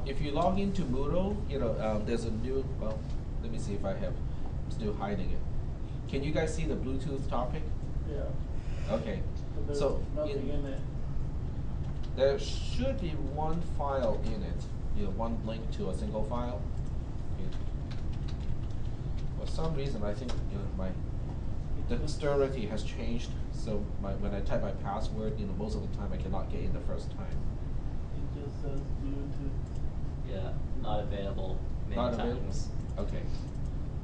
If you log into Moodle, there's a new, well, let me see if I have, I'm still hiding it. Can you guys see the Bluetooth topic? Yeah. Okay. But there's So nothing in it. there should be one file in it, one link to a single file. Okay. For some reason, I think my dexterity has changed. So when I type my password, most of the time I cannot get in the first time. It just says Bluetooth. Yeah, not available many Not times. available? Okay.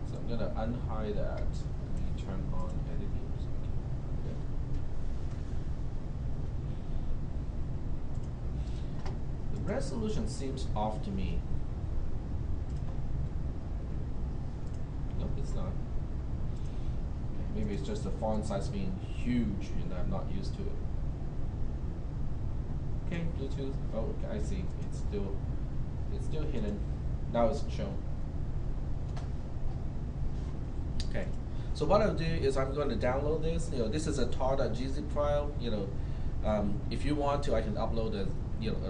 So I'm gonna unhide that. Let me turn on editing. So I can find it. The resolution seems off to me. Nope, it's not. Maybe it's just the font size being huge and I'm not used to it. Okay, Bluetooth. Oh, okay, I see. It's still hidden. Now it's shown. Okay. So what I'll do is I'm going to download this. This is a tar.gzip file. If you want to, I can upload a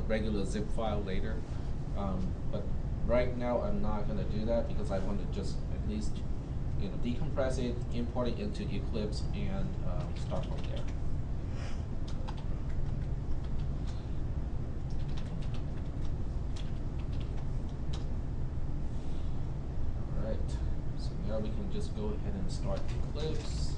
regular zip file later. But right now I'm not going to do that because I want to just at least decompress it, import it into Eclipse, and start from there. All right. So now we can just go ahead and start Eclipse.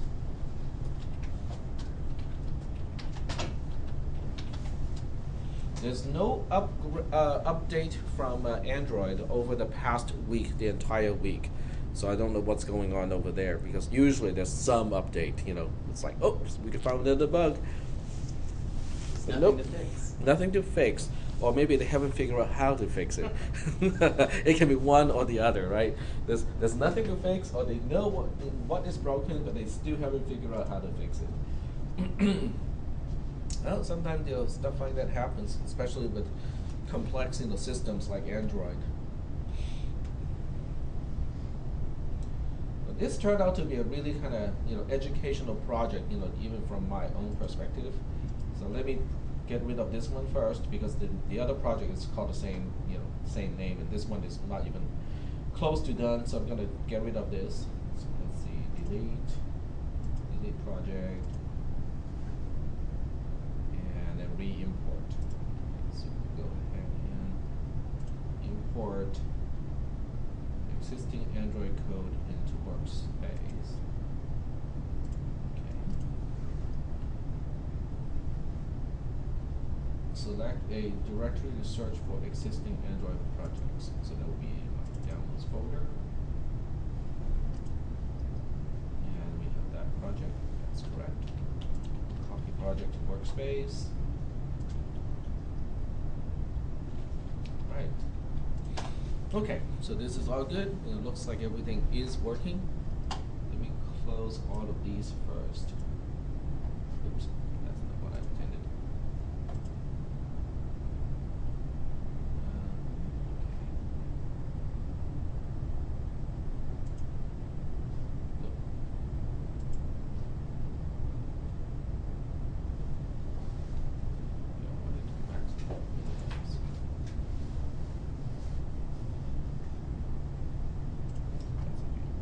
There's no update from Android over the past week, the entire week. So I don't know what's going on over there because usually there's some update. It's like, oh, we found another bug. So Nothing nope, to fix. nothing to fix. Or maybe they haven't figured out how to fix it. It can be one or the other, right? There's nothing to fix, or they know what is broken, but they still haven't figured out how to fix it. Well, sometimes stuff like that happens, especially with complex systems like Android. But this turned out to be a really kind of educational project, even from my own perspective. So let me get rid of this one first because the other project is called the same same name, and this one is not even close to done. So I'm gonna get rid of this. So let's see, delete project. And then re-import. So go ahead and import existing Android code into Workspace. Okay. Select a directory to search for existing Android projects. So that will be my downloads folder. And we have that project. That's correct. Copy project to Workspace. Right. Okay, so this is all good. It looks like everything is working. Let me close all of these first. Oops, that's not what I intended.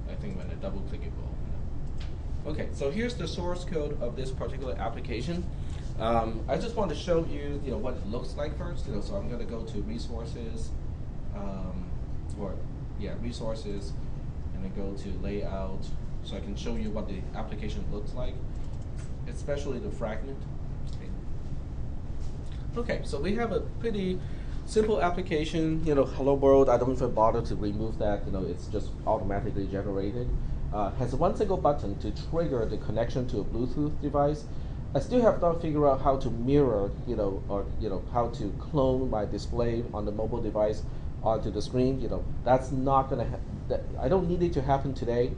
I think when I double click it will open up. Okay, so here's the source code of this particular application. I just want to show you, what it looks like first. So I'm going to go to resources, resources, and then go to layout, so I can show you what the application looks like, especially the fragment. Okay, so we have a pretty simple application. Hello world. I don't even bother to remove that. It's just automatically generated. Has one single button to trigger the connection to a Bluetooth device. I still have not figured out how to mirror, or how to clone my display on the mobile device onto the screen. That's not gonna. I don't need it to happen today,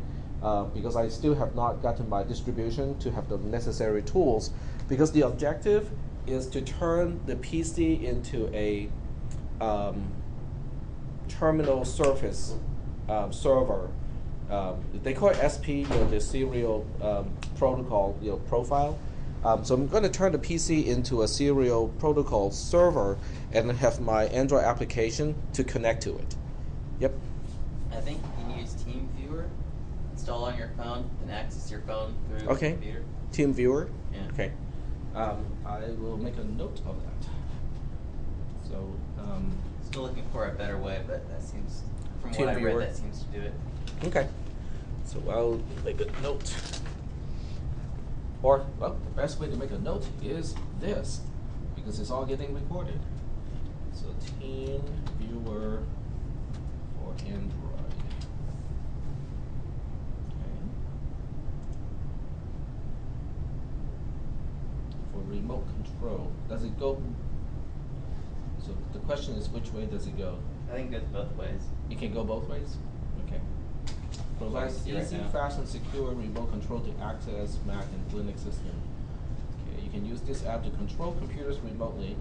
because I still have not gotten my distribution to have the necessary tools. Because the objective is to turn the PC into a terminal surface server. They call it SP, the serial protocol profile. So I'm going to turn the PC into a serial protocol server and have my Android application to connect to it. Yep. I think you can use TeamViewer, install on your phone, and access your phone through Okay. the computer. TeamViewer. Yeah. Okay. I will make a note of that. So. Still looking for a better way, but that seems, from what I TeamViewer. read, that seems to do it. Okay. So I'll make a note. Or, well, the best way to make a note is this, because it's all getting recorded. So TeamViewer for Android. Okay. For remote control. Does it go? So the question is, which way does it go? I think it goes both ways. It can go both ways? Okay. Provides See right easy, now. fast, and secure remote control to access Mac and Linux system. Okay, you can use this app to control computers remotely.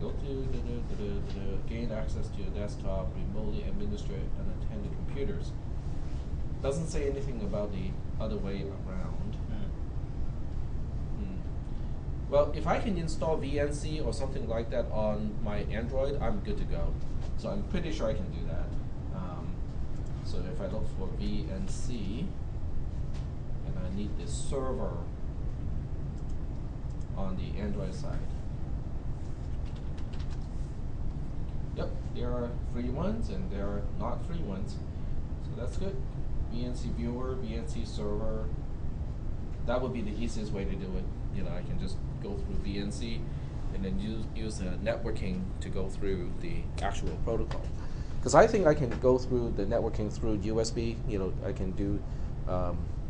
Go to gain access to your desktop, remotely administer unattended computers. Doesn't say anything about the other way around. Well, if I can install VNC or something like that on my Android, I'm good to go. So I'm pretty sure I can do that. So if I look for VNC, and I need this server on the Android side. Yep, there are free ones and there are not free ones. So that's good. VNC viewer, VNC server. That would be the easiest way to do it. You know, I can just go through VNC and then use networking to go through the actual protocol. Because I think I can go through the networking through USB. You know, I can do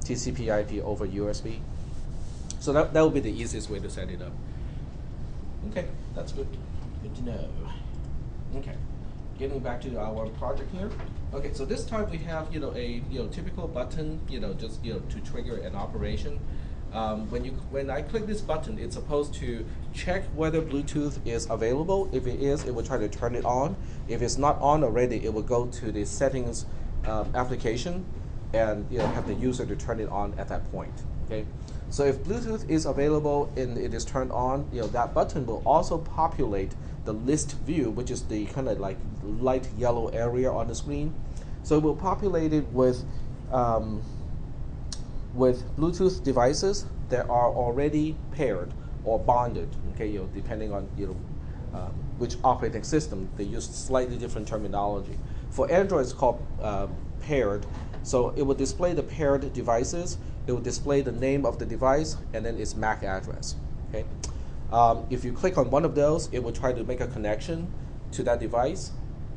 TCP/IP over USB. So that would be the easiest way to set it up. Okay, that's good. Good to know. Okay, getting back to our project here. Okay, so this time we have a typical button just to trigger an operation. When I click this button, it's supposed to check whether Bluetooth is available. If it is, it will try to turn it on. If it's not on already, it will go to the settings application and have the user to turn it on at that point. Okay, so if Bluetooth is available and it is turned on, that button will also populate the list view, which is the kind of like light yellow area on the screen. So it will populate it with Bluetooth devices that are already paired or bonded. Okay, depending on which operating system, they use slightly different terminology. For Android, it's called paired. So it will display the paired devices. It will display the name of the device and then its MAC address. Okay. If you click on one of those, it will try to make a connection to that device,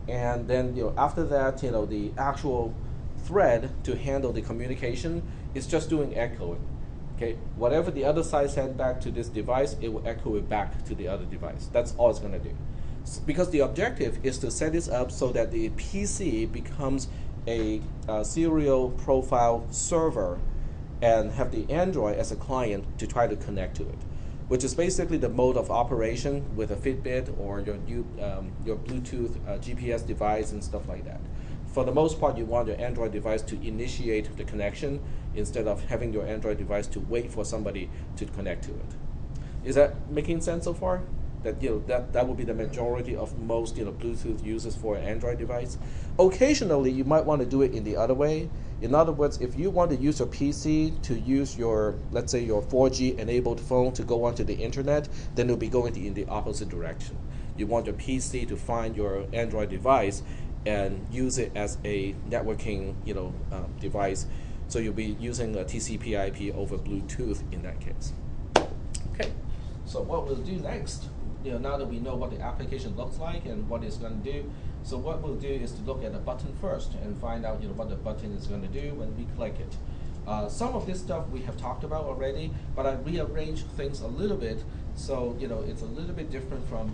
and then after that, the actual thread to handle the communication is just doing echoing. Okay, whatever the other side sent back to this device, it will echo it back to the other device. That's all it's going to do. Because the objective is to set this up so that the PC becomes a serial profile server and have the Android as a client to try to connect to it, which is basically the mode of operation with a Fitbit or your Bluetooth GPS device and stuff like that. For the most part, you want your Android device to initiate the connection instead of having your Android device to wait for somebody to connect to it. Is that making sense so far? That that would be the majority of most Bluetooth users for an Android device. Occasionally, you might want to do it in the other way. In other words, if you want to use your PC to use your, let's say, your 4G enabled phone to go onto the internet, then it'll be going in the opposite direction. You want your PC to find your Android device and use it as a networking device. So you'll be using a TCP/IP over Bluetooth in that case. Okay. So what we'll do next, now that we know what the application looks like and what it's going to do, so what we'll do is to look at the button first and find out what the button is going to do when we click it. Some of this stuff we have talked about already, but I rearranged things a little bit, so it's a little bit different from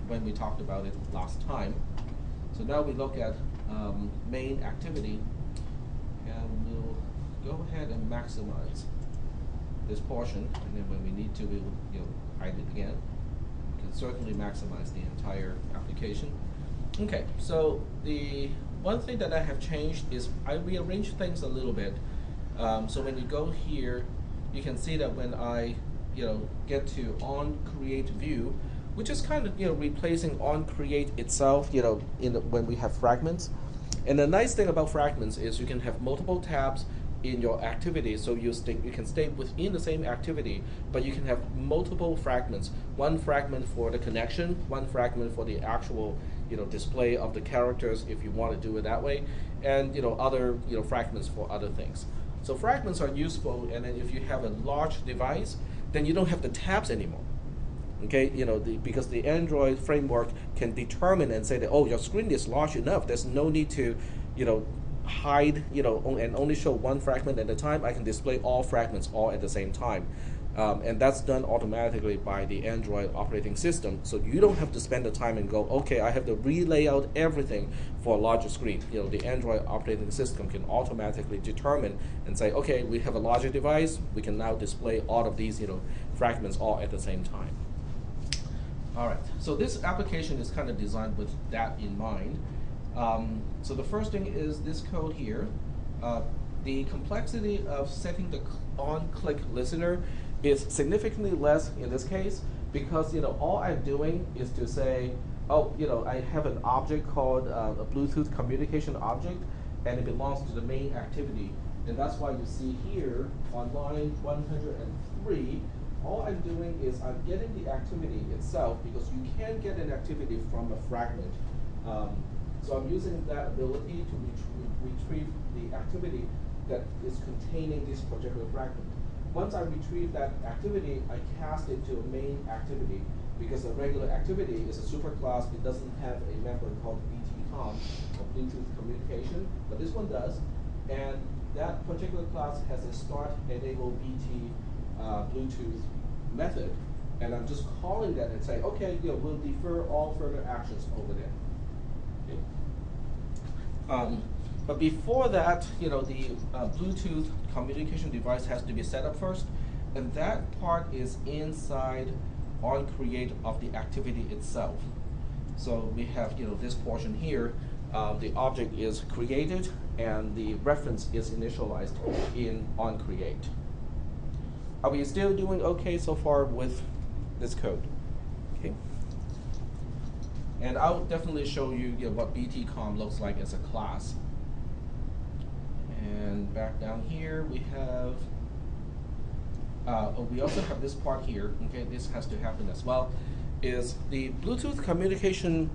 when we talked about it last time. So now we look at main activity, and we'll go ahead and maximize this portion, and then when we need to, we'll hide it again. We can certainly maximize the entire application. Okay, so the one thing that I have changed is I rearranged things a little bit. So when you go here, you can see that when I get to on create view, which is kind of replacing on create itself. When we have fragments, and the nice thing about fragments is you can have multiple tabs in your activity, so you can stay within the same activity, but you can have multiple fragments. One fragment for the connection, one fragment for the actual display of the characters if you want to do it that way, and other fragments for other things. So fragments are useful, and then if you have a large device, then you don't have the tabs anymore. Okay, because the Android framework can determine and say that, oh, your screen is large enough. There's no need to, hide, and only show one fragment at a time. I can display all fragments all at the same time. And that's done automatically by the Android operating system. So you don't have to spend the time and go, okay, I have to relay out everything for a larger screen. The Android operating system can automatically determine and say, okay, we have a larger device. We can now display all of these, fragments all at the same time. All right, so this application is kind of designed with that in mind. So the first thing is this code here. The complexity of setting the on-click listener is significantly less in this case because all I'm doing is to say, oh, I have an object called a Bluetooth communication object, and it belongs to the main activity, and that's why you see here on line 103. All I'm doing is I'm getting the activity itself because you can get an activity from a fragment. So I'm using that ability to retrieve the activity that is containing this particular fragment. Once I retrieve that activity, I cast it to a main activity because a regular activity is a superclass. It doesn't have a method called BTCom or Bluetooth communication, but this one does. And that particular class has a start enable BT Bluetooth method, and I'm just calling that and saying, okay, we'll defer all further actions over there. Okay. But before that, the Bluetooth communication device has to be set up first, and that part is inside on create of the activity itself. So we have this portion here. The object is created, and the reference is initialized in on create. Are we still doing okay so far with this code? Okay. And I'll definitely show you, what BTCom looks like as a class. And back down here we have, we also have this part here. Okay, this has to happen as well. Is the Bluetooth communication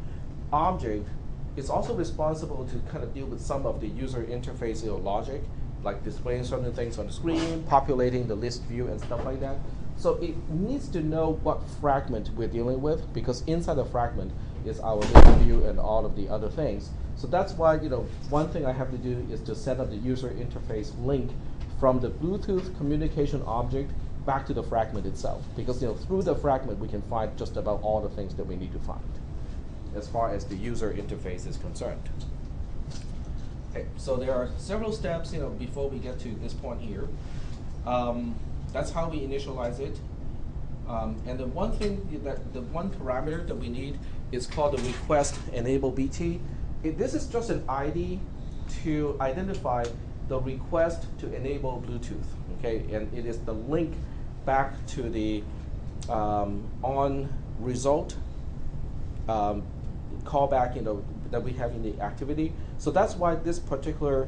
object is also responsible to kind of deal with some of the user interface logic, like displaying certain things on the screen, populating the list view and stuff like that. So it needs to know what fragment we're dealing with, because inside the fragment is our list view and all of the other things. So that's why, one thing I have to do is to set up the user interface link from the Bluetooth communication object back to the fragment itself, because through the fragment we can find just about all the things that we need to find as far as the user interface is concerned. Okay, so there are several steps, before we get to this point here. That's how we initialize it. And the one thing the one parameter that we need is called the request enable BT. This is just an ID to identify the request to enable Bluetooth. Okay, and it is the link back to the on result callback, that we have in the activity. So that's why this particular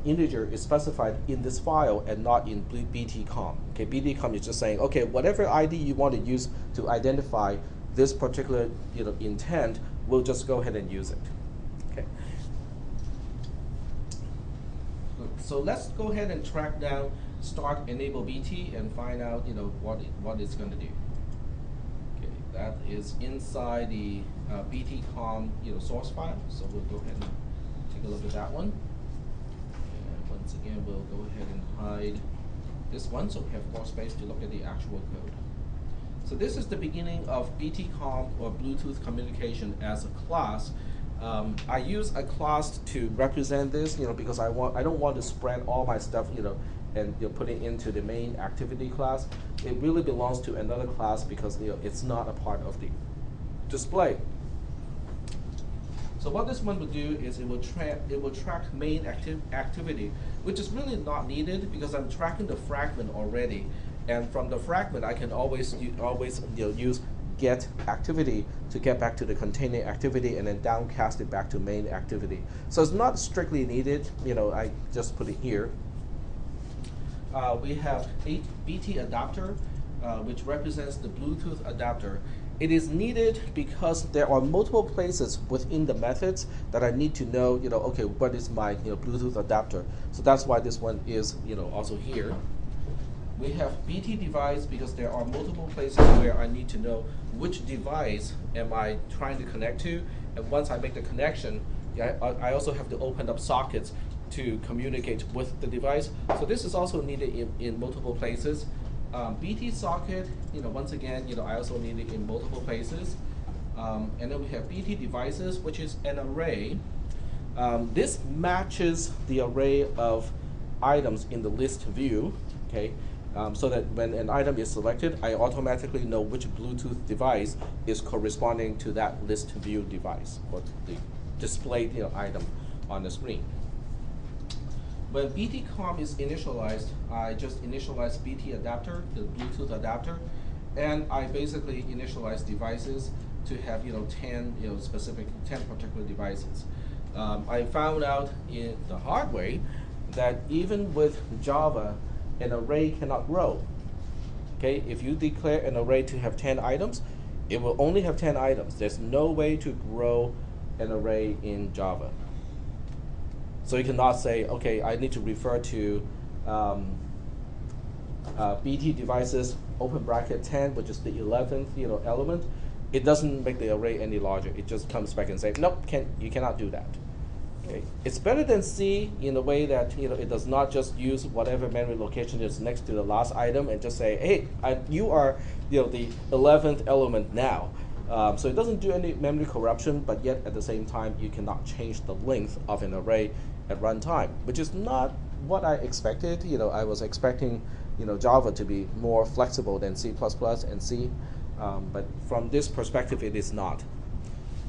integer is specified in this file and not in BTCom. Okay, BTCom is just saying, okay, whatever ID you want to use to identify this particular intent, we'll just go ahead and use it. Okay. So let's go ahead and track down start enable BT and find out what it's going to do. Okay, that is inside the BTCom source file. So we'll go ahead and take a look at that one. And once again, we'll go ahead and hide this one so we have more space to look at the actual code. So this is the beginning of BTCom or Bluetooth communication as a class. I use a class to represent this, because I don't want to spread all my stuff, and put it into the main activity class. It really belongs to another class because it's not a part of the display. So what this one will do is it will track main activity, which is really not needed because I'm tracking the fragment already, And from the fragment, I can always use get activity to get back to the containing activity and then downcast it back to main activity. So it's not strictly needed. I just put it here. We have a BT adapter, which represents the Bluetooth adapter. It is needed because there are multiple places within the methods that I need to know, okay, what is my Bluetooth adapter. So that's why this one is also here. We have BT device because there are multiple places where I need to know which device am I trying to connect to, and once I make the connection, I also have to open up sockets to communicate with the device. So this is also needed in multiple places. BT socket, once again, I also need it in multiple places. And then we have BT devices, which is an array. This matches the array of items in the list view, okay? So that when an item is selected, I automatically know which Bluetooth device is corresponding to that list view device, or the displayed item on the screen. When BT-COM is initialized, I just initialize BT adapter, the Bluetooth adapter, and I basically initialize devices to have 10 particular devices. I found out in the hard way that even with Java, an array cannot grow. Okay, if you declare an array to have 10 items, it will only have 10 items. There's no way to grow an array in Java. So you cannot say, okay, I need to refer to BT devices, open bracket 10, which is the 11th element. It doesn't make the array any larger. It just comes back and say, nope, you cannot do that. Okay. It's better than C in the way that it does not just use whatever memory location is next to the last item and just say, hey, you are the 11th element now. So it doesn't do any memory corruption, but yet at the same time you cannot change the length of an array at runtime, which is not what I expected. I was expecting Java to be more flexible than C++ and C, but from this perspective it is not.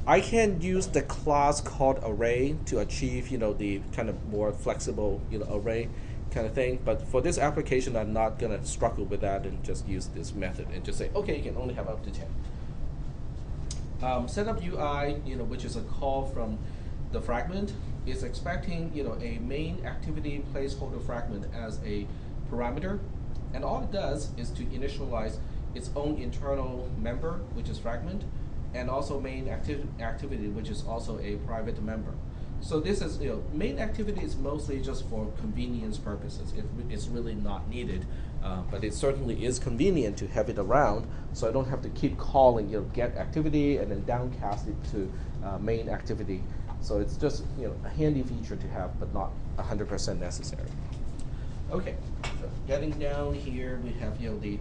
I can use the class called array to achieve the kind of more flexible array kind of thing, but for this application I'm not going to struggle with that and just use this method and just say, okay, you can only have up to 10. Setup UI, which is a call from the fragment, is expecting a main activity placeholder fragment as a parameter, and all it does is to initialize its own internal member, which is fragment, and also main activity, which is also a private member. So this is, main activity is mostly just for convenience purposes. It's really not needed, but it certainly is convenient to have it around, so I don't have to keep calling, get activity and then downcast it to main activity. So it's just, a handy feature to have, but not 100% necessary. Okay, so getting down here, we have, the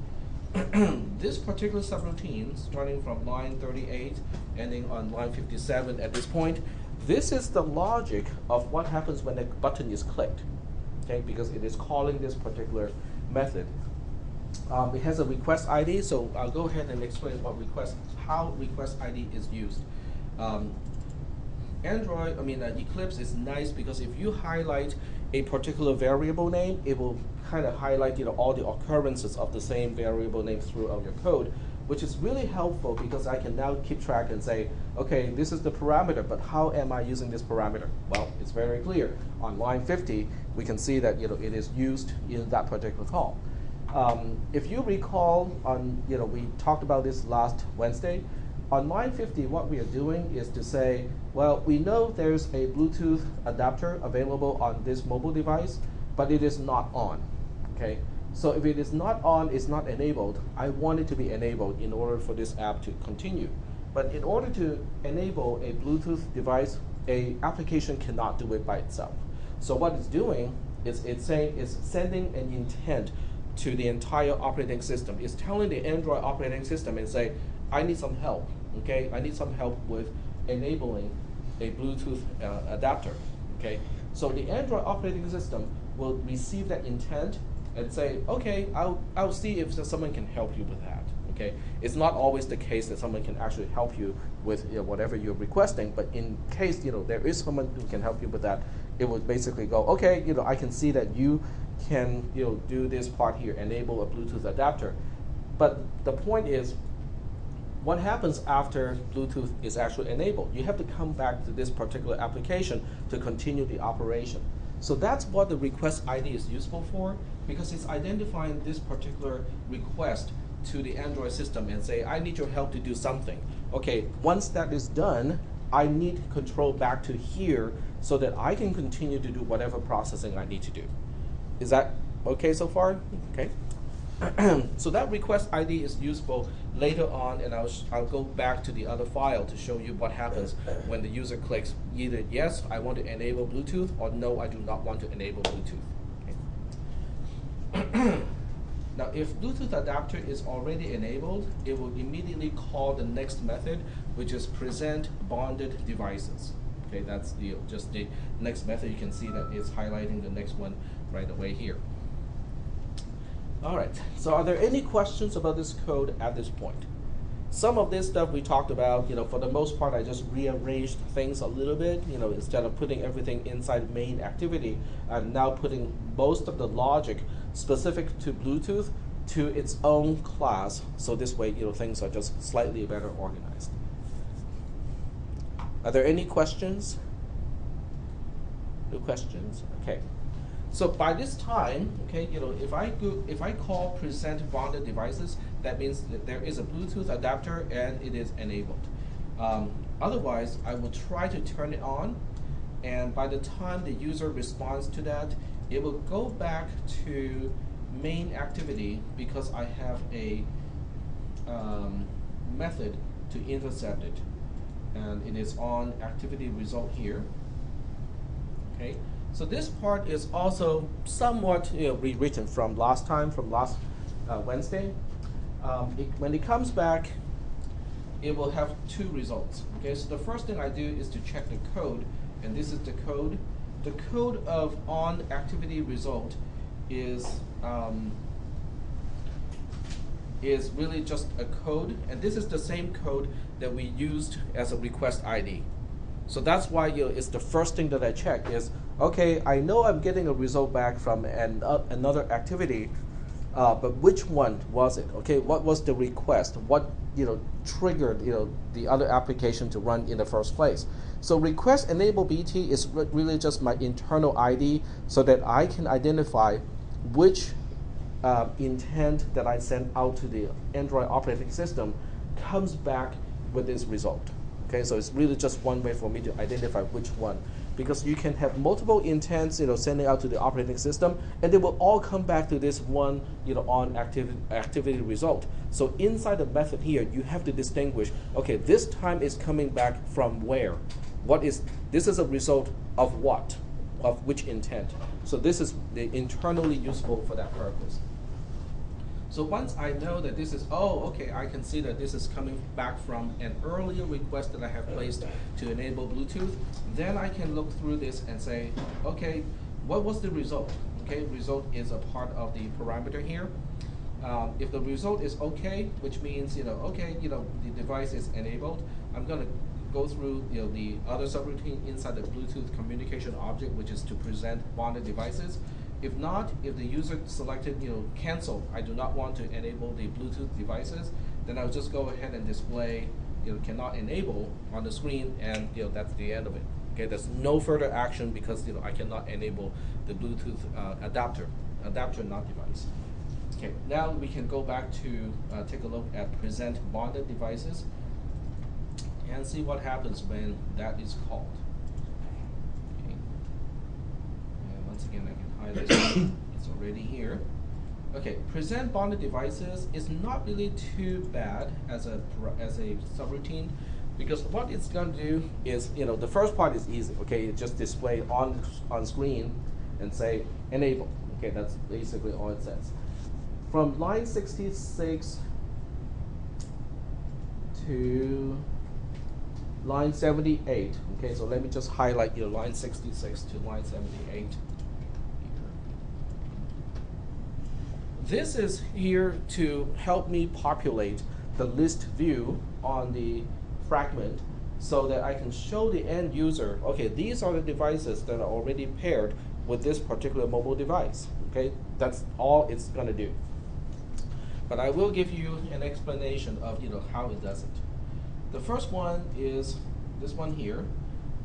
this particular subroutine, starting from line 38, ending on line 57 at this point, this is the logic of what happens when a button is clicked, okay, because it is calling this particular method. It has a request ID, so I'll go ahead and explain how request ID is used. Eclipse is nice because if you highlight a particular variable name, it will kind of highlight all the occurrences of the same variable name throughout your code, which is really helpful because I can now keep track and say, okay, this is the parameter, but how am I using this parameter? Well, it's very clear. On line 50, we can see that it is used in that particular call. If you recall, we talked about this last Wednesday. On line 50, what we are doing is to say, well, we know there's a Bluetooth adapter available on this mobile device, but it is not on, okay? So if it is not on, it's not enabled, I want it to be enabled in order for this app to continue. But in order to enable a Bluetooth device, a application cannot do it by itself. So what it's doing is it's sending an intent to the entire operating system. It's telling the Android operating system and say, I need some help, okay? I need some help with enabling a Bluetooth adapter, okay? So the Android operating system will receive that intent and say, okay, I'll see if someone can help you with that, okay? It's not always the case that someone can actually help you with whatever you're requesting, but in case there is someone who can help you with that, it would basically go, okay, I can see that you can do this part here, enable a Bluetooth adapter. But the point is, what happens after Bluetooth is actually enabled? You have to come back to this particular application to continue the operation. So that's what the request ID is useful for, because it's identifying this particular request to the Android system and say, I need your help to do something. Okay, once that is done, I need control back to here so that I can continue to do whatever processing I need to do. Is that okay so far? Okay. So that request ID is useful later on, and I'll go back to the other file to show you what happens when the user clicks either yes, I want to enable Bluetooth, or no, I do not want to enable Bluetooth. Okay. Now, if Bluetooth adapter is already enabled, it will immediately call the next method, which is present bonded devices. Okay, that's just the next method. You can see that it's highlighting the next one right away here. All right, so are there any questions about this code at this point? Some of this stuff we talked about, for the most part, I just rearranged things a little bit, instead of putting everything inside main activity, I'm now putting most of the logic specific to Bluetooth to its own class, so this way, things are just slightly better organized. Are there any questions? No questions? Okay. So by this time, okay, if I call present bonded devices, that means that there is a Bluetooth adapter and it is enabled. Otherwise, I will try to turn it on, and by the time the user responds to that, it will go back to main activity because I have a method to intercept it, and it is on activity result here. Okay. So this part is also somewhat rewritten from last Wednesday. When it comes back, it will have two results. Okay, so the first thing I do is to check the code, and this is the code. The code of on activity result is really just a code, and this is the same code that we used as a request ID. So that's why it's the first thing that I check is, okay, I know I'm getting a result back from another activity, but which one was it? Okay, what was the request? What triggered the other application to run in the first place? So request enable BT is really just my internal ID, so that I can identify which intent that I send out to the Android operating system comes back with this result. Okay, so it's really just one way for me to identify which one, because you can have multiple intents, sending out to the operating system, and they will all come back to this one, on activity result. So inside the method here, you have to distinguish. Okay, this time is coming back from where? This is a result of what? Of which intent? So this is internally useful for that purpose. So once I know that this is, okay, I can see that this is coming back from an earlier request that I have placed to enable Bluetooth, then I can look through this and say, okay, what was the result? Okay, result is a part of the parameter here. If the result is okay, which means, okay, the device is enabled, I'm gonna go through, the other subroutine inside the Bluetooth communication object, which is to present bonded devices. If not, if the user selected, cancel, I do not want to enable the Bluetooth devices, then I'll just go ahead and display, cannot enable on the screen, and that's the end of it. Okay, there's no further action because I cannot enable the Bluetooth adapter not device. Okay, now we can go back to take a look at present bonded devices and see what happens when that is called. Okay. And once again, I can highlight it. It's already here. Okay, present bonded devices is not really too bad as a subroutine, because what it's going to do is, the first part is easy. Okay, it just display on screen and say enable. Okay, that's basically all it says. From line 66 to line 78. Okay, so let me just highlight line 66 to line 78. This is here to help me populate the list view on the fragment so that I can show the end user, okay, these are the devices that are already paired with this particular mobile device. Okay, that's all it's going to do. But I will give you an explanation of how it does it. The first one is this one here,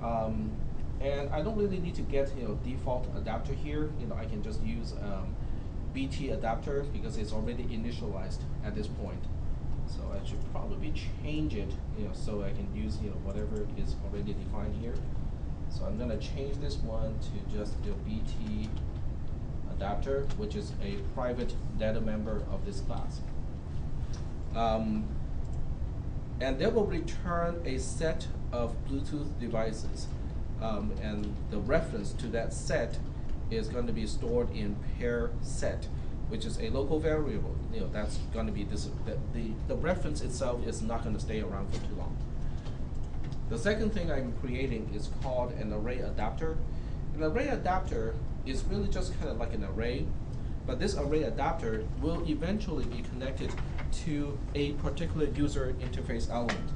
and I don't really need to get default adapter here. I can just use BT adapter because it's already initialized at this point. So I should probably change it, so I can use whatever is already defined here. So I'm going to change this one to just the BT adapter, which is a private data member of this class. And they will return a set of Bluetooth devices, and the reference to that set is going to be stored in pair set, which is a local variable. That's going to be this. The reference itself is not going to stay around for too long. The second thing I'm creating is called an array adapter. An array adapter is really just kind of like an array, but this array adapter will eventually be connected to a particular user interface element.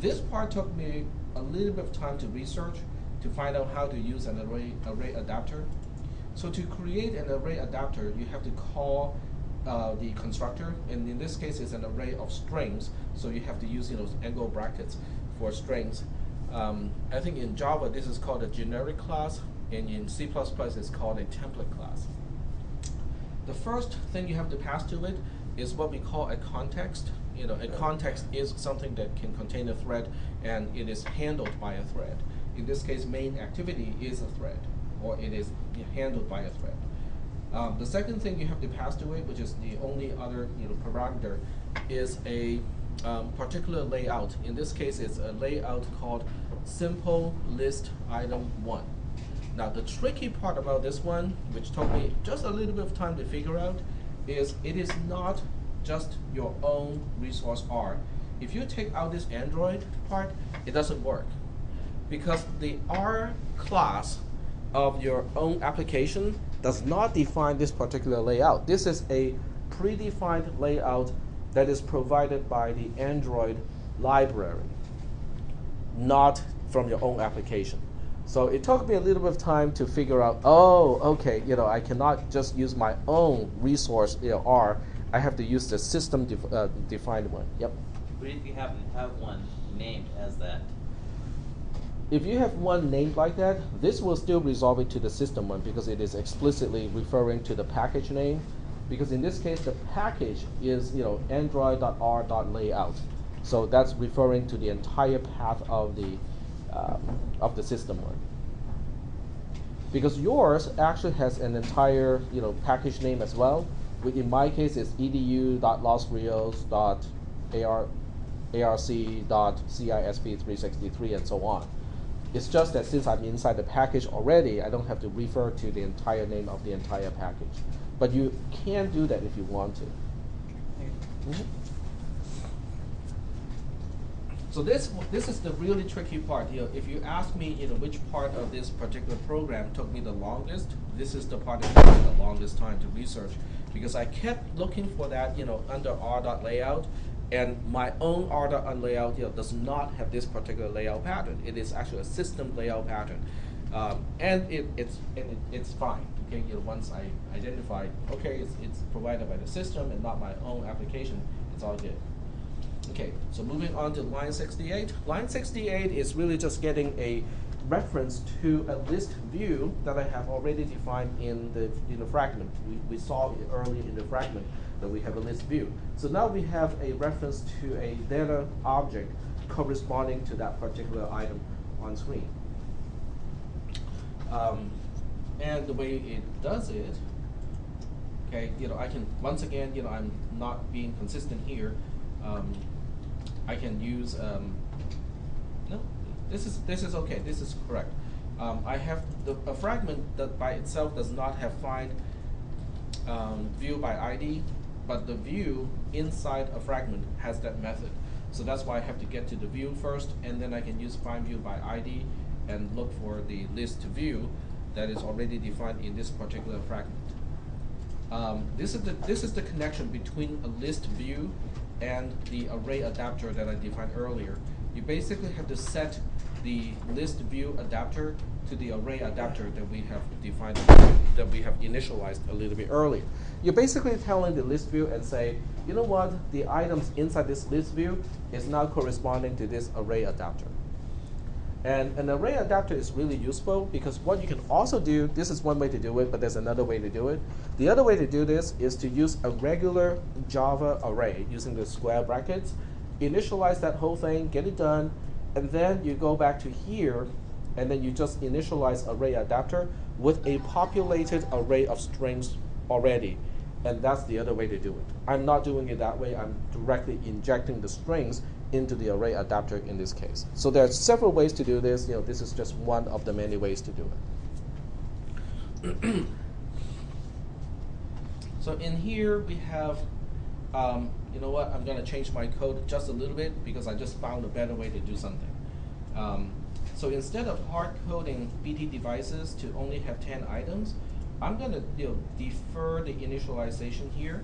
This part took me a little bit of time to research to find out how to use an array adapter. So to create an array adapter, you have to call the constructor, and in this case it's an array of strings, so you have to use angle brackets for strings. I think in Java this is called a generic class, and in C++ it's called a template class. The first thing you have to pass to it is what we call a context. A context is something that can contain a thread, and it is handled by a thread. In this case, main activity is a thread, or it is handled by a thread. The second thing you have to pass to it, which is the only other parameter, is a particular layout. In this case, it's a layout called simple list item 1. Now, the tricky part about this one, which took me just a little bit of time to figure out, is it is not just your own resource R. If you take out this Android part, it doesn't work, because the R class of your own application does not define this particular layout. This is a predefined layout that is provided by the Android library, not from your own application. So it took me a little bit of time to figure out, oh, okay, I cannot just use my own resource, R. I have to use the system defined one. Yep. What if you happen to have one named as that? If you have one named like that, this will still resolve it to the system one because it is explicitly referring to the package name. Because in this case, the package is android.r.layout. So that's referring to the entire path of the system one. Because yours actually has an entire package name as well. In my case, it's edu.losrios.arc.cisp363 and so on. It's just that since I'm inside the package already, I don't have to refer to the entire name of the entire package. But you can do that if you want to. Mm-hmm. So this is the really tricky part. If you ask me, which part of this particular program took me the longest, this is the part that took me the longest time to research, because I kept looking for that, under r.layout, and my own r.layout does not have this particular layout pattern. It is actually a system layout pattern, and it's fine. Okay, once I identify, okay, it's provided by the system and not my own application, it's all good. Okay, so moving on to line 68. Line 68 is really just getting a reference to a list view that I have already defined in the fragment. We saw earlier in the fragment that we have a list view. So now we have a reference to a data object corresponding to that particular item on screen. And the way it does it, okay, I can, once again, I'm not being consistent here. I can use, no, this is okay, this is correct. I have a fragment that by itself does not have find view by ID, but the view inside a fragment has that method. So that's why I have to get to the view first, and then I can use find view by ID and look for the list view that is already defined in this particular fragment. This is the connection between a list view and the array adapter that I defined earlier. You basically have to set the list view adapter to the array adapter that we have defined, that we have initialized a little bit earlier. You're basically telling the list view and say, you know what, the items inside this list view is now corresponding to this array adapter. And an array adapter is really useful because what you can also do, this is one way to do it, but there's another way to do it. The other way to do this is to use a regular Java array using the square brackets, initialize that whole thing, get it done, and then you go back to here, and then you just initialize array adapter with a populated array of strings already. And that's the other way to do it. I'm not doing it that way. I'm directly injecting the strings into the array adapter in this case. So there are several ways to do this. This is just one of the many ways to do it. So in here we have, you know what, I'm going to change my code just a little bit because I just found a better way to do something. So instead of hard coding BT devices to only have 10 items, I'm going to defer the initialization here.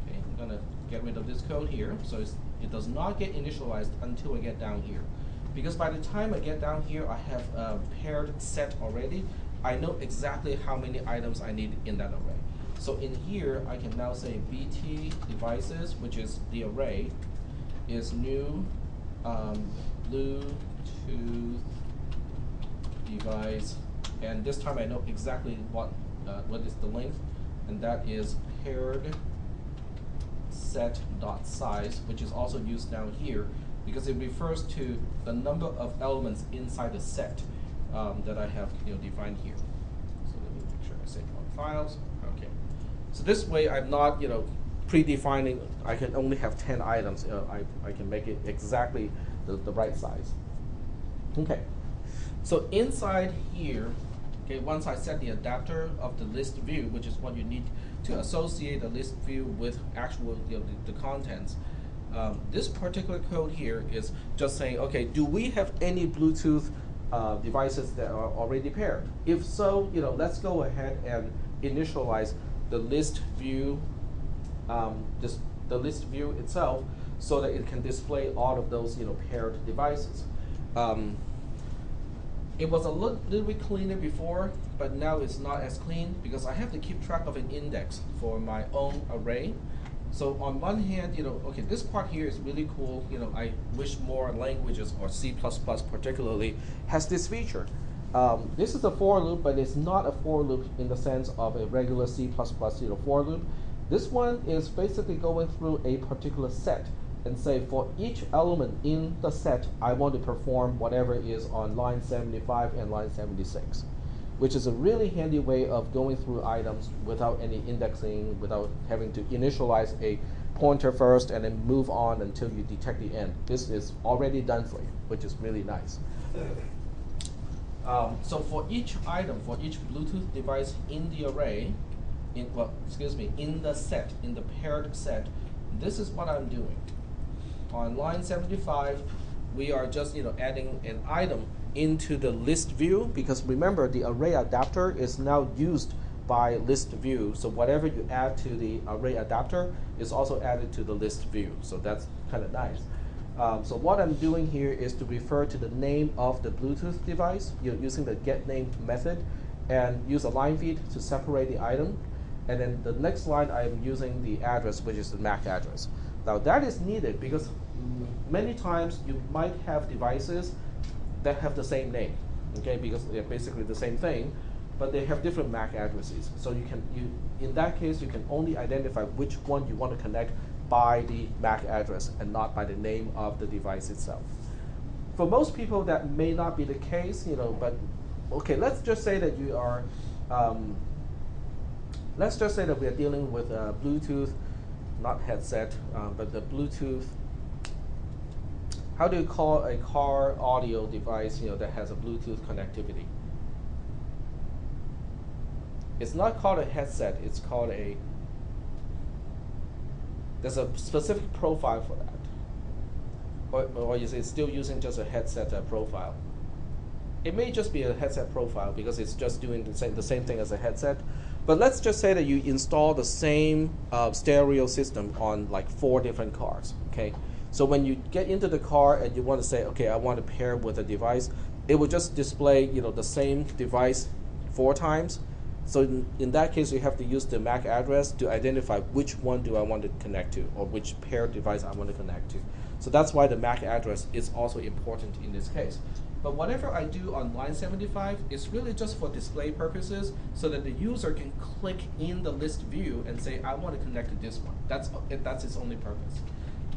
Okay, I'm going to get rid of this code here. So it does not get initialized until I get down here. Because by the time I get down here, I have a paired set already. I know exactly how many items I need in that array. So in here, I can now say BT devices, which is the array, is new Bluetooth device. And this time I know exactly what is the length, and that is paired set.size, which is also used down here because it refers to the number of elements inside the set that I have defined here. So let me make sure I save all files. Okay. So this way I'm not predefining. I can only have 10 items. I can make it exactly the right size. Okay. So inside here, okay, once I set the adapter of the list view, which is what you need to associate the list view with actual the contents, this particular code here is just saying, okay, do we have any Bluetooth devices that are already paired? If so, let's go ahead and initialize the list view, the list view itself, so that it can display all of those paired devices. It was a little bit cleaner before, but now it's not as clean because I have to keep track of an index for my own array. So on one hand, okay, this part here is really cool. I wish more languages, or C++ particularly, has this feature. This is a for loop, but it's not a for loop in the sense of a regular C++ for loop. This one is basically going through a particular set and say for each element in the set, I want to perform whatever is on line 75 and line 76, which is a really handy way of going through items without any indexing, without having to initialize a pointer first and then move on until you detect the end. This is already done for you, which is really nice. So for each item, for each Bluetooth device in the array, in the set, in the paired set, this is what I'm doing. On line 75, we are just adding an item into the list view, because remember the array adapter is now used by list view. So whatever you add to the array adapter is also added to the list view. So that's kind of nice. So what I'm doing here is to refer to the name of the Bluetooth device using the getName method, and use a line feed to separate the item. And then the next line I'm using the address, which is the MAC address. Now that is needed because many times you might have devices that have the same name, okay, because they're basically the same thing, but they have different MAC addresses. So in that case, you can only identify which one you want to connect by the MAC address and not by the name of the device itself. For most people, that may not be the case, but okay, let's just say that you are, let's just say that we are dealing with Bluetooth, not headset, but the Bluetooth. How do you call a car audio device that has a Bluetooth connectivity? It's not called a headset, it's called a, there's a specific profile for that. Or is it still using just a headset profile? It may just be a headset profile because it's just doing the same thing as a headset. But let's just say that you install the same stereo system on like 4 different cars, okay? So when you get into the car and you want to say, okay, I want to pair with a device, it will just display the same device 4 times. So in that case, you have to use the MAC address to identify which one do I want to connect to, or which paired device I want to connect to. So that's why the MAC address is also important in this case. But whatever I do on line 75 is really just for display purposes, so that the user can click in the list view and say, I want to connect to this one. That's its only purpose.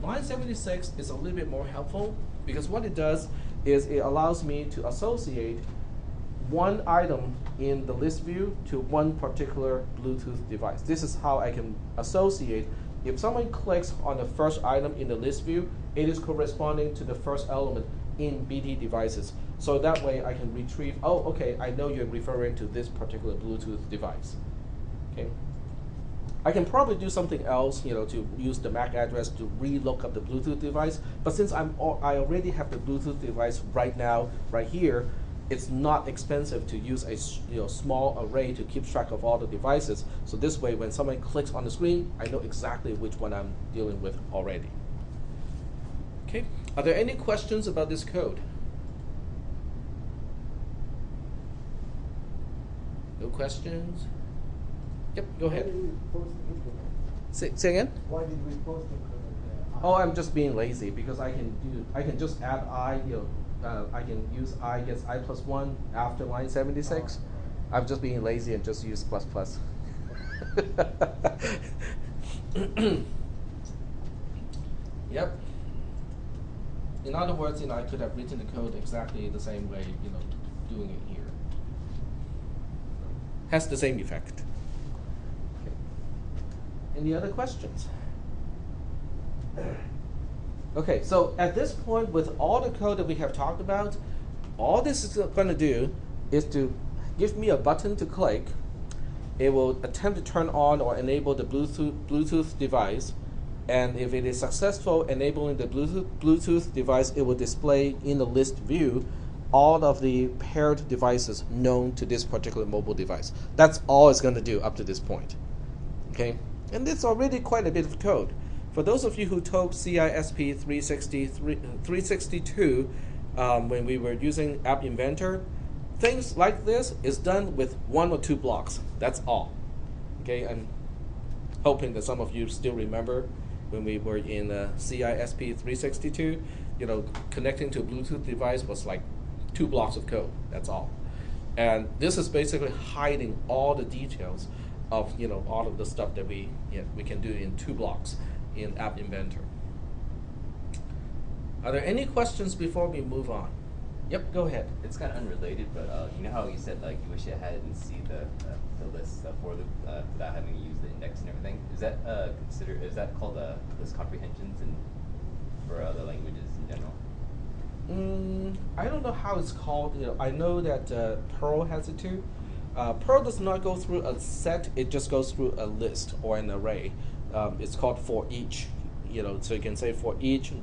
Line 76 is a little bit more helpful, because what it does is it allows me to associate one item in the list view to one particular Bluetooth device. This is how I can associate. If someone clicks on the first item in the list view, it is corresponding to the first element in BT devices. So that way I can retrieve, oh, okay, I know you're referring to this particular Bluetooth device. Okay. I can probably do something else, to use the MAC address to re-look up the Bluetooth device. But since I already have the Bluetooth device right now, right here, it's not expensive to use a small array to keep track of all the devices. So this way, when someone clicks on the screen, I know exactly which one I'm dealing with already. Okay. Are there any questions about this code? No questions? Yep, go ahead. Why did we post the implement? Say again? Why did we post the Oh, I'm just being lazy, because I can just add I, I can use I gets I plus 1 after line 76. I'm just being lazy and just use plus plus. Yep. In other words, I could have written the code exactly the same way, doing it here. Has the same effect. Okay. Any other questions? Okay, so at this point, with all the code that we have talked about, all this is going to do is to give me a button to click. It will attempt to turn on or enable the Bluetooth device, and if it is successful enabling the Bluetooth device, it will display in the list view all of the paired devices known to this particular mobile device. That's all it's going to do up to this point. Okay, and it's already quite a bit of code. For those of you who took cisp363 when we were using App Inventor, things like this is done with 1 or 2 blocks. That's all. Okay, I'm hoping that some of you still remember when we were in cisp362. Connecting to a Bluetooth device was like 2 blocks of code. That's all. And this is basically hiding all the details of all of the stuff that we can do in 2 blocks in App Inventor. Are there any questions before we move on? Yep, go ahead. It's kind of unrelated, but you know how you said you wish it had and see the list for loop without having to use the index and everything. Is that is that called list comprehensions for other languages in general? I don't know how it's called. I know that Perl has it too. Perl does not go through a set; it just goes through a list or an array. It's called for each. So you can say for each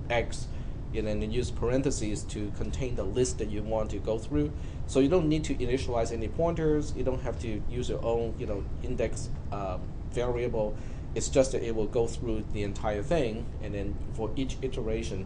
$X, and then use parentheses to contain the list that you want to go through. So you don't need to initialize any pointers. You don't have to use your own, index variable. It's just that it will go through the entire thing, and then for each iteration,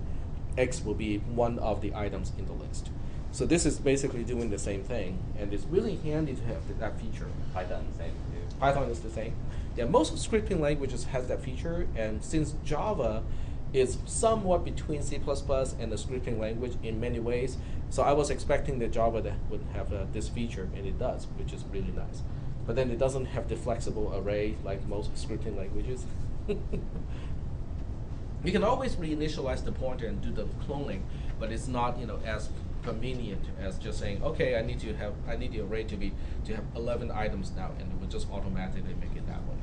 X will be one of the items in the list. So this is basically doing the same thing, and it's really handy to have that feature. Python the same too. Python is the same. Yeah, most scripting languages has that feature, and since Java is somewhat between C++ and a scripting language in many ways, so I was expecting that Java would have this feature, and it does, which is really nice. But then it doesn't have the flexible array like most scripting languages. You can always reinitialize the pointer and do the cloning, but it's not as convenient as just saying, okay, I need the array to have 11 items now, and it will just automatically make it that way.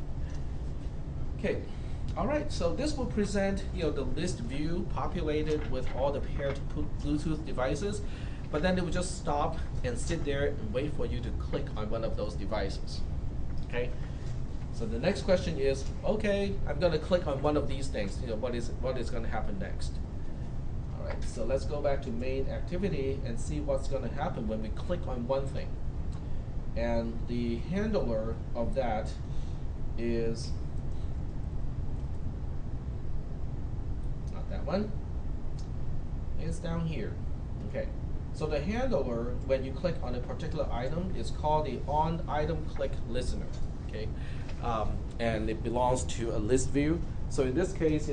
Okay, all right. So this will present the list view populated with all the paired Bluetooth devices, but then it will just stop and sit there and wait for you to click on one of those devices. Okay. So the next question is, okay, I'm going to click on one of these things. What is going to happen next? All right, so let's go back to main activity and see what's going to happen when we click on one thing. And the handler of that is not that one. It's down here. Okay. So the handler, when you click on a particular item, is called the on item click listener. Okay, and it belongs to a list view. So in this case,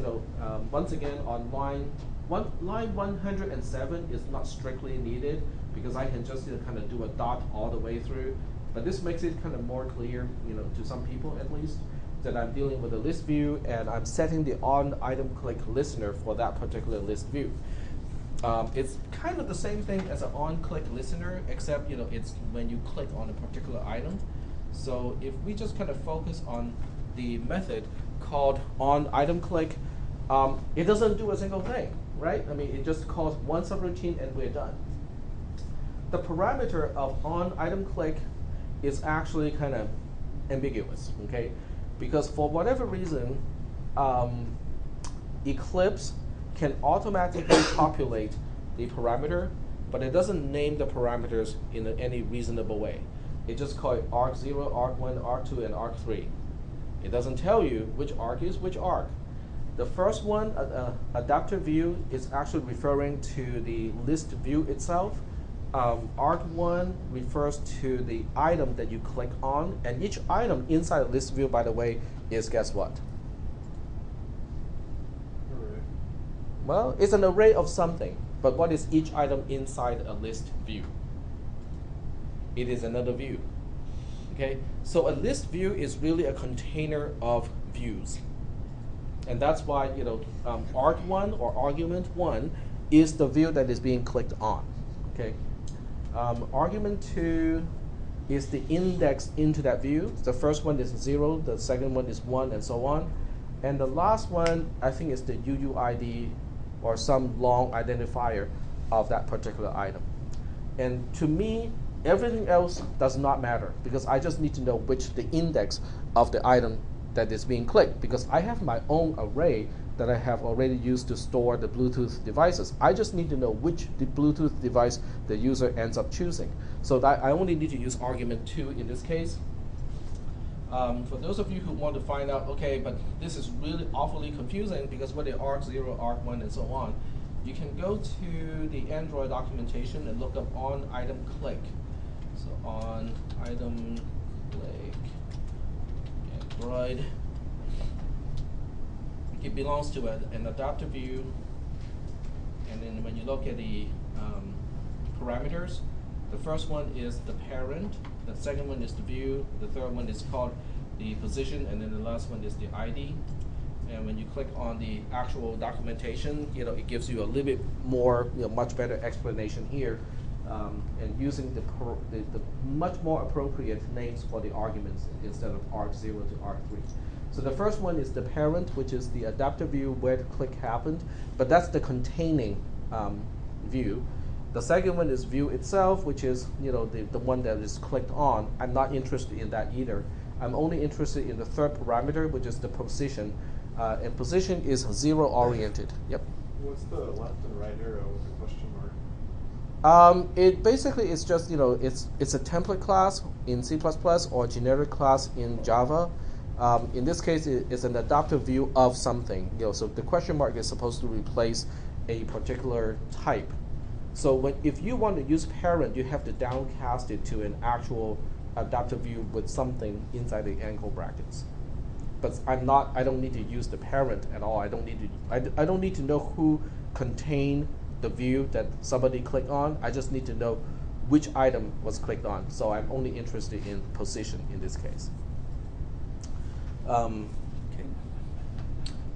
once again on line 107 is not strictly needed because I can just kind of do a dot all the way through. But this makes it kind of more clear, to some people at least, that I'm dealing with a list view and I'm setting the on item click listener for that particular list view. It's kind of the same thing as an on click listener, except it's when you click on a particular item. So if we just kind of focus on the method called on item click, it doesn't do a single thing, right? I mean, it just calls one subroutine and we're done. The parameter of on item click is actually kind of ambiguous, okay? Because for whatever reason, Eclipse can automatically populate the parameter, but it doesn't name the parameters in any reasonable way. It just calls it arc0, arc1, arc2, and arc3. It doesn't tell you which arc is which arc. The first one, adapter view, is actually referring to the list view itself. Arc1 refers to the item that you click on, and each item inside the list view, by the way, is guess what? Array. Well, it's an array of something, but what is each item inside a list view? It is another view. Okay, so a list view is really a container of views, and that's why arg1 or argument 1 is the view that is being clicked on. Okay. Argument 2 is the index into that view. The first one is 0, the second one is 1, and so on. And the last one, I think, is the UUID or some long identifier of that particular item. And to me, everything else does not matter because I just need to know which the index of the item that is being clicked, because I have my own array that I have already used to store the Bluetooth devices. I just need to know which the Bluetooth device the user ends up choosing. So that I only need to use argument 2 in this case. For those of you who want to find out, okay, but this is really awfully confusing because what are arc0, arc1, and so on, you can go to the Android documentation and look up on item click. So on item click, Android. It belongs to an adapter view, and then when you look at the parameters, the first one is the parent, the second one is the view, the third one is called the position, and then the last one is the ID. And when you click on the actual documentation, it gives you a little bit more, much better explanation here, and using the much more appropriate names for the arguments instead of arc0 to arc3. So the first one is the parent, which is the adapter view where the click happened, but that's the containing view. The second one is view itself, which is the one that is clicked on. I'm not interested in that either. I'm only interested in the third parameter, which is the position, and position is 0 oriented. Yep. What's the left and right arrow with the question mark? It basically is just it's a template class in C++ or generic class in Java. In this case, it's an adaptive view of something. So the question mark is supposed to replace a particular type. So if you want to use parent, you have to downcast it to an actual adaptive view with something inside the angle brackets. But I don't need to use the parent at all. I don't need to know who contained the view that somebody clicked on. I just need to know which item was clicked on. So I'm only interested in position in this case. Okay.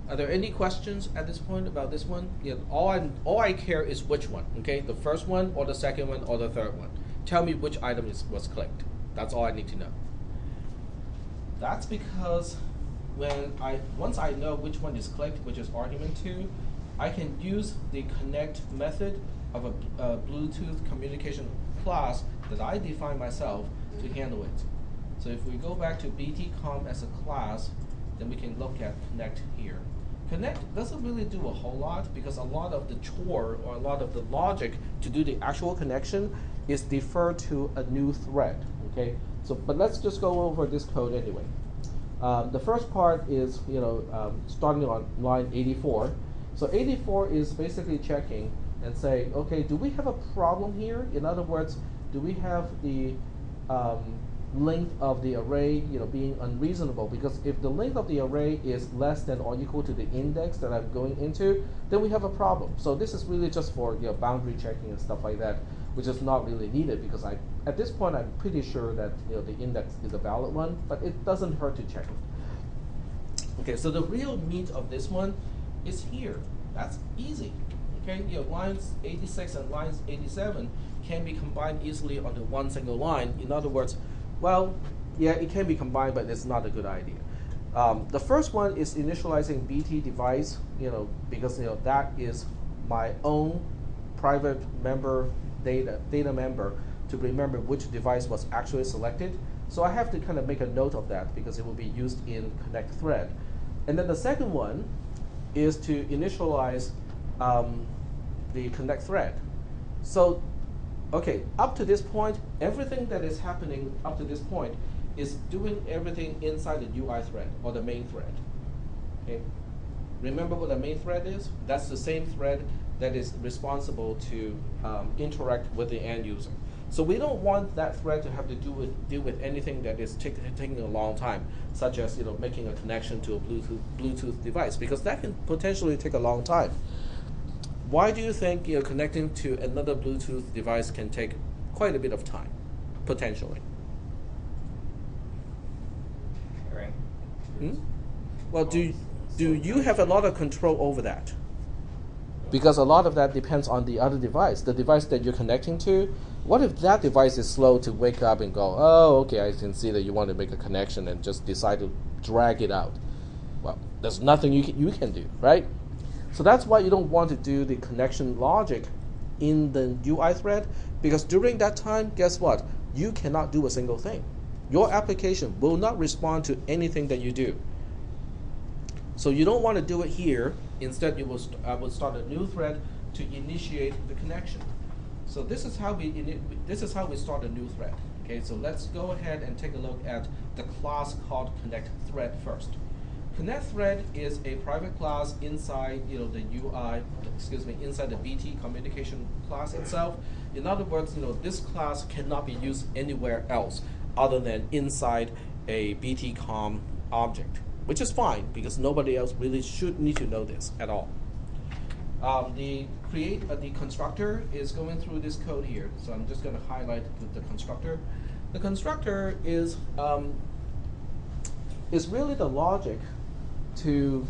Are there any questions at this point about this one? All I care is which one. Okay, the first one or the second one or the third one. Tell me which item was clicked. That's all I need to know. That's because once I know which one is clicked, which is argument 2, I can use the connect method of a Bluetooth communication class that I define myself to handle it. So if we go back to btcom as a class, then we can look at connect here. Connect doesn't really do a whole lot because a lot of the chore or a lot of the logic to do the actual connection is deferred to a new thread. Okay, but let's just go over this code anyway. The first part is starting on line 84. So 84 is basically checking and say, okay, do we have a problem here? In other words, do we have the length of the array, being unreasonable? Because if the length of the array is less than or equal to the index that I'm going into, then we have a problem. So this is really just for boundary checking and stuff like that, which is not really needed because at this point I'm pretty sure that the index is a valid one, but it doesn't hurt to check it. Okay, so the real meat of this one is here. That's easy. Okay, lines 86 and lines 87 can be combined easily onto one single line. In other words, well, yeah, it can be combined, but it's not a good idea. The first one is initializing BT device, because that is my own private member data member to remember which device was actually selected. So I have to kind of make a note of that because it will be used in connect thread. And then the second one is to initialize the connect thread. So, okay, up to this point, everything that is happening up to this point is doing everything inside the UI thread or the main thread. Okay, remember what the main thread is? That's the same thread that is responsible to interact with the end user. So we don't want that thread to have to deal with anything that is taking a long time, such as making a connection to a Bluetooth device, because that can potentially take a long time. Why do you think connecting to another Bluetooth device can take quite a bit of time, potentially? Right. Well, do you have a lot of control over that? Because a lot of that depends on the other device, the device that you're connecting to. What if that device is slow to wake up and go, oh, okay, I can see that you want to make a connection and just decide to drag it out? Well, there's nothing you can do, right? So that's why you don't want to do the connection logic in the UI thread, because during that time, guess what? You cannot do a single thing. Your application will not respond to anything that you do. So you don't want to do it here. Instead, I will start a new thread to initiate the connection. So this is how we start a new thread. Okay, so let's go ahead and take a look at the class called connect thread first. Connect thread is a private class inside inside the BT communication class itself. In other words, this class cannot be used anywhere else other than inside a BT com object, which is fine because nobody else really should need to know this at all. The constructor is going through this code here, so I'm just going to highlight the constructor. The constructor is really the logic to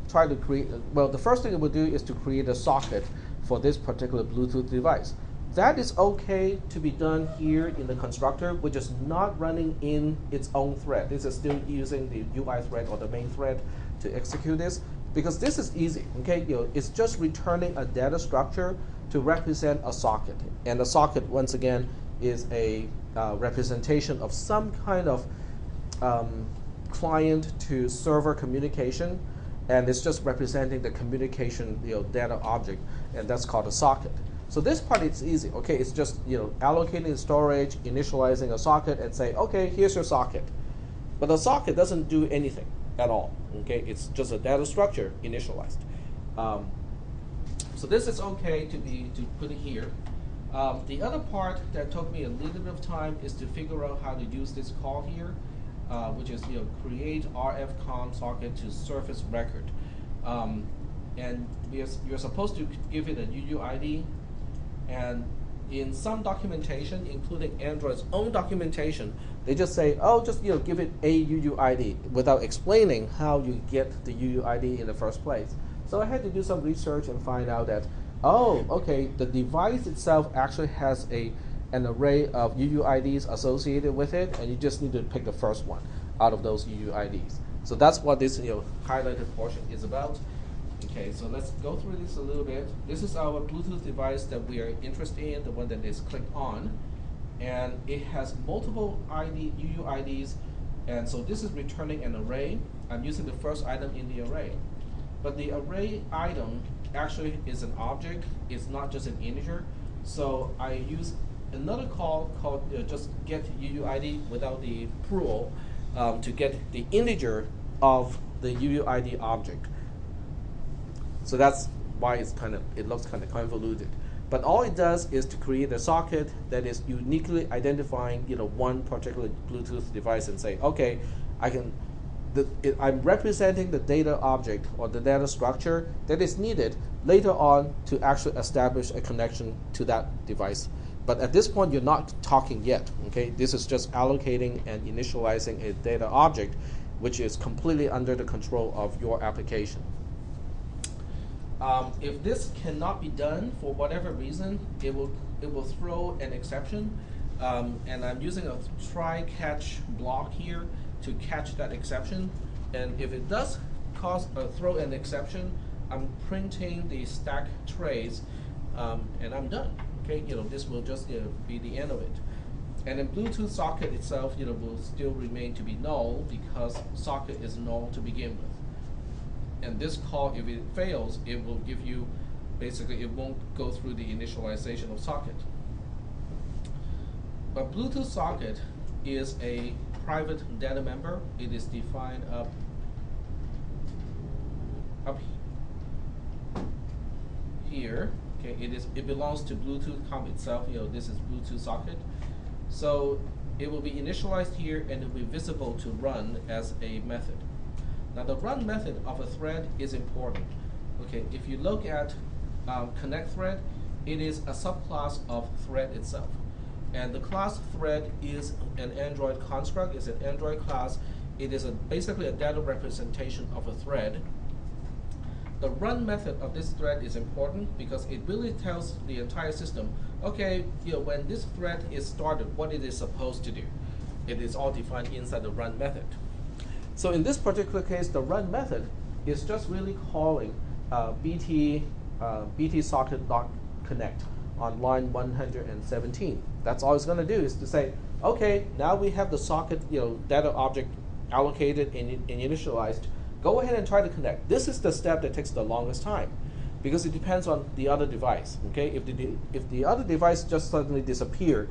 try to create. Well, the first thing it will do is to create a socket for this particular Bluetooth device. That is okay to be done here in the constructor, which is not running in its own thread. This is still using the UI thread or the main thread to execute this, because this is easy. Okay, it's just returning a data structure to represent a socket, and a socket once again is a representation of some kind of client to server communication, and it's just representing the communication data object, and that's called a socket. So this part is easy. Okay, it's just allocating storage, initializing a socket, and say, okay, here's your socket. But the socket doesn't do anything at all. Okay, it's just a data structure initialized. So this is okay to put it here. The other part that took me a little bit of time is to figure out how to use this call here, which is create RF com socket to surface record, and you're supposed to give it a UUID. And in some documentation, including Android's own documentation, they just say, oh, just give it a UUID without explaining how you get the UUID in the first place. So I had to do some research and find out that, oh, okay, the device itself actually has an array of UUIDs associated with it, and you just need to pick the first one out of those UUIDs. So that's what this highlighted portion is about. Okay, so let's go through this a little bit. This is our Bluetooth device that we are interested in, the one that is clicked on. And it has multiple UUIDs, and so this is returning an array. I'm using the first item in the array. But the array item actually is an object, it's not just an integer. So I use another call called just get UUID without the plural to get the integer of the UUID object. So that's why it looks kind of convoluted. But all it does is to create a socket that is uniquely identifying one particular Bluetooth device and say, okay, I'm representing the data object or the data structure that is needed later on to actually establish a connection to that device. But at this point, you're not talking yet. Okay, this is just allocating and initializing a data object, which is completely under the control of your application. If this cannot be done for whatever reason, it will throw an exception, and I'm using a try-catch block here to catch that exception. And if it does throw an exception, I'm printing the stack trace, and I'm done. Okay, this will just be the end of it. And then Bluetooth socket itself, will still remain to be null because socket is null to begin with. And this call, if it fails, it will give you, basically, it won't go through the initialization of socket. But Bluetooth socket is a private data member. It is defined up here. Okay, it belongs to Bluetooth comp itself. This is Bluetooth socket. So it will be initialized here, and it will be visible to run as a method. Now the run method of a thread is important. Okay, if you look at connect thread, it is a subclass of thread itself. And the class thread is an Android construct, it's an Android class. It is basically a data representation of a thread. The run method of this thread is important because it really tells the entire system, okay, when this thread is started, what it is supposed to do. It is all defined inside the run method. So in this particular case, the run method is just really calling BT socket.connect on line 117. That's all it's going to do is to say, okay, now we have the socket data object allocated and initialized. Go ahead and try to connect. This is the step that takes the longest time because it depends on the other device. Okay, if the other device just suddenly disappear,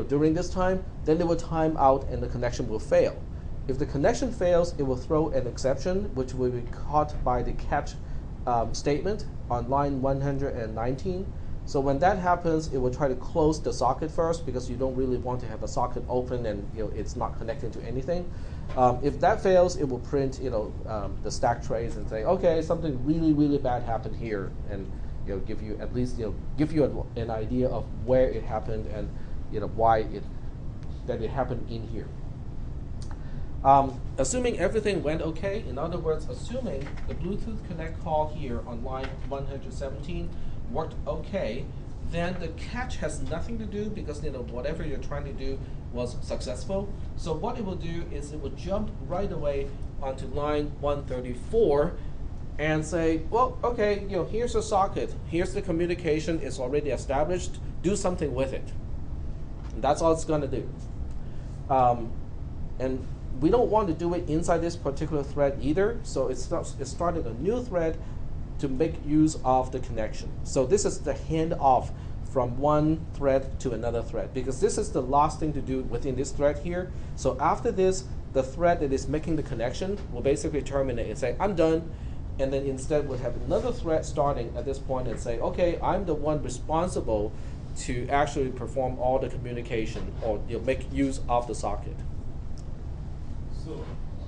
during this time, then it will time out and the connection will fail. If the connection fails, it will throw an exception, which will be caught by the catch statement on line 119. So when that happens, it will try to close the socket first because you don't really want to have a socket open and it's not connected to anything. If that fails, it will print the stack trace and say, okay, something really, really bad happened here, and give you at least give you an idea of where it happened and why that it happened in here. Assuming everything went okay, in other words, assuming the Bluetooth connect call here on line 117 worked okay, then the catch has nothing to do because whatever you're trying to do was successful. So what it will do is it will jump right away onto line 134 and say, well, okay, here's the socket, here's the communication, it's already established, do something with it. And that's all it's going to do. And we don't want to do it inside this particular thread either, so it started a new thread to make use of the connection. So this is the handoff from one thread to another thread, because this is the last thing to do within this thread here. So after this, the thread that is making the connection will basically terminate and say, I'm done, and then instead we'll have another thread starting at this point and say, okay, I'm the one responsible to actually perform all the communication or make use of the socket. So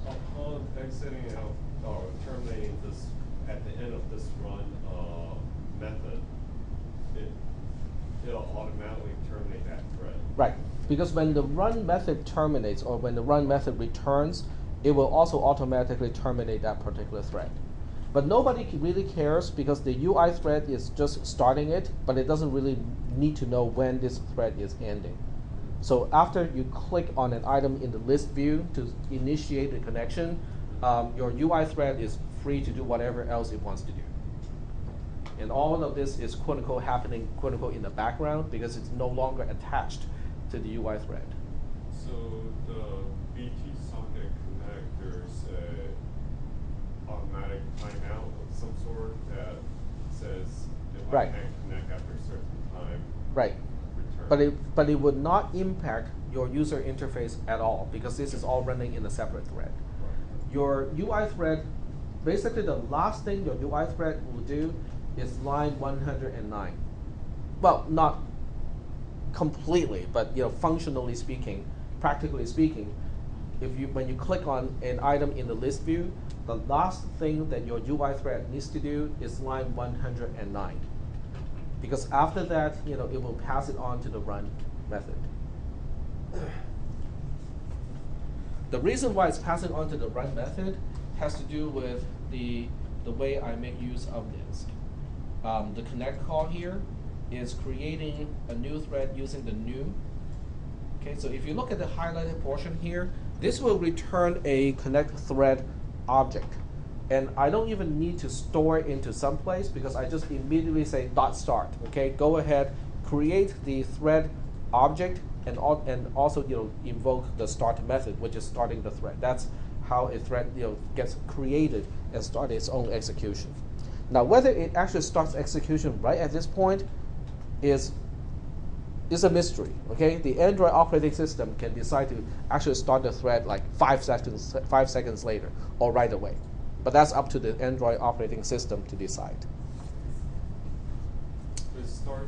upon exiting out or terminating this at the end of this run method, it'll automatically terminate that thread. Right, because when the run method terminates or when the run method returns, it will also automatically terminate that particular thread. But nobody really cares because the UI thread is just starting it, but it doesn't really need to know when this thread is ending. So after you click on an item in the list view to initiate the connection, your UI thread is free to do whatever else it wants to do. And all of this is quote unquote happening quote unquote in the background because it's no longer attached to the UI thread. So the BT socket connectors automatic timeout of some sort that says if Right. I can't connect after a certain time, Right. return. But it would not impact your user interface at all because this is all running in a separate thread. Right. Your UI thread, basically the last thing your UI thread will do is line 109. Well, not completely, but functionally speaking, practically speaking, when you click on an item in the list view, the last thing that your UI thread needs to do is line 109. Because after that, it will pass it on to the run method. The reason why it's passing on to the run method has to do with the way I make use of this. The connect call here is creating a new thread using the new. Okay, so if you look at the highlighted portion here, this will return a connect thread object. And I don't even need to store it into some place because I just immediately say .start. Okay, go ahead, create the thread object, and also invoke the start method, which is starting the thread. That's how a thread gets created and starts its own execution. Now, whether it actually starts execution right at this point is a mystery. Okay, the Android operating system can decide to actually start the thread like 5 seconds later or right away. But that's up to the Android operating system to decide. The start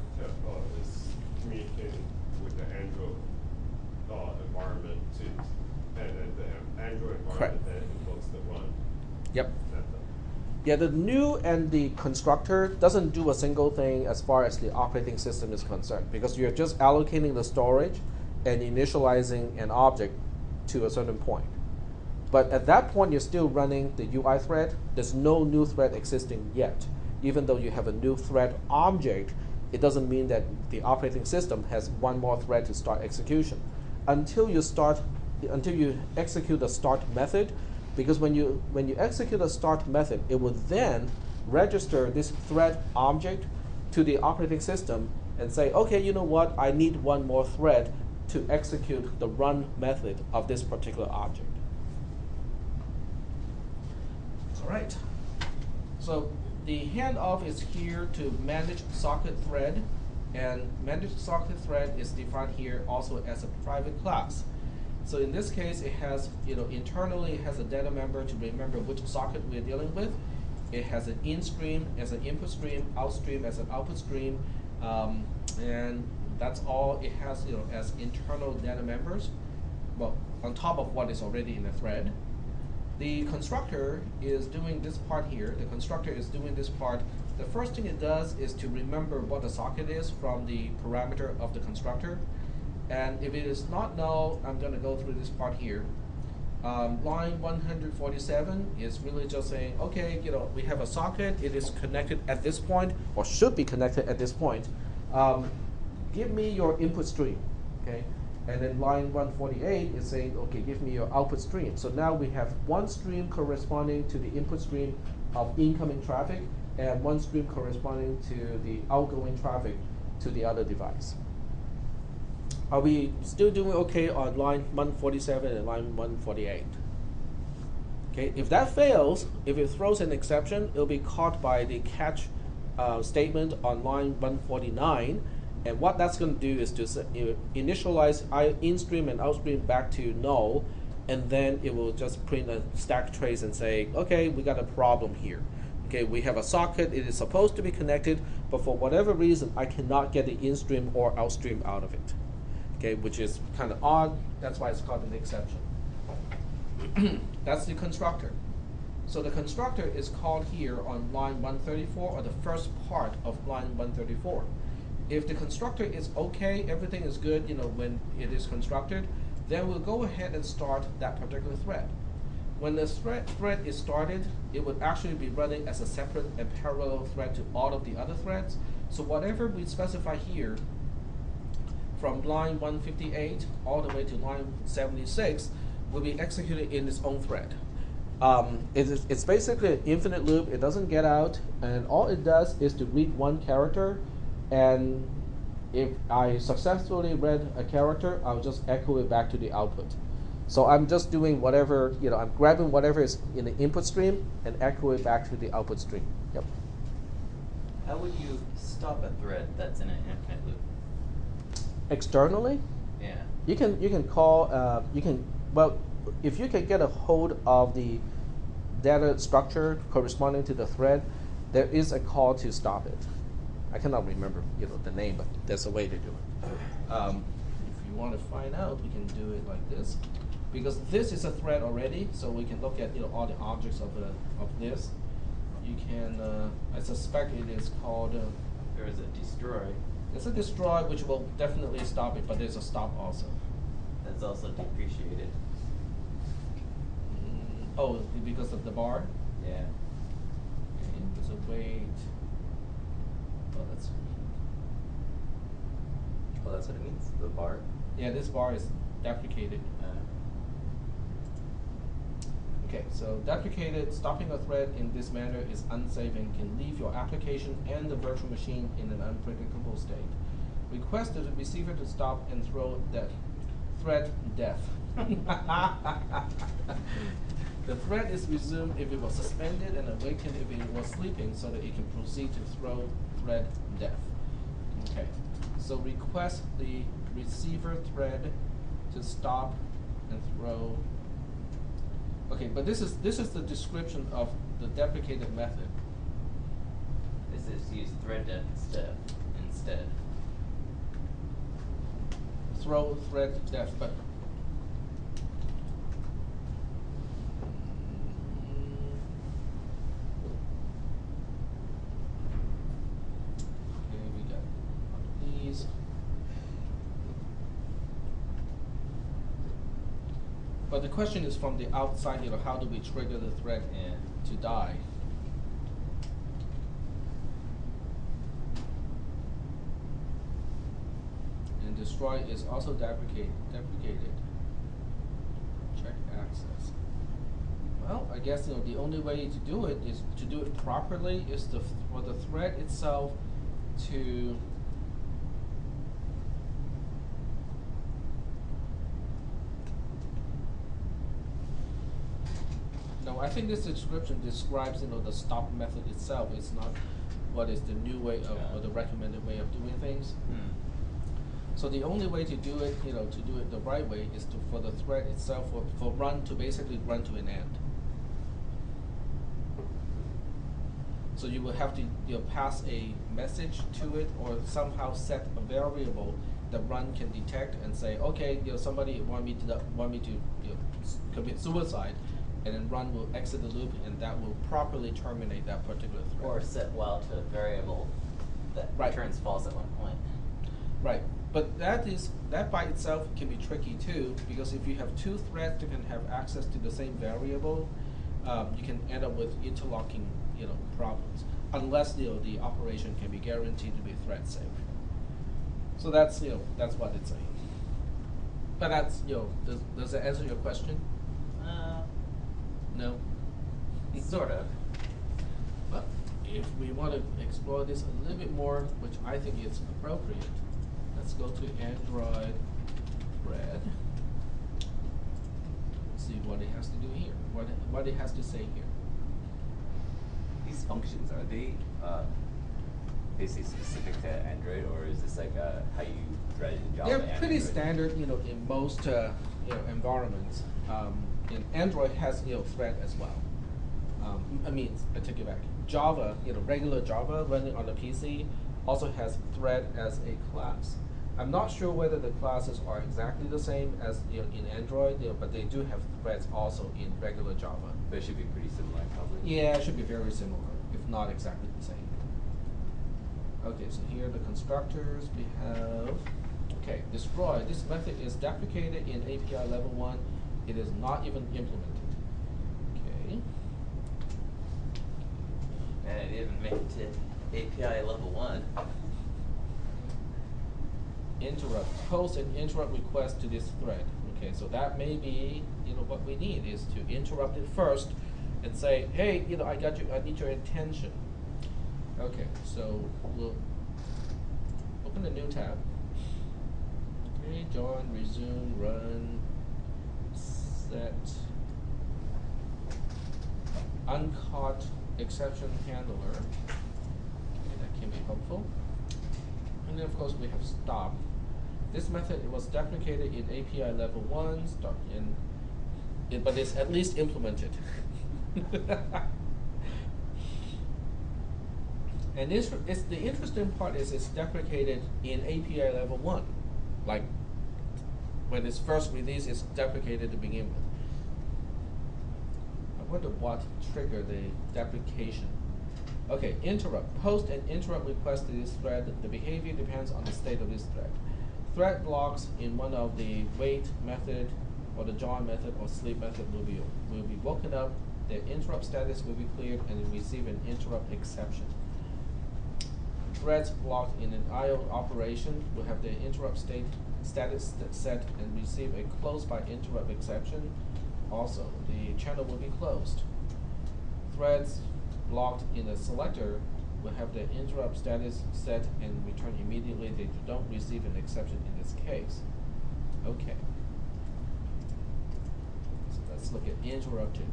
is communicating with the Android environment too, and then the Android environment Correct. then invokes the run. Yep. method. Yeah, the new and the constructor doesn't do a single thing as far as the operating system is concerned, because you're just allocating the storage and initializing an object to a certain point. But at that point, you're still running the UI thread. There's no new thread existing yet. Even though you have a new thread object, it doesn't mean that the operating system has one more thread to start execution. Until you execute the start method, because when you execute a start method, it will then register this thread object to the operating system and say, okay, you know what, I need one more thread to execute the run method of this particular object. All right. So the handoff is here to manage socket thread, and manage socket thread is defined here also as a private class. So in this case, it has, internally it has a data member to remember which socket we're dealing with. It has an in stream as an input stream, out stream as an output stream, and that's all it has, as internal data members. Well, on top of what is already in the thread. The constructor is doing this part here. The constructor is doing this part. The first thing it does is to remember what the socket is from the parameter of the constructor. And if it is not null, I'm going to go through this part here. Line 147 is really just saying, okay, we have a socket. It is connected at this point, or should be connected at this point. Give me your input stream, okay? And then line 148 is saying, okay, give me your output stream. So now we have one stream corresponding to the input stream of incoming traffic, and one stream corresponding to the outgoing traffic to the other device. Are we still doing okay on line 147 and line 148? Okay, if that fails, if it throws an exception, it'll be caught by the catch statement on line 149. And what that's going to do is to initialize in-stream and out-stream back to null, and then it will just print a stack trace and say, okay, we got a problem here. Okay, we have a socket, it is supposed to be connected, but for whatever reason, I cannot get the in-stream or out-stream out of it. Okay, which is kind of odd, that's why it's called an exception. That's the constructor. So the constructor is called here on line 134, or the first part of line 134. If the constructor is okay, everything is good, when it is constructed, then we'll go ahead and start that particular thread. When the thread is started, it would actually be running as a separate and parallel thread to all of the other threads. So whatever we specify here, from line 158 all the way to line 76, will be executed in its own thread. It's basically an infinite loop. It doesn't get out, and all it does is to read one character. And if I successfully read a character, I'll just echo it back to the output. So I'm just doing whatever, I'm grabbing whatever is in the input stream and echo it back to the output stream. Yep. How would you stop a thread that's in an infinite loop? Externally, Yeah. you can call, well, if you can get a hold of the data structure corresponding to the thread, there is a call to stop it. I cannot remember, the name, but there's a way to do it. If you want to find out, we can do it like this, because this is a thread already, so we can look at all the objects of this. You can, I suspect it is called. There is a destroy. It's a destroy, which will definitely stop it, but there's a stop also. That's also depreciated. Oh, because of the bar? Yeah. Okay, there's a wait. Oh, that's. Oh, that's what it means? The bar? Yeah, this bar is deprecated. Okay, so deprecated, stopping a thread in this manner is unsafe and can leave your application and the virtual machine in an unpredictable state. Request the receiver to stop and throw that thread death. The thread is resumed if it was suspended and awakened if it was sleeping, so that it can proceed to throw thread death. Okay, so request the receiver thread to stop and throw. Okay, but this is the description of the deprecated method. This is use thread death instead. Throw thread death, but okay, we got these. But the question is from the outside, how do we trigger the thread to die? And destroy is also deprecated. Check access. Well, I guess the only way to do it is to do it properly is for the thread itself to no, I think this description describes the stop method itself. It's not what is the new way of or the recommended way of doing things. So the only way to do it, to do it the right way is for the thread itself, for run to basically run to an end. So you will have to pass a message to it, or somehow set a variable that run can detect and say, okay, somebody want me to commit suicide, and then run will exit the loop, and that will properly terminate that particular thread. Or set while to a variable that returns false at one point. Right, but that by itself can be tricky too, because if you have two threads that can have access to the same variable, you can end up with interlocking, problems, unless the operation can be guaranteed to be thread safe. So that's that's what it's saying. But that's does that answer your question? No. Sort of. But if we want to explore this a little bit more, which I think is appropriate, let's go to Android thread. See what it has to do here. What it has to say here. These functions, are they basically specific to Android, or is this like how you write in Java? They're pretty Android? standard, in most environments. And Android has thread as well. I take it back. Java, regular Java running on the PC also has thread as a class. I'm not sure whether the classes are exactly the same as in Android, but they do have threads also in regular Java. But it should be pretty similar, probably. Yeah, it should be very similar, if not exactly the same. Okay, so here are the constructors. We have, destroy. This method is deprecated in API level 1. It is not even implemented. Okay. And it didn't even make it to API level 1. Interrupt. Post an interrupt request to this thread. Okay, so that may be, what we need is to interrupt it first and say, hey, I got you, I need your attention. Okay, so we'll open a new tab. Okay, join, resume, run, set, uncaught exception handler. Okay, that can be helpful. And then of course we have stop. This method, it was deprecated in API level 1, but it's at least implemented. And this is the interesting part is it's deprecated in API level 1. Like when it's first released, it's deprecated to begin with. I wonder what triggered the deprecation. Okay, interrupt. Post and interrupt request to this thread. The behavior depends on the state of this thread. Thread blocks in one of the wait method or the join method or sleep method will be woken up. Their interrupt status will be cleared and receive an interrupt exception. Threads blocked in an IO operation will have their interrupt status set and receive a close by interrupt exception. Also, the channel will be closed. Threads blocked in a selector will have their interrupt status set and return immediately. They don't receive an exception in this case. Okay. So let's look at interrupted.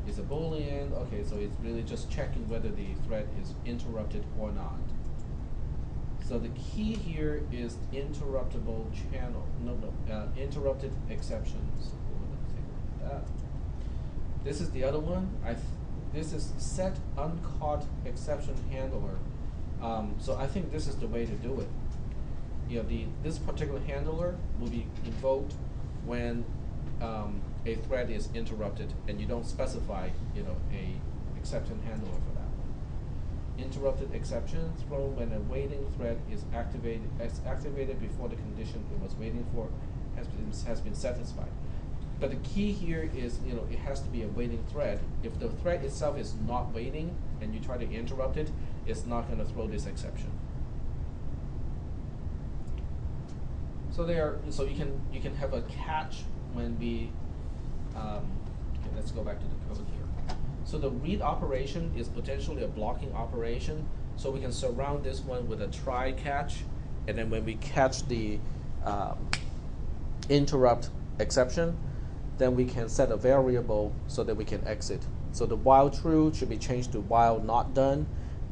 It's a Boolean. Okay, so it's really just checking whether the thread is interrupted or not. So the key here is interruptible channel. Interrupted exceptions. This is the other one. This is set uncaught exception handler. So I think this is the way to do it. You know, this particular handler will be invoked when a thread is interrupted, and you don't specify, you know, a exception handler for that one. Interrupted exception thrown when a waiting thread is activated before the condition it was waiting for has been satisfied. But the key here is, you know, it has to be a waiting thread. If the thread itself is not waiting and you try to interrupt it, it's not going to throw this exception. So you can have a catch when we. Okay, let's go back to the code here. So the read operation is potentially a blocking operation. So we can surround this one with a try catch, and then when we catch the interrupt exception, then we can set a variable so that we can exit. So the while true should be changed to while not done,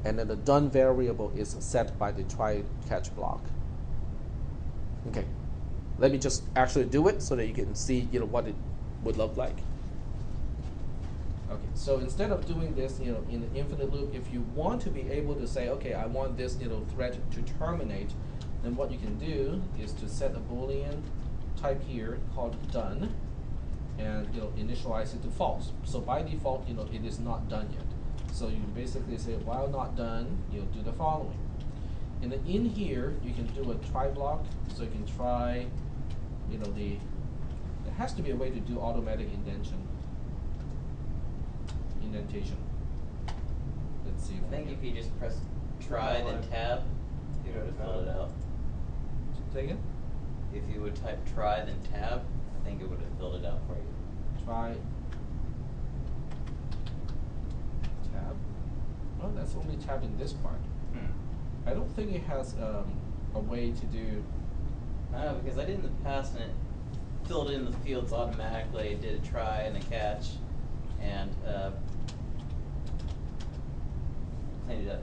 and then the done variable is set by the try catch block. Okay, let me just actually do it so that you can see, you know, what it would look like. Okay, so instead of doing this, you know, in an infinite loop, if you want to be able to say, okay, I want this, you know, thread to terminate, then what you can do is to set a Boolean type here called done, and, you know, initialize it to false. So by default, you know, it is not done yet. So you can basically say while not done, you'll do the following. And then in here, you can do a try block. So you can try, you know, there has to be a way to do automatic indentation. Let's see. I think if you just press try then tab, it would have filled it out. Say again? If you would type try then tab, I think it would have filled it out for you. Try tab. Oh, that's only tab in this part. I don't think it has a way to do. I don't know, because I did in the past and it filled in the fields automatically. It did a try and a catch, and cleaned it up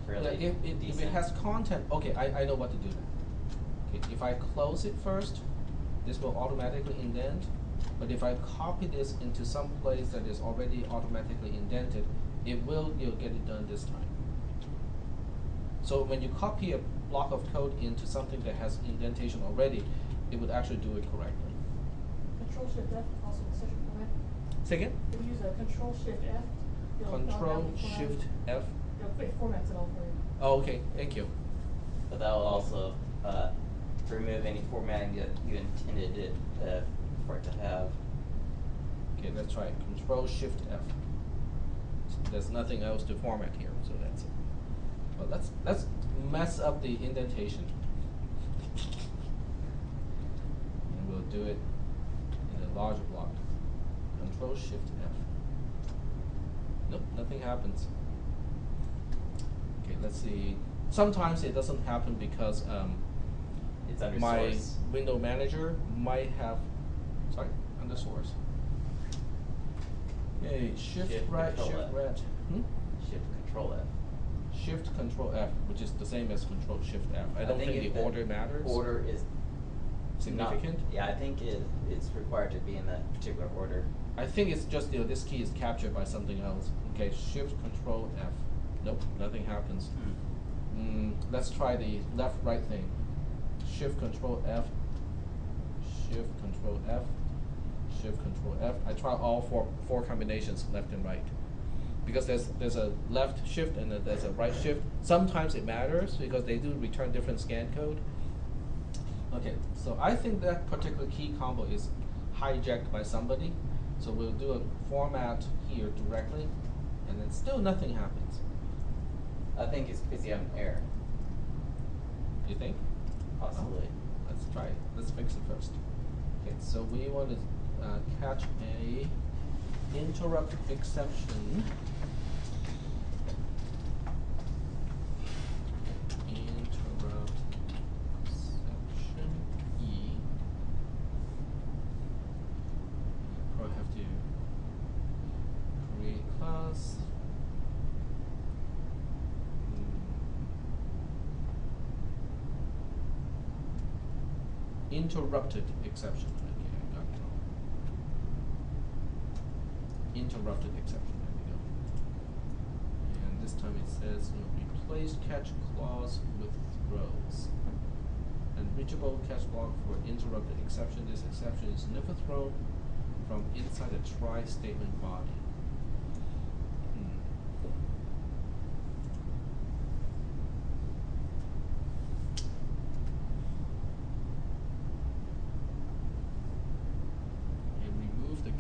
fairly decent. If it has content, okay, I know what to do now. Okay, if I close it first, this will automatically indent. But if I copy this into some place that is already automatically indented, it will, get it done this time. So when you copy a block of code into something that has indentation already, it would actually do it correctly. Control-Shift-F also in session format. Say again? If you use a Control-Shift-F, Control-Shift-F. It formats it all for you. Oh, okay, thank you. But that will also remove any formatting that you intended it for it to have. Okay, let's try it. Control-Shift-F. There's nothing else to format here, so that's it. But let's mess up the indentation. And we'll do it in a larger block. Control-Shift-F. Nope, nothing happens. Okay, let's see. Sometimes it doesn't happen because It's under my source. window manager might have, sorry, under source. Okay, shift right, Control shift F. right. Shift Control F. Shift Control F, which is the same as Control Shift F. I don't think if the order matters. Order is Significant? Not, yeah, I think it's required to be in that particular order. I think it's just, this key is captured by something else. Okay, Shift Control F. Nope, nothing happens. Hmm. Let's try the left-right thing. Shift Control F. Shift Control F. Shift Control F. I try all four combinations, left and right, because there's a left shift and there's a right shift. Sometimes it matters because they do return different scan code. Okay, so I think that particular key combo is hijacked by somebody. So we'll do a format here directly, and then still nothing happens. I think it's because you have an error, You think? possibly. Let's try it. Let's fix it first. Okay, so we want to catch a interrupt exception. Interrupt exception E. Probably have to create class. Interrupted exception. Okay, I got it wrong. Interrupted exception. There we go. And this time it says replace catch clause with throws. Unreachable catch block for interrupted exception. This exception is never thrown from inside a try statement body.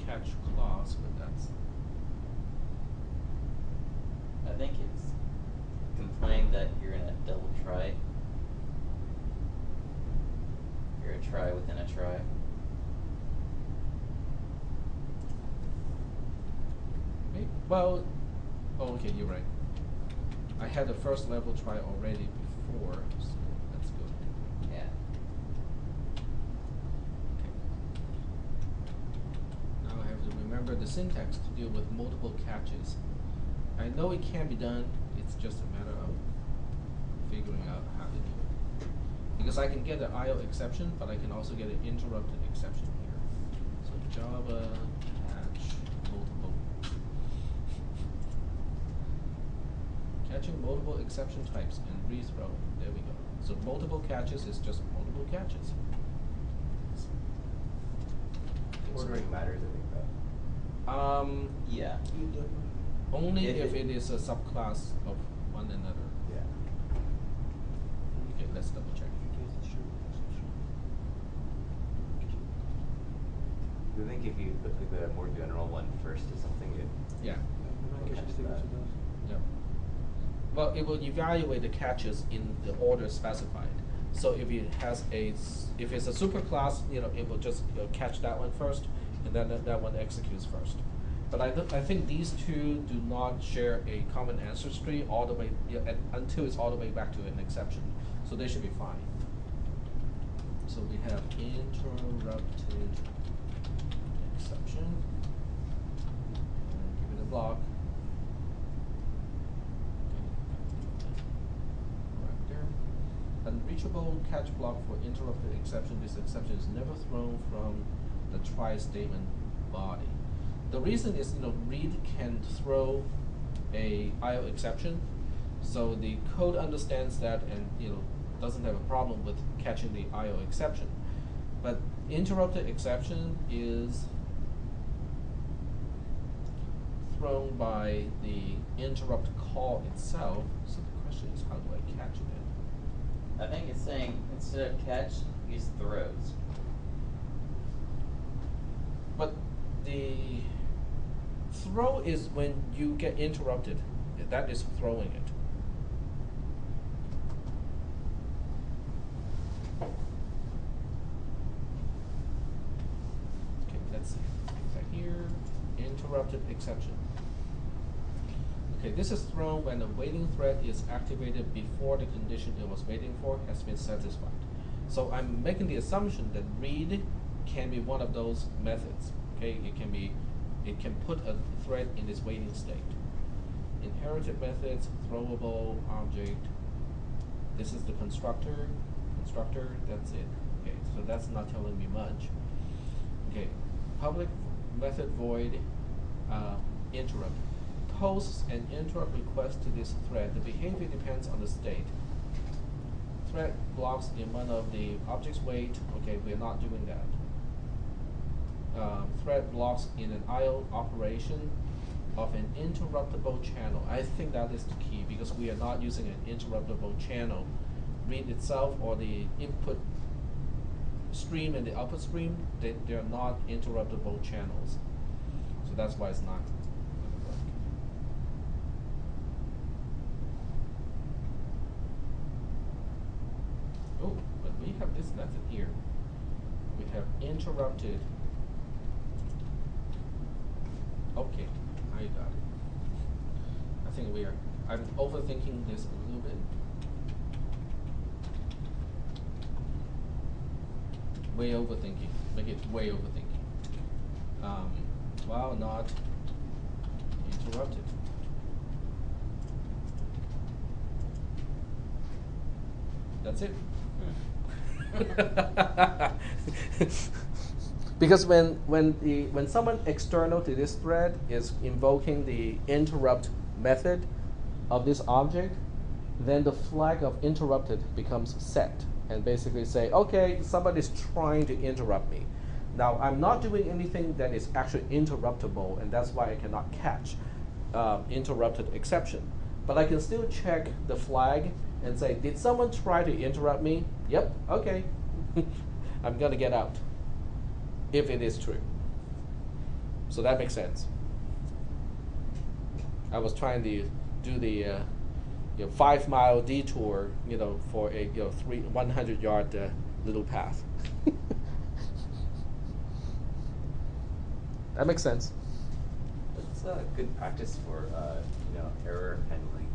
Catch clause, but that's I think it's complaining that you're in a double try. You're a try within a try. okay. Well, oh, okay, you're right. I had the first level try already before, so that's good. Yeah. Now I have to remember the syntax to deal with multiple catches. I know it can be done, it's just a matter of figuring out how to do it. Because I can get an IO exception, but I can also get an interrupted exception here. So Java catch multiple. Catching multiple exception types and rethrow. There we go. So multiple catches is just multiple catches. Ordering matters, I think, though. Yeah. Only If if it- it is a subclass of one another. Yeah. Okay, let's double check. I think if you put like the more general one first to something, it Yeah. will catch that. Yeah. Well, it will evaluate the catches in the order specified. So if it has if it's a superclass, it will just catch that one first, and then that one executes first. But I think these two do not share a common ancestry all the way until it's all the way back to an exception. So they should be fine. So we have interrupted exception. And give it a block. Right there. Unreachable catch block for interrupted exception. This exception is never thrown from the try statement body. The reason is, read can throw a IO exception, so the code understands that and doesn't have a problem with catching the IO exception. But interrupted exception is thrown by the interrupt call itself. So the question is, how do I catch it? I think it's saying instead of catch, use throws. But the throw is when you get interrupted. That is throwing it. Okay, let's see. Right here, interrupted exception. Okay, this is thrown when the waiting thread is activated before the condition it was waiting for has been satisfied. So I'm making the assumption that read can be one of those methods. Okay, it can put a thread in this waiting state. Inherited methods, throwable object. This is the constructor. That's it. Okay, so that's not telling me much. Okay, public method void interrupt. posts an interrupt request to this thread, the behavior depends on the state. Thread blocks in one of the objects wait. Okay, we're not doing that. Thread blocks in an IO operation of an interruptible channel. I think that is the key because we are not using an interruptible channel. Read itself or the input stream and the output stream, they are not interruptible channels. So that's why it's not. Oh, but we have this method here. We have interrupted. Okay, I got it. I think I'm overthinking this a little bit. Way overthinking. Make it way overthinking. While not interrupted. That's it. Because when someone external to this thread is invoking the interrupt method of this object, then the flag of interrupted becomes set and basically say, okay, somebody's trying to interrupt me. Now I'm not doing anything that is actually interruptible, and that's why I cannot catch interrupted exception. But I can still check the flag and say, did someone try to interrupt me? Yep, okay. I'm gonna get out if it is true. So that makes sense. I was trying to do the 5-mile detour, for a 100-yard little path. That makes sense. It's a good practice for error handling.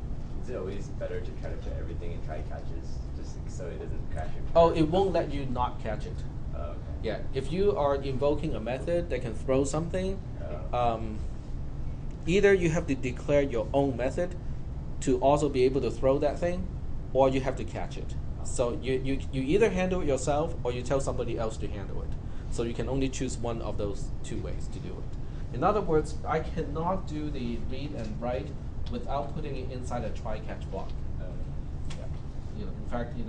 Is it always better to try to put everything in try catches, just so it doesn't crash your Oh, it won't let you not catch it. Oh, okay. Yeah, if you are invoking a method that can throw something, either you have to declare your own method to also be able to throw that thing, or you have to catch it. So you either handle it yourself or you tell somebody else to handle it. So you can only choose one of those two ways to do it. In other words, I cannot do the read and write without putting it inside a try-catch block. Yeah. In fact, if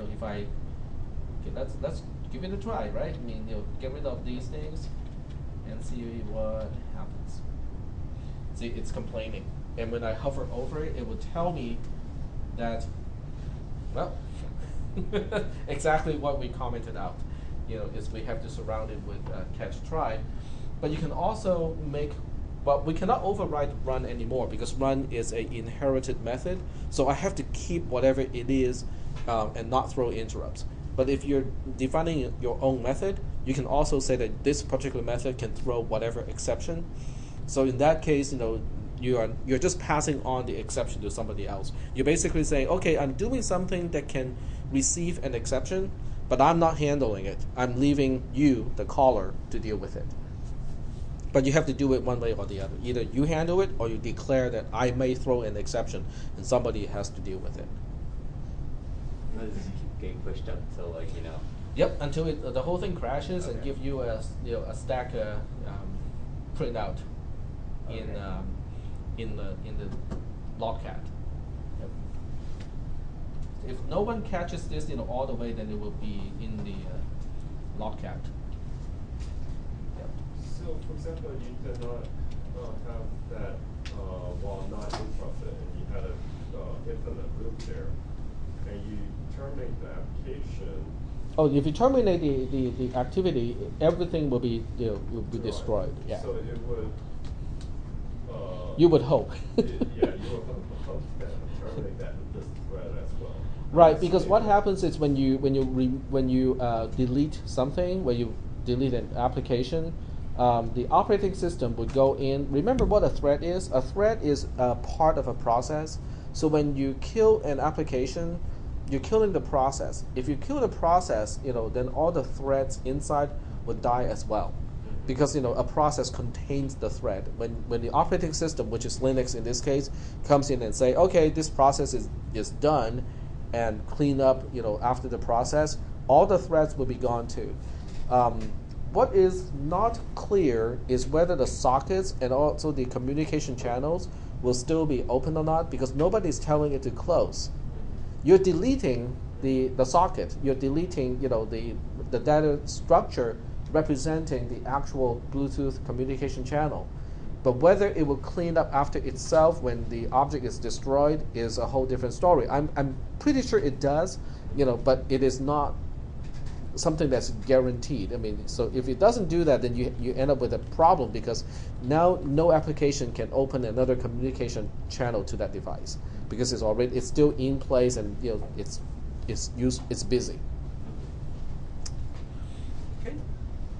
let's give it a try, right? I mean, get rid of these things and see what happens. See, it's complaining, and when I hover over it, it will tell me that, well, exactly what we commented out. Is we have to surround it with catch try, but you can also make. But we cannot override run anymore because run is an inherited method. So I have to keep whatever it is and not throw interrupts. But if you're defining your own method, you can also say that this particular method can throw whatever exception. So in that case, you're just passing on the exception to somebody else. You're basically saying, okay, I'm doing something that can receive an exception, but I'm not handling it. I'm leaving you, the caller, to deal with it. But you have to do it one way or the other. Either you handle it or you declare that I may throw an exception and somebody has to deal with it. Does it keep getting pushed up until Yep, until the whole thing crashes and give you a stack printout in the logcat. Yep. If no one catches this all the way, then it will be in the logcat. So, for example, you cannot have that while not interrupted, and you had an infinite loop there, and you terminate the application. Oh, if you terminate the activity, everything will be destroyed. Yeah. So it would. You would hope. You would hope that terminate this thread as well. Right, because what happens is when you delete something, when you delete an application. The operating system would go in. Remember what a thread is? A thread is a part of a process. So when you kill an application, you're killing the process. If you kill the process, then all the threads inside would die as well. Because a process contains the thread. When the operating system, which is Linux in this case, comes in and say, okay, this process is done, and clean up after the process, all the threads will be gone too. What is not clear is whether the sockets and also the communication channels will still be open or not because nobody's telling it to close. You're deleting the socket. You're deleting the data structure representing the actual Bluetooth communication channel. But whether it will clean up after itself when the object is destroyed is a whole different story. I'm pretty sure it does, but it is not something that's guaranteed. I mean, so if it doesn't do that, then you end up with a problem because now no application can open another communication channel to that device because it's still in place and it's busy. Okay,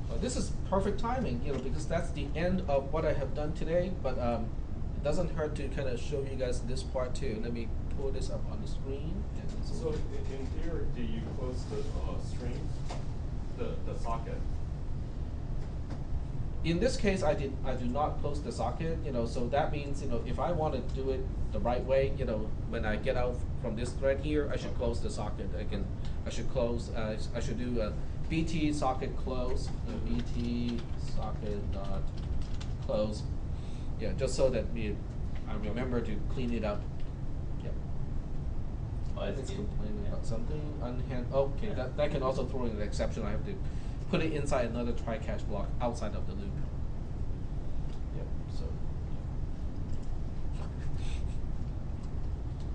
well, this is perfect timing, because that's the end of what I have done today. But it doesn't hurt to kind of show you guys this part too. Let me pull this up on the screen. So in theory, do you close the string, the socket? In this case, I do not close the socket. So that means if I want to do it the right way, when I get out from this thread here, I should close the socket. I should close. I should do a BT socket close. BT socket dot close. Yeah, just so that I remember to clean it up. It's complaining about something. Okay, that can also throw in an exception. I have to put it inside another try-catch block outside of the loop. Yep. So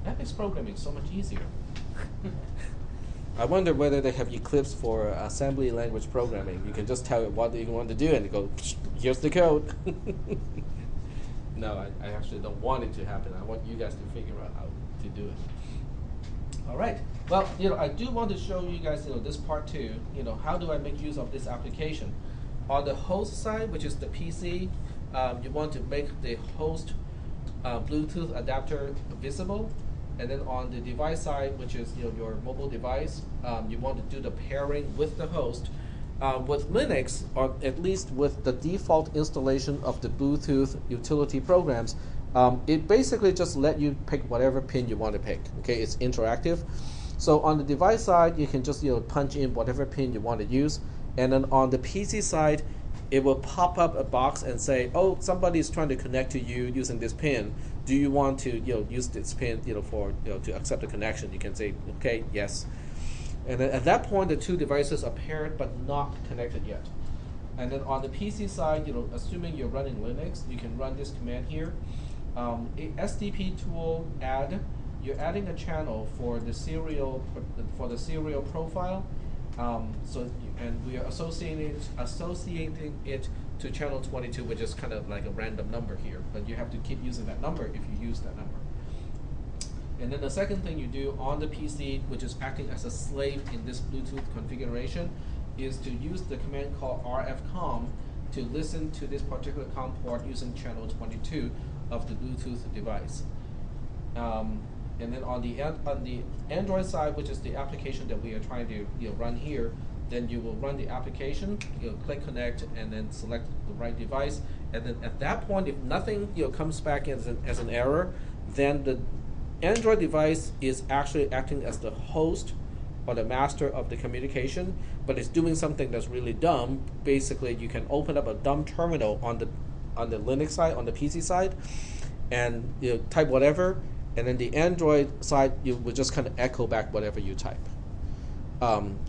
that makes programming so much easier. I wonder whether they have Eclipse for assembly language programming. You can just tell it what you want to do, and it goes, "Here's the code." No, I actually don't want it to happen. I want you guys to figure out how to do it. All right. Well, I do want to show you guys, this part too. How do I make use of this application? On the host side, which is the PC, you want to make the host Bluetooth adapter visible, and then on the device side, which is your mobile device, you want to do the pairing with the host. With Linux, or at least with the default installation of the Bluetooth utility programs, it basically just let you pick whatever pin you want to pick. Okay, it's interactive. So on the device side, you can just punch in whatever pin you want to use, and then on the PC side, it will pop up a box and say, "Oh, somebody is trying to connect to you using this pin. Do you want to use this pin for to accept the connection?" You can say, "Okay, yes." And then at that point, the two devices are paired but not connected yet. And then on the PC side, assuming you're running Linux, you can run this command here. SDP tool add. You're adding a channel for the serial profile. And we are associating it to channel 22, which is kind of like a random number here. But you have to keep using that number if you use that number. And then the second thing you do on the PC, which is acting as a slave in this Bluetooth configuration, is to use the command called rfcom to listen to this particular COM port using channel 22 of the Bluetooth device. And then on the Android side, which is the application that we are trying to run here, then you will run the application, click connect, and then select the right device. And then at that point, if nothing comes back as an error, then the Android device is actually acting as the host or the master of the communication, but it's doing something that's really dumb. Basically, you can open up a dumb terminal on the Linux side, on the PC side, and type whatever, and then the Android side, you will just kind of echo back whatever you type.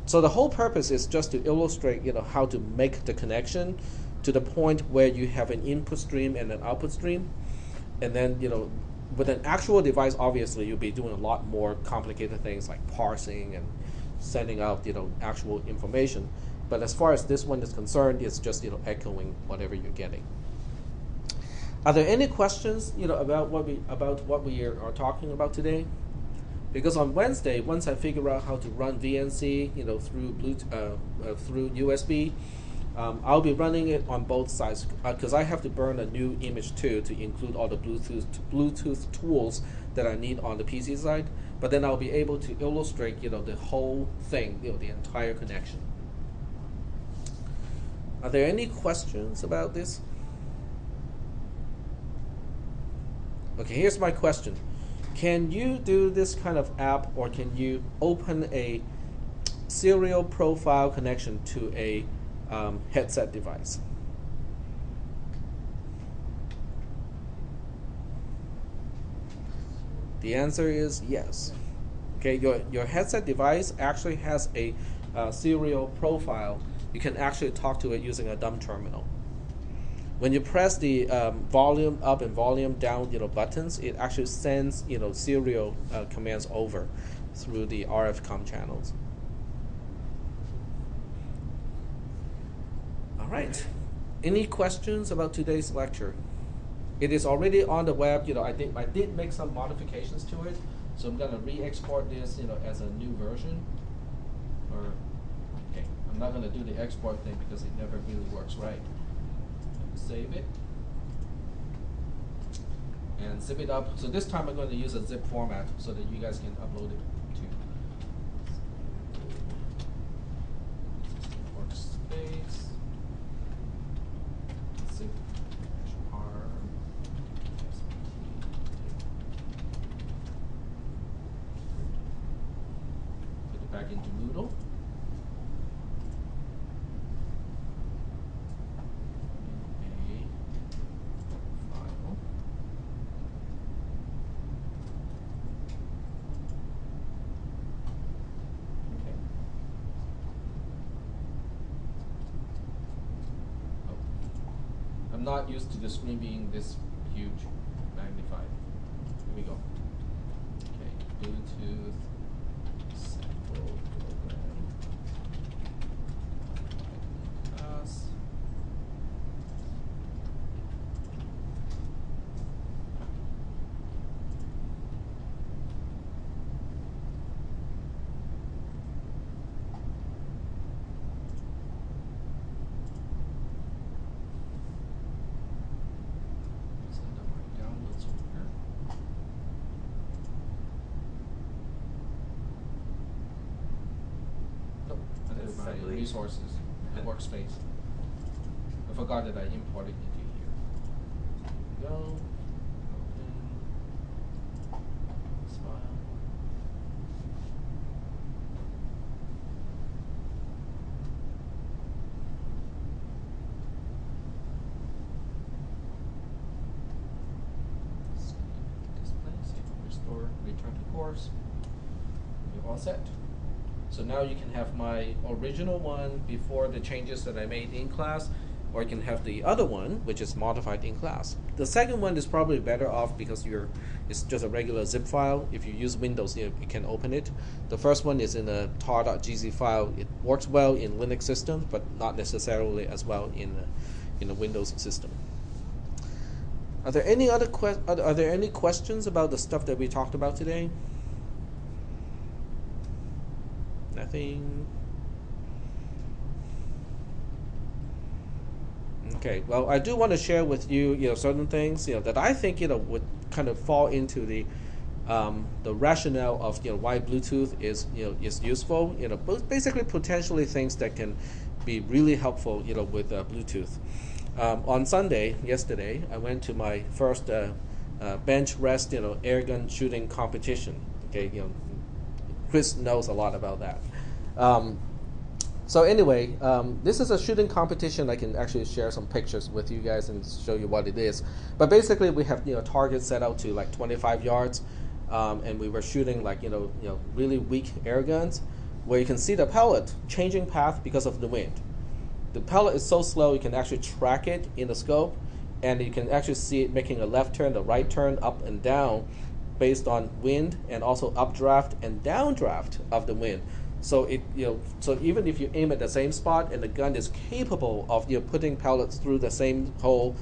So the whole purpose is just to illustrate, how to make the connection to the point where you have an input stream and an output stream, and then with an actual device, obviously you'll be doing a lot more complicated things like parsing and sending out actual information. But as far as this one is concerned, it's just echoing whatever you're getting. Are there any questions about what we are talking about today? Because on Wednesday, once I figure out how to run VNC through Bluetooth, through USB, I'll be running it on both sides because I have to burn a new image too to include all the Bluetooth tools that I need on the PC side. But then I'll be able to illustrate the whole thing, the entire connection. Are there any questions about this? Okay, here's my question. Can you do this kind of app, or can you open a serial profile connection to a headset device? The answer is yes. Okay, your headset device actually has a serial profile. You can actually talk to it using a dumb terminal. When you press the volume up and volume down, buttons, it actually sends serial commands over through the RF comm channels. All right. Any questions about today's lecture? It is already on the web. I did make some modifications to it, so I'm gonna re-export this, as a new version. Okay, I'm not gonna do the export thing because it never really works right. Save it and zip it up. So this time I'm going to use a zip format so that you guys can upload it to workspace. Zip R. Put it back into Moodle. I'm not used to the screen being this huge, magnified. Here we go. Okay, Bluetooth sample program. Class. Resources, the workspace. I forgot that I imported into here. There we go. Open. Smile. Display, save, restore, return to course. You're all set. So now you can have my original one before the changes that I made in class, or you can have the other one, which is modified in class. The second one is probably better off because it's just a regular zip file. If you use Windows, you can open it. The first one is in a tar.gz file. It works well in Linux systems, but not necessarily as well in a Windows system. Are there any questions about the stuff that we talked about today? Nothing. Okay. Well, I do want to share with you, certain things, that I think, would kind of fall into the rationale of, why Bluetooth is useful. Basically, potentially things that can be really helpful, with Bluetooth. On Sunday, yesterday, I went to my first bench rest, air gun shooting competition. Okay. Chris knows a lot about that. So anyway, this is a shooting competition. I can actually share some pictures with you guys and show you what it is. But basically, we have targets set out to like 25 yards, and we were shooting like really weak air guns, where you can see the pellet changing path because of the wind. The pellet is so slow you can actually track it in the scope, and you can actually see it making a left turn, the right turn, up and down, based on wind and also updraft and downdraft of the wind. So so even if you aim at the same spot and the gun is capable of putting pellets through the same hole,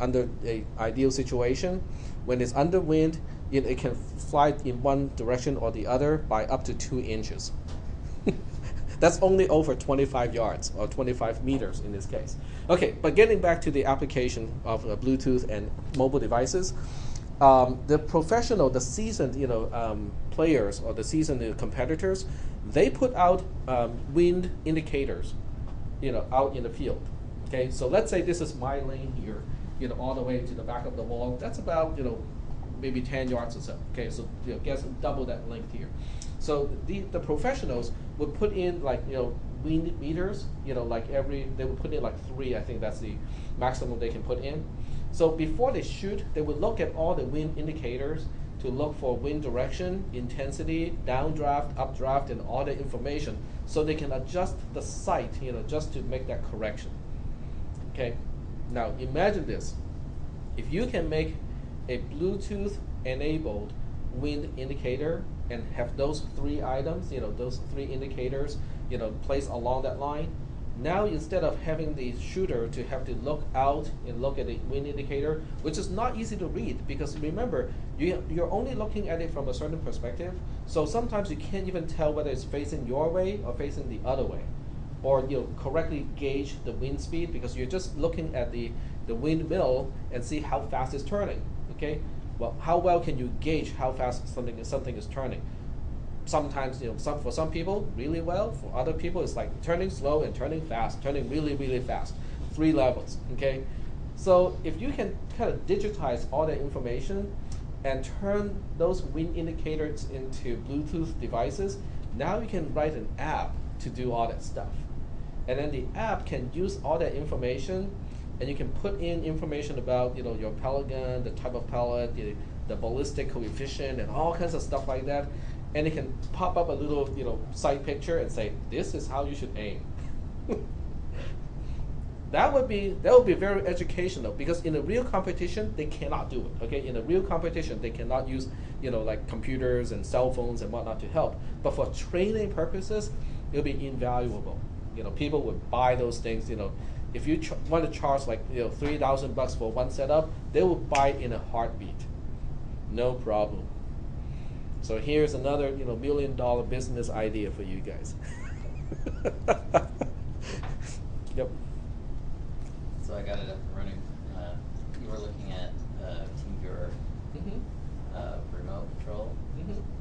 under a ideal situation, when it's under wind, it can fly in one direction or the other by up to 2 inches. That's only over 25 yards or 25 meters in this case. Okay, but getting back to the application of Bluetooth and mobile devices. The professional, the seasoned, players or the seasoned competitors, they put out wind indicators, out in the field. Okay, so let's say this is my lane here, all the way to the back of the wall. That's about, maybe 10 yards or so. Okay, so guess double that length here. So the professionals would put in like wind meters, they would put in like 3. I think that's the maximum they can put in. So before they shoot, they would look at all the wind indicators to look for wind direction, intensity, downdraft, updraft, and all the information, so they can adjust the site, just to make that correction. Okay. Now imagine this: if you can make a Bluetooth-enabled wind indicator and have those 3 items, those 3 indicators, placed along that line. Now instead of having the shooter to have to look out and look at the wind indicator, which is not easy to read, because remember, you're only looking at it from a certain perspective, so sometimes you can't even tell whether it's facing your way or facing the other way, or correctly gauge the wind speed, because you're just looking at the windmill and see how fast it's turning. Okay, well, how well can you gauge how fast something is turning? Sometimes, for some people, really well. For other people, it's like turning slow and turning fast, turning really, really fast. 3 levels, okay? So if you can kind of digitize all that information and turn those wind indicators into Bluetooth devices, now you can write an app to do all that stuff. And then the app can use all that information, and you can put in information about, your pellet gun, the type of pellet, the ballistic coefficient, and all kinds of stuff like that. And it can pop up a little, site picture and say, this is how you should aim. That would be very educational, because in a real competition they cannot do it. Okay, in a real competition they cannot use, like computers and cell phones and whatnot to help. But for training purposes, it'll be invaluable. People would buy those things. If you want to charge like $3,000 for one setup, they will buy it in a heartbeat, no problem. So here's another, $1 million business idea for you guys. Yep. So I got it up and running. You were looking at TeamViewer remote control.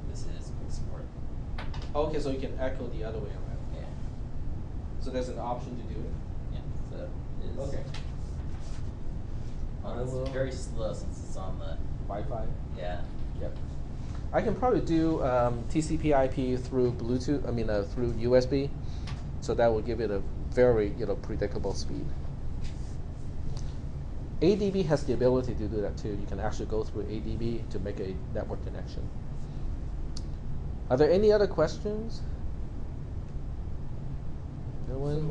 This is quick support. Okay, so you can echo the other way around. Yeah. So there's an option to do it. Yeah. So it is. Okay. Well, it's very slow since it's on the Wi-Fi. Yeah. Yep. I can probably do TCP/IP through Bluetooth. Through USB, so that will give it a very predictable speed. ADB has the ability to do that too. You can actually go through ADB to make a network connection. Are there any other questions? No one?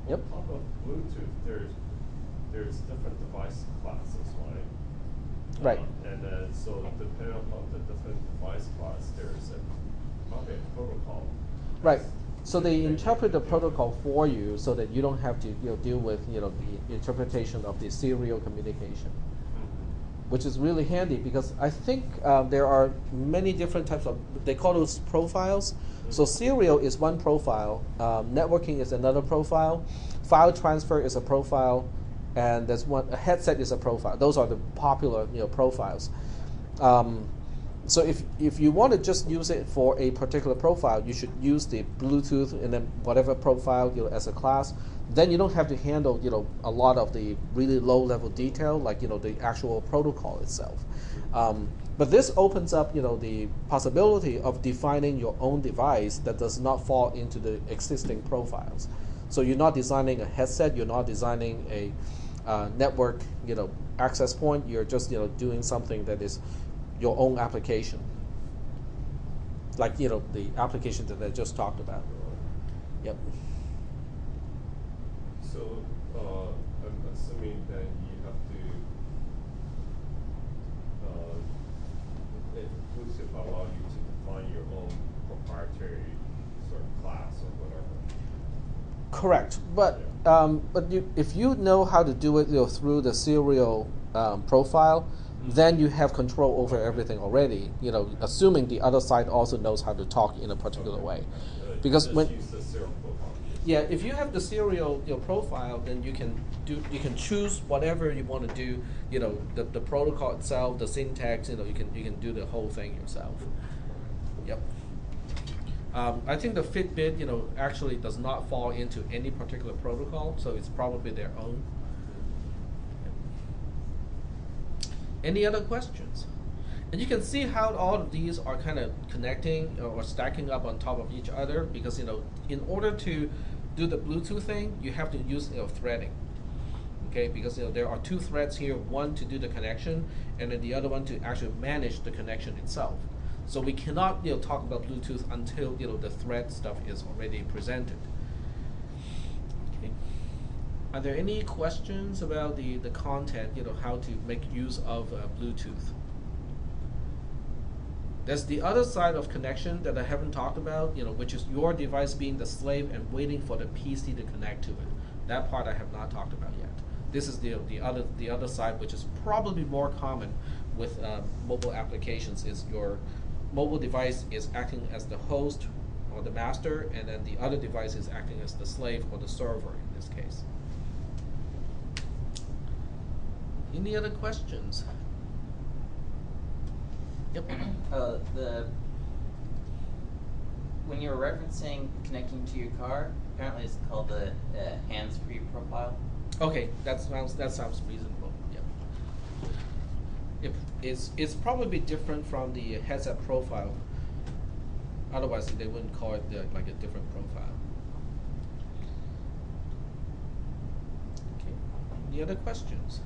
So Yep. on top of Bluetooth, there's different device classes, right? Right. And then, so depending on the different device class, there's probably a protocol. Right. So they interpret the protocol for you, so that you don't have to deal with the interpretation of the serial communication, which is really handy, because I think there are many different types of, they call those profiles. So serial is one profile, networking is another profile, file transfer is a profile, and there's a headset is a profile. Those are the popular profiles. So if you want to just use it for a particular profile, you should use the Bluetooth and then whatever profile as a class. Then you don't have to handle a lot of the really low level detail, like the actual protocol itself. But this opens up the possibility of defining your own device that does not fall into the existing profiles. So you're not designing a headset, you're not designing a network access point. You're just doing something that is your own application, like the application that I just talked about. Yep. So I'm assuming that you have to Bluetooth allow you to define your own proprietary sort of class or whatever. Correct, but if you know how to do it through the serial profile, then you have control over everything already. Assuming the other side also knows how to talk in a particular way, because just when use the serial profile. yeah, if you have the serial profile, then you can choose whatever you want to do. The protocol itself, the syntax. You can do the whole thing yourself. Yep. I think the Fitbit, actually does not fall into any particular protocol, so it's probably their own. Any other questions? And you can see how all of these are kind of connecting or stacking up on top of each other, because in order to do the Bluetooth thing, you have to use threading. Okay, because there are two threads here, one to do the connection, and then the other one to actually manage the connection itself. So we cannot talk about Bluetooth until the thread stuff is already presented. Okay. Are there any questions about the content? How to make use of Bluetooth? There's the other side of connection that I haven't talked about, which is your device being the slave and waiting for the PC to connect to it. That part I have not talked about yet. This is the other side, which is probably more common with mobile applications. Is your mobile device is acting as the host or the master, and then the other device is acting as the slave or the server in this case. Any other questions? Yep. When you're referencing connecting to your car, apparently it's called the hands-free profile. Okay, that sounds reasonable. Yep. It's probably different from the headset profile. Otherwise, they wouldn't call it like a different profile. Okay. Any other questions?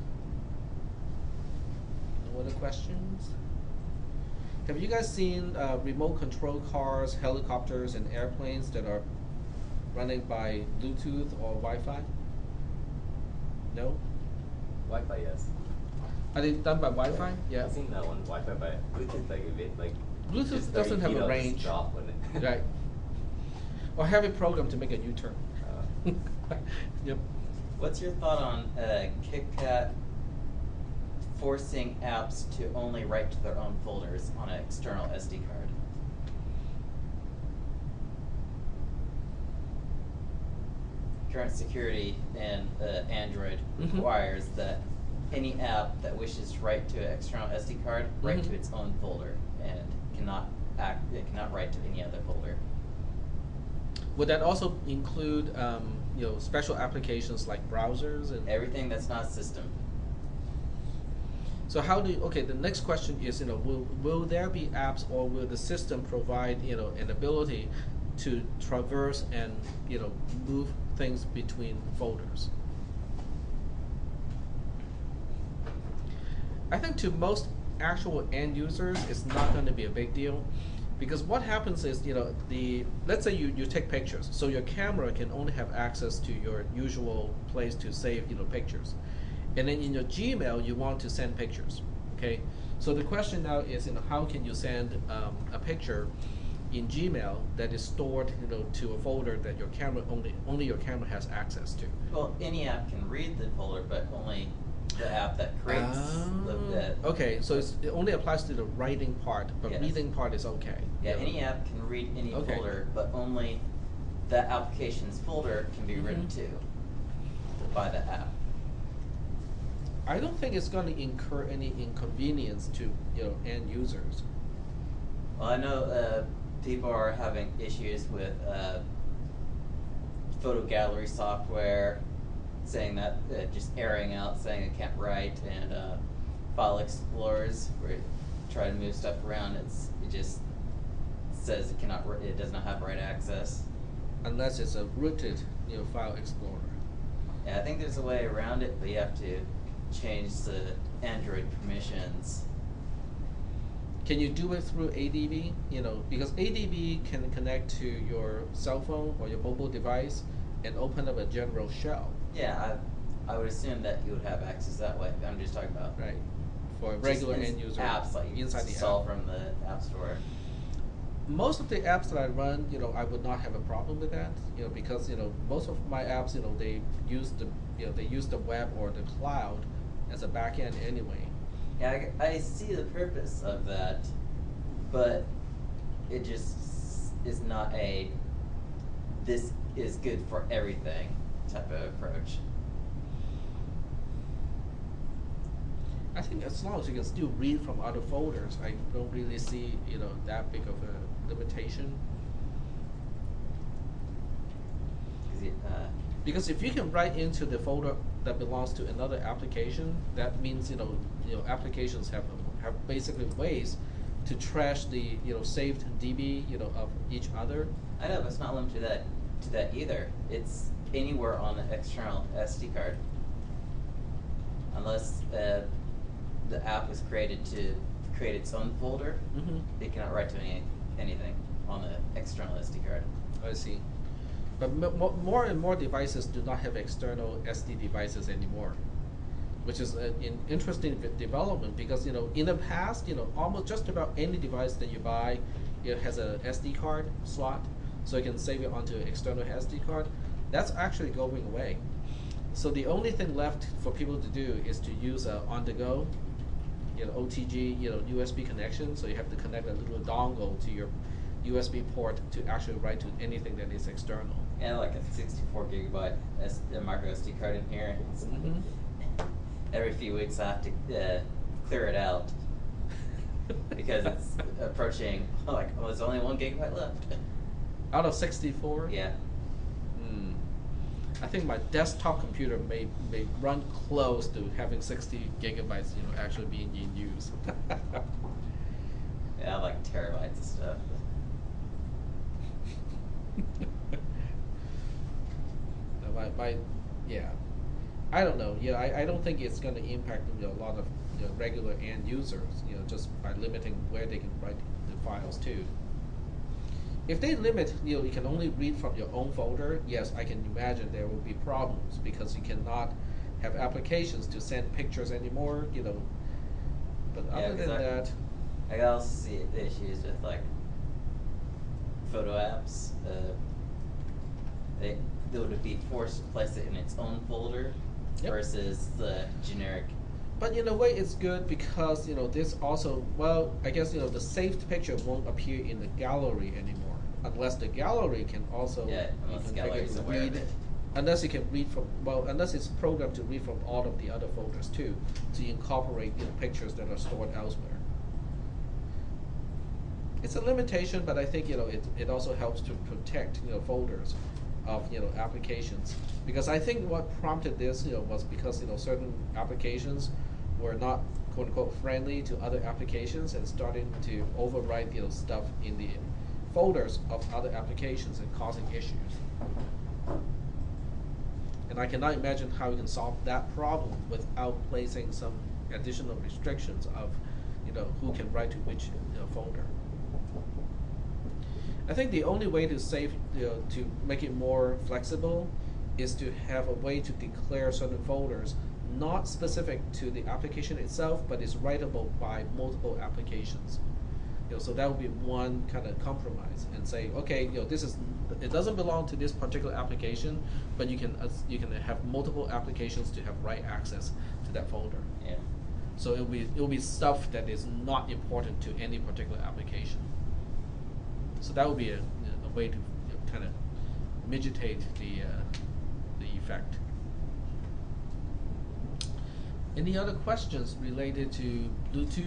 No other questions? Have you guys seen remote control cars, helicopters, and airplanes that are running by Bluetooth or Wi-Fi? No? Wi-Fi, yes. Are they done by Wi-Fi? Yeah. I've seen that one Wi-Fi, but Bluetooth like a bit like. Bluetooth just doesn't 30 have feet, a I'll range. Just stop when it Right. Or have it programmed to make a U-turn. Yep. What's your thought on KitKat forcing apps to only write to their own folders on an external SD card? Current security in Android requires that any app that wishes to write to an external SD card write to its own folder and cannot write to any other folder. Would that also include special applications like browsers and Everything that's not system. So the next question is, will there be apps, or will the system provide, an ability to traverse and, move things between folders? I think to most actual end users, it's not going to be a big deal, because what happens is, let's say you take pictures, so your camera can only have access to your usual place to save, pictures. And then in your Gmail, you want to send pictures, okay? So the question now is, how can you send a picture in Gmail that is stored, to a folder that your camera only your camera has access to? Well, any app can read the folder, but only the app that creates the. Okay, so it only applies to the writing part, but Yes. reading part is okay. Yeah, any app can read any folder, but only that application's folder can be written to by the app. I don't think it's going to incur any inconvenience to end users. Well, I know people are having issues with photo gallery software, saying that just airing out, saying it can't write, and file explorers where you try to move stuff around, it just says it does not have write access. Unless it's a rooted file explorer. Yeah, I think there's a way around it, but you have to change the Android permissions. Can you do it through ADB? Because ADB can connect to your cell phone or your mobile device and open up a general shell. Yeah, I would assume that you would have access that way. I'm just talking about Right. For a regular end user. apps like you inside the install app. from the App Store. Most of the apps that I run, I would not have a problem with that, because most of my apps, they use the web or the cloud as a backend anyway. Yeah, I see the purpose of that, but it just is not this is good for everything type of approach. I think as long as you can still read from other folders, I don't really see that big of a limitation. Because if you can write into the folder that belongs to another application, that means applications have basically ways to trash the saved DB of each other. I know, but it's not limited to that either. It's anywhere on the external SD card. unless the app was created to create its own folder, it cannot write to anything on the external SD card. I see. But more and more devices do not have external SD devices anymore, which is an interesting development because in the past almost just about any device that you buy, it has a SD card slot, so you can save it onto an external SD card. That's actually going away. So the only thing left for people to do is to use a on-the-go, OTG, USB connection. So you have to connect a little dongle to your USB port to actually write to anything that is external. And like a 64 gigabyte micro SD card in here. Every few weeks I have to clear it out because it's approaching there's only 1 gigabyte left. Out of 64? Yeah. I think my desktop computer may run close to having 60 gigabytes, actually being in use. Yeah, I have like terabytes of stuff. Yeah, I don't know. Yeah, I don't think it's going to impact a lot of regular end users. Just by limiting where they can write the files to. If they limit, you can only read from your own folder. Yes, I can imagine there will be problems because you cannot have applications to send pictures anymore. But Yeah, other than that, I can also see the issues with like photo apps. They would be forced to place it in its own folder versus the generic. But in a way, it's good because this also I guess the saved picture won't appear in the gallery anymore unless the gallery can also unless the gallery is aware of it. Unless you can read from unless it's programmed to read from all of the other folders too, to incorporate pictures that are stored elsewhere. It's a limitation, but I think it also helps to protect folders of applications, because I think what prompted this was because certain applications were not quote unquote friendly to other applications and starting to overwrite stuff in the folders of other applications and causing issues. And I cannot imagine how you can solve that problem without placing some additional restrictions of who can write to which folder. I think the only way to save, to make it more flexible, is to have a way to declare certain folders not specific to the application itself, but is writable by multiple applications. So that would be one kind of compromise, and say, okay, it doesn't belong to this particular application, but you can have multiple applications to have write access to that folder. Yeah. So it will be stuff that is not important to any particular application. So that would be a way to kind of mitigate the effect. Any other questions related to Bluetooth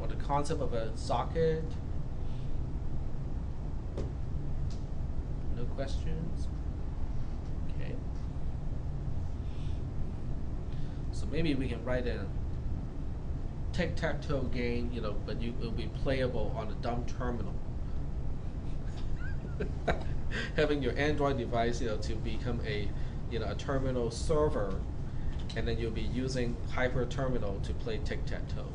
or the concept of a socket? No questions? Okay. So maybe we can write a tic-tac-toe game, but it will be playable on a dumb terminal. Having your Android device, to become a terminal server, and then you'll be using Hyper Terminal to play tic-tac-toe.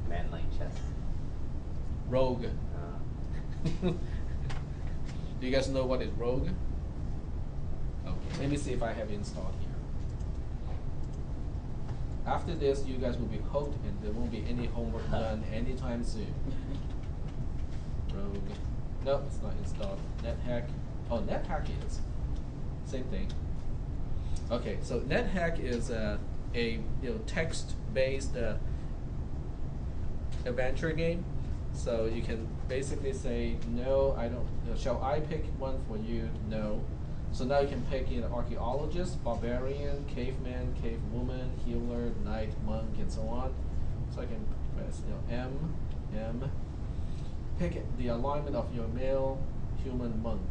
Command line chess. Rogue. Do you guys know what is Rogue? Okay, let me see if I have it installed here. After this, you guys will be hooked, and there won't be any homework done anytime soon. Rogue. No, it's not installed. NetHack. Oh, NetHack is. Same thing. Okay, so NetHack is a text-based adventure game. So you can basically say, no, I don't. Shall I pick one for you? No. So now you can pick archaeologist, barbarian, caveman, cavewoman, healer, knight, monk, and so on. So I can press M, pick the alignment of your male human monk.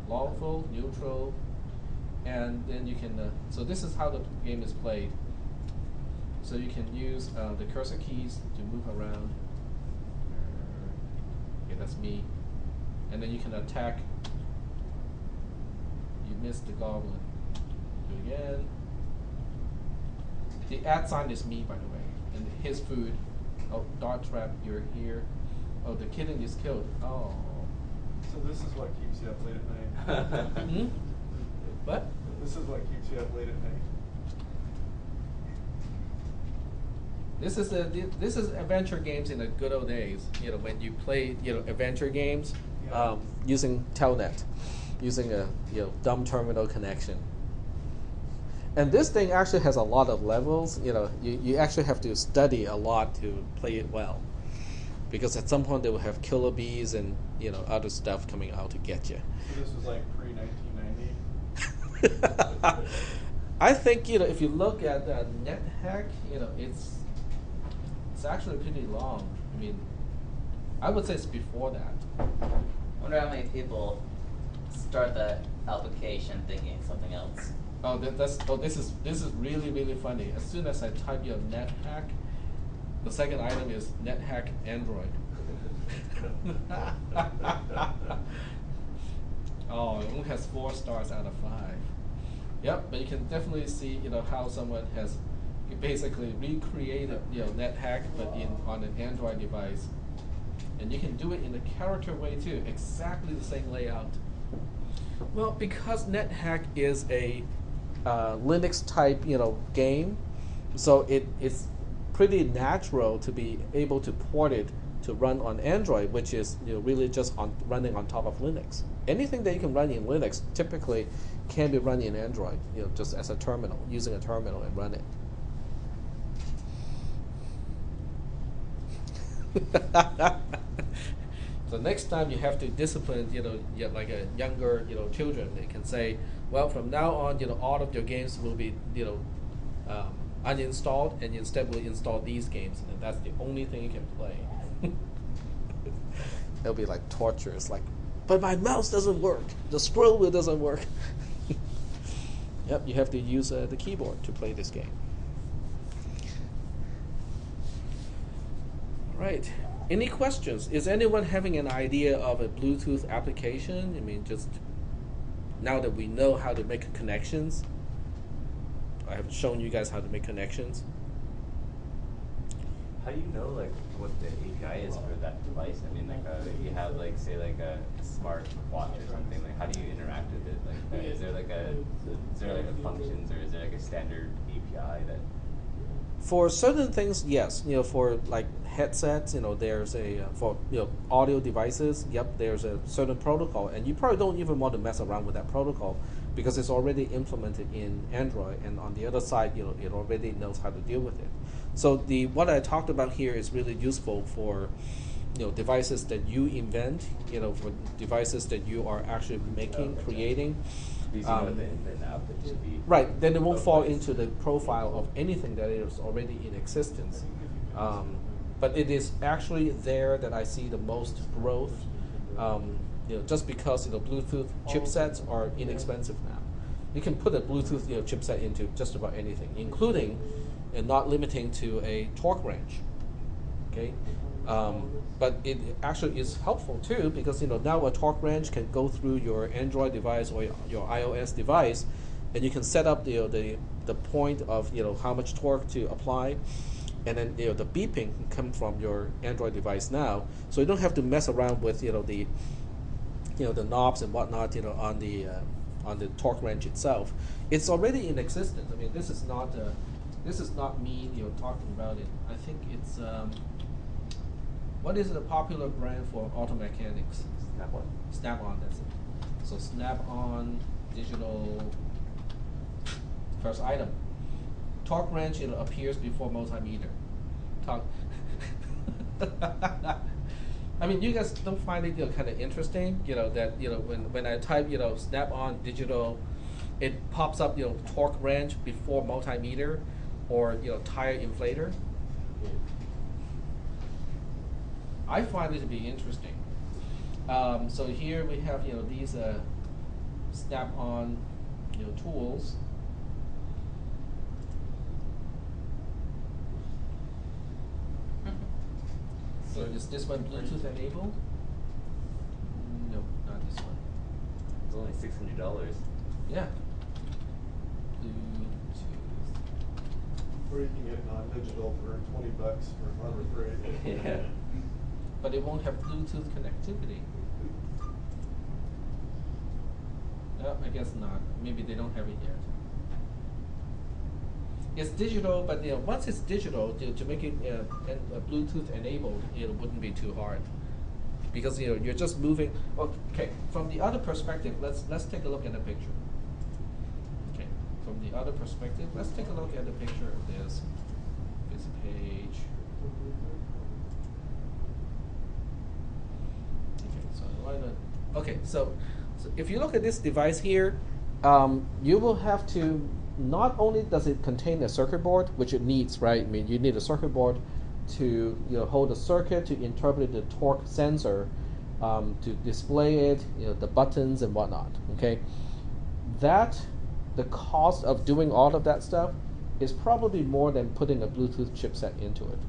Lawful, neutral, and then you can, so this is how the game is played. So you can use the cursor keys to move around. Okay, that's me. And then you can attack missed the goblin. Do it again. The @ sign is me, by the way, and his food. Oh, dart trap, you're here. Oh, the kitten is killed. Oh. So this is what keeps you up late at night? Hmm? What? This is what keeps you up late at night? This is adventure games in the good old days. You know, when you play, you know, adventure games using telnet, using a dumb terminal connection. And this thing actually has a lot of levels. You know, you actually have to study a lot to play it well, because at some point they will have killer bees and other stuff coming out to get you. So this was like pre-1990. I think if you look at NetHack, it's actually pretty long. I mean, I would say it's before that. I wonder how many people start the application thinking something else. Oh, this is really, really funny. As soon as I type NetHack, the second item is NetHack Android. Oh, it only has 4 stars out of 5. Yep, but you can definitely see how someone has basically recreated NetHack, but on an Android device, and you can do it in a character way too, exactly the same layout. Well, because NetHack is a Linux type game, so it's pretty natural to be able to port it to run on Android, which is really just running on top of Linux. Anything that you can run in Linux typically can be run in Android, just as a terminal, using a terminal and run it. So next time you have to discipline, like a younger, children, they can say, well, from now on, all of your games will be, uninstalled, and instead we'll install these games, and that's the only thing you can play. It'll be like torture. It's like, but my mouse doesn't work. The scroll wheel doesn't work. Yep, you have to use the keyboard to play this game. All right. Any questions? Is anyone having an idea of a Bluetooth application? I mean, just now that we know how to make connections, I have shown you guys how to make connections. How do you know what the API is for that device? I mean, if you have say a smart watch or something, how do you interact with it? Is there a functions, or is there a standard API that? For certain things, yes. For headsets, there's a for audio devices. Yep, there's a certain protocol, and you probably don't even want to mess around with that protocol because it's already implemented in Android, and on the other side, it already knows how to deal with it. So what I talked about here is really useful for devices that you invent, for devices that you are actually making, creating. Because you know the input and output should be right, then it won't fall into the profile of anything that is already in existence. But it is actually there that I see the most growth, just because Bluetooth chipsets are inexpensive now. You can put a Bluetooth chipset into just about anything, including and not limiting to a torque wrench. Okay, but it actually is helpful too, because now a torque wrench can go through your Android device or your iOS device, and you can set up the point of how much torque to apply, and then the beeping can come from your Android device now, so you don't have to mess around with the knobs and whatnot on the torque wrench itself. It's already in existence. I mean, this is not me talking about it. I think it's what is a popular brand for auto mechanics? Snap-on. Snap-on, that's it. So Snap-on digital first item. Torque wrench appears before multimeter. I mean, you guys don't find it kind of interesting, that when I type Snap-on digital, it pops up torque wrench before multimeter, or tire inflator. I find it to be interesting. So here we have these Snap-on tools. So is this one Bluetooth enabled? No, not this one. It's only $600. Yeah. Bluetooth. Or you can get non-digital for $20 for Harbor Freight. Yeah. But it won't have Bluetooth connectivity. No, I guess not. Maybe they don't have it yet. It's digital, but once it's digital, to make it Bluetooth enabled, it wouldn't be too hard. Because you're just moving. Okay, from the other perspective, let's take a look at the picture. Okay, from the other perspective, let's take a look at the picture of this page. Okay, so why not? Okay, so if you look at this device here, you will have to. Not only does it contain a circuit board, which it needs, right? I mean, you need a circuit board to hold the circuit, to interpret the torque sensor, to display it, the buttons and whatnot. Okay, the cost of doing all of that stuff is probably more than putting a Bluetooth chipset into it.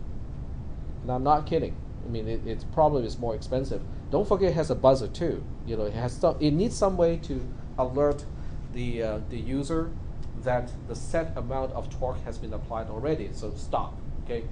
And I'm not kidding. I mean, it's probably is more expensive. Don't forget it has a buzzer too. It needs some way to alert the user that the set amount of torque has been applied already, so stop. Okay,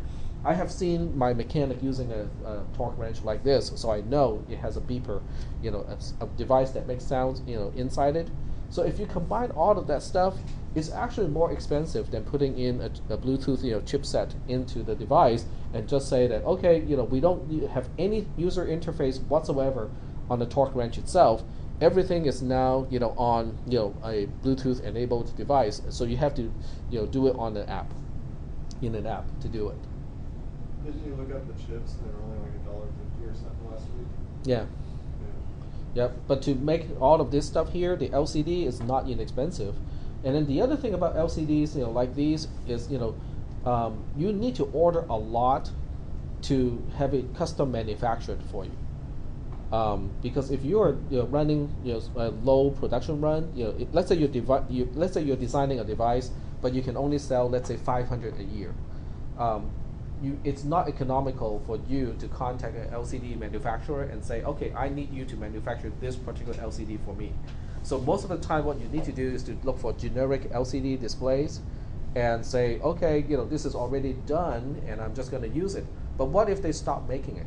I have seen my mechanic using a torque wrench like this, so I know it has a beeper, a device that makes sounds, inside it. So if you combine all of that stuff, it's actually more expensive than putting in a Bluetooth, chipset into the device and just say that, okay, we don't have any user interface whatsoever on the torque wrench itself. Everything is now, on, a Bluetooth enabled device. So you have to, do it on the app, in an app to do it. Didn't you look up the chips? They were only like $1.50 or something last week. Yeah. Yep. But to make all of this stuff here, the LCD is not inexpensive. And then the other thing about LCDs, like these, is you need to order a lot to have it custom manufactured for you. Because if you're running a low production run, let's say you're designing a device, but you can only sell, let's say, 500 a year. It's not economical for you to contact an LCD manufacturer and say, okay, I need you to manufacture this particular LCD for me. So most of the time, what you need to do is to look for generic LCD displays, and say, okay, this is already done, and I'm just going to use it. But what if they stop making it?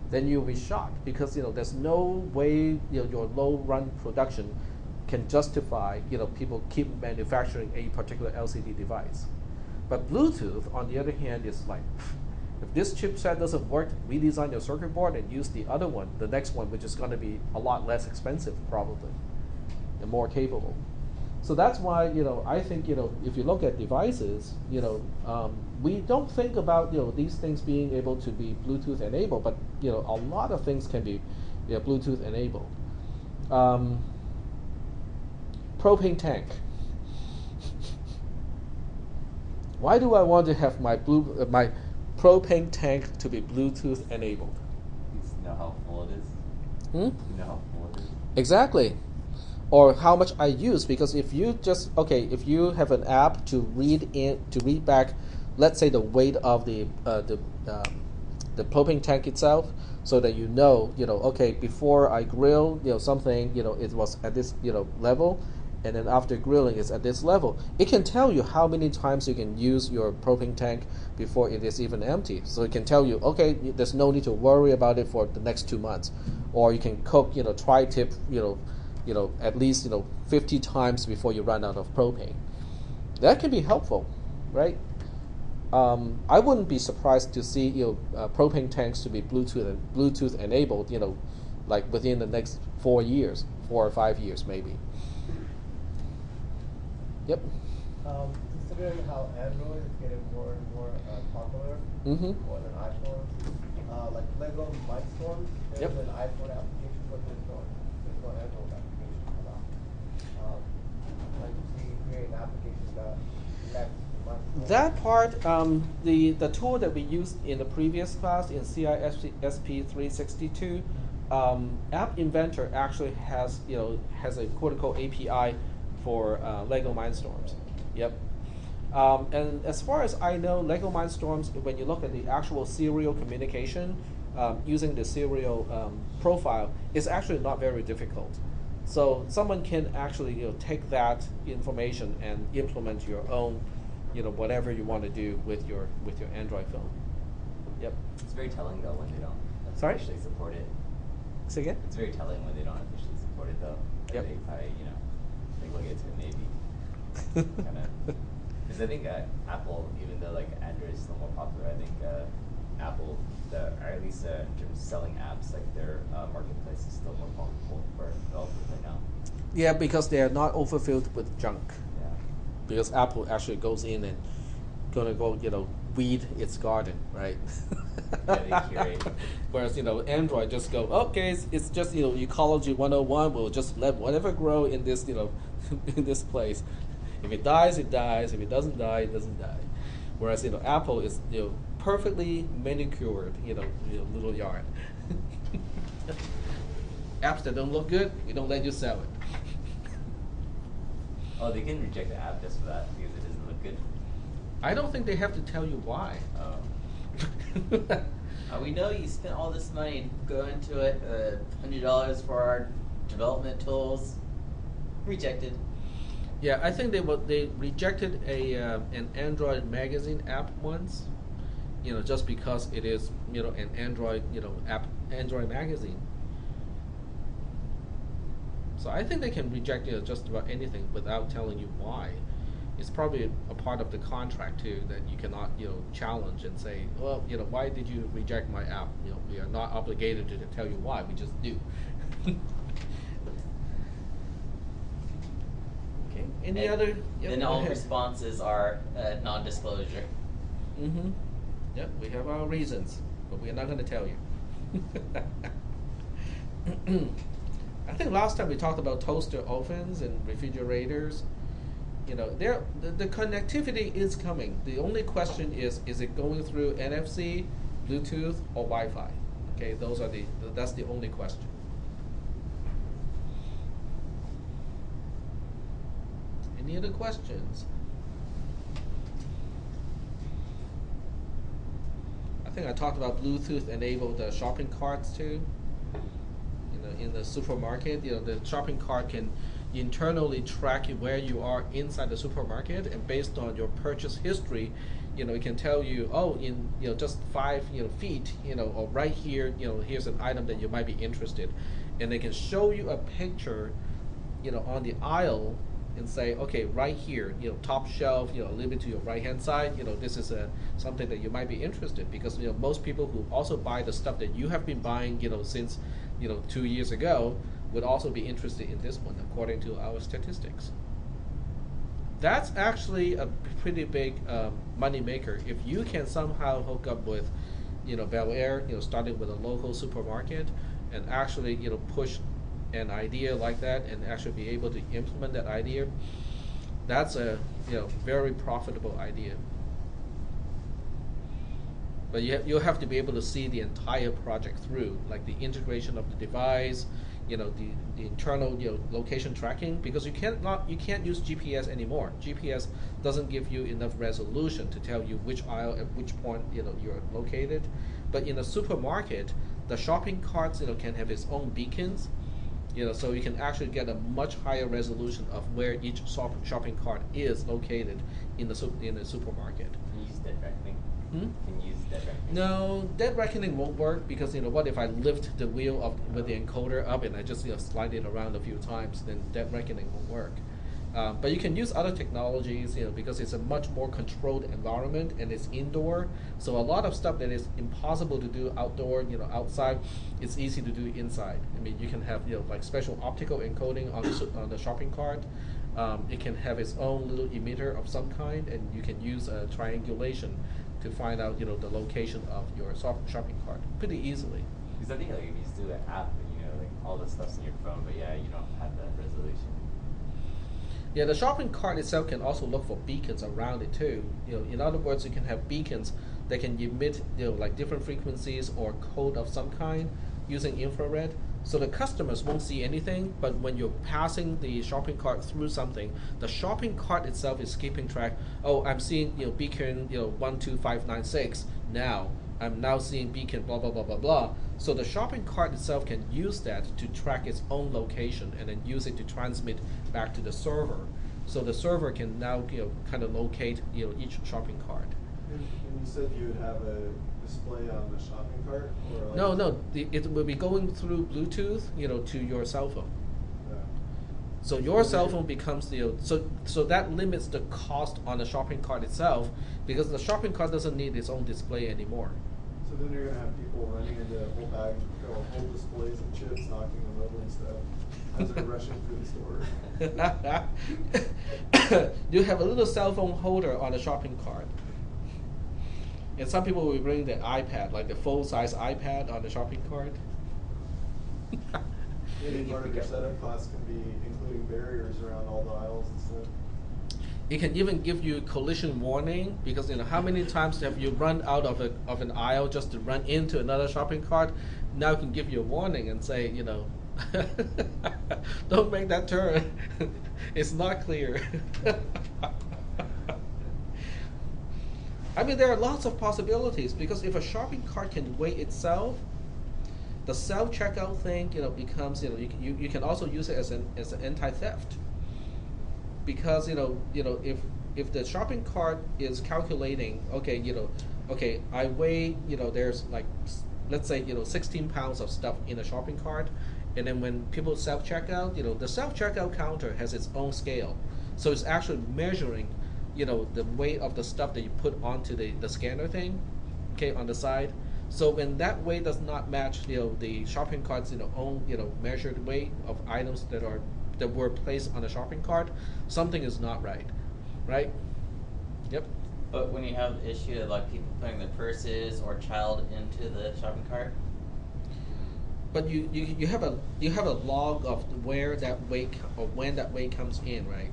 Then you'll be shocked, because there's no way your low run production can justify people keep manufacturing a particular LCD device. But Bluetooth, on the other hand, is like, if this chipset doesn't work, redesign your circuit board and use the other one, the next one, which is going to be a lot less expensive probably and more capable. So that's why I think if you look at devices, we don't think about these things being able to be Bluetooth enabled, but a lot of things can be Bluetooth enabled. Propane tank. Why do I want to have my propane tank to be Bluetooth enabled? You know how full it is. You know how full it is. Exactly. Or how much I use, because if you have an app to read back, let's say the weight of the propane tank itself, so that okay, before I grill something, it was at this level, and then after grilling it's at this level. It can tell you how many times you can use your propane tank before it is even empty. So it can tell you, okay, there's no need to worry about it for the next 2 months, or you can cook tri-tip at least 50 times before you run out of propane. That can be helpful, right? I wouldn't be surprised to see propane tanks to be Bluetooth enabled, like within the next 4 or 5 years maybe. Yep. Considering how Android is getting more and more popular, more than iPhone, like Lego Mindstorms, there's an iPhone application, but there's no Android application for that. Like we create an application that connects to Mindstorms. That part, the tool that we used in the previous class in cisp363, App Inventor actually has a quote-unquote API for Lego Mindstorms. Yep. And as far as I know, Lego Mindstorms, when you look at the actual serial communication using the serial profile, is actually not very difficult. So someone can actually take that information and implement your own whatever you want to do with your Android phone. Yep. It's very telling though when they don't Sorry? officially support it. Say again? It's very telling when they don't officially support it though. Yep. They probably, they will get to it maybe. Kind of. Because I think Apple, even though like Android is still more popular, I think Apple, or at least in terms of selling apps, like their marketplace is still more profitable for developers right now. Yeah, because they are not overfilled with junk. Yeah. Because Apple actually goes in and gonna go weed its garden, right? Yeah, they curate. Whereas Android just go, okay, it's just ecology 101. We'll just let whatever grow in this in this place. If it dies, it dies. If it doesn't die, it doesn't die. Whereas Apple is perfectly manicured little yard. Apps that don't look good, we don't let you sell it. Oh, they can reject the app just for that because it doesn't look good. I don't think they have to tell you why. We know you spent all this money going to it, $100 for our development tools. Rejected. Yeah, I think they rejected an Android magazine app once, just because it is an Android app, Android magazine. So I think they can reject just about anything without telling you why. It's probably a part of the contract too that you cannot challenge and say, well, why did you reject my app? We are not obligated to tell you why. We just do. Okay. Any other? Yep, Then go all ahead. responses are non-disclosure. Mm-hmm. Yep, we have our reasons, but we're not going to tell you. I think last time we talked about toaster ovens and refrigerators. The connectivity is coming. The only question is it going through NFC, Bluetooth, or Wi-Fi? Okay, that's the only question. Any other questions? I think I talked about Bluetooth enabled shopping carts too. In the supermarket, the shopping cart can internally track where you are inside the supermarket, and based on your purchase history, it can tell you, oh, in just 5 feet, or right here, here's an item that you might be interested, and they can show you a picture, on the aisle, and say, okay, right here, top shelf, a little bit to your right hand side, this is something that you might be interested, because most people who also buy the stuff that you have been buying, since 2 years ago, would also be interested in this one, according to our statistics. That's actually a pretty big money maker. If you can somehow hook up with, Bel Air, starting with a local supermarket, and actually, push an idea like that, and actually be able to implement that idea, that's a very profitable idea. But you'll have to be able to see the entire project through, like the integration of the device, the internal location tracking, because you can't use GPS anymore. GPS doesn't give you enough resolution to tell you which aisle at which point you're located. But in a supermarket, the shopping carts can have its own beacons, so you can actually get a much higher resolution of where each shopping cart is located in the supermarket. Can you use dead reckoning? Can you use dead reckoning? No, dead reckoning won't work, because what if I lift the wheel with the encoder up and I just slide it around a few times? Then dead reckoning won't work. But you can use other technologies, because it's a much more controlled environment and it's indoor. So a lot of stuff that is impossible to do outdoor, outside, it's easy to do inside. I mean, you can have like special optical encoding on the shopping cart. It can have its own little emitter of some kind, and you can use triangulation to find out the location of your shopping cart pretty easily. Because I think if you just do an app, like all the stuff's in your phone, but yeah, you don't have that resolution. Yeah, the shopping cart itself can also look for beacons around it too. In other words, you can have beacons that can emit like different frequencies or code of some kind using infrared. So the customers won't see anything, but when you're passing the shopping cart through something, the shopping cart itself is keeping track. Oh, I'm seeing beacon 12596 now. I'm now seeing beacon, blah blah blah blah blah. So the shopping cart itself can use that to track its own location and then use it to transmit back to the server. So the server can now kind of locate each shopping cart. And you said you would have a display on the shopping cart, or like No, it will be going through Bluetooth, to your cell phone. Yeah. So your cell phone becomes so that limits the cost on the shopping cart itself, because the shopping cart doesn't need its own display anymore. So then you're gonna have people running into whole bag, whole displays of chips, knocking them over and stuff as they're rushing through the store. You have a little cell phone holder on the shopping cart. And some people will bring the iPad, like the full-size iPad on the shopping cart. Maybe part of your setup cost can be including barriers around all the aisles and stuff. It can even give you collision warning, because how many times have you run out of an aisle just to run into another shopping cart? Now it can give you a warning and say, don't make that turn. It's not clear. I mean, there are lots of possibilities, because if a shopping cart can weigh itself, the self-checkout thing, becomes, you can also use it as an anti-theft. Because if the shopping cart is calculating, okay, I weigh, there's like, let's say 16 pounds of stuff in a shopping cart, and then when people self-checkout, the self-checkout counter has its own scale, so it's actually measuring, the weight of the stuff that you put onto the scanner thing, okay, on the side. So when that weight does not match, the shopping cart's own measured weight of items that were placed on the shopping cart, something is not right, right? Yep. But when you have the issue of like people putting their purses or child into the shopping cart, but you have a log of where that weight or when that weight comes in, right?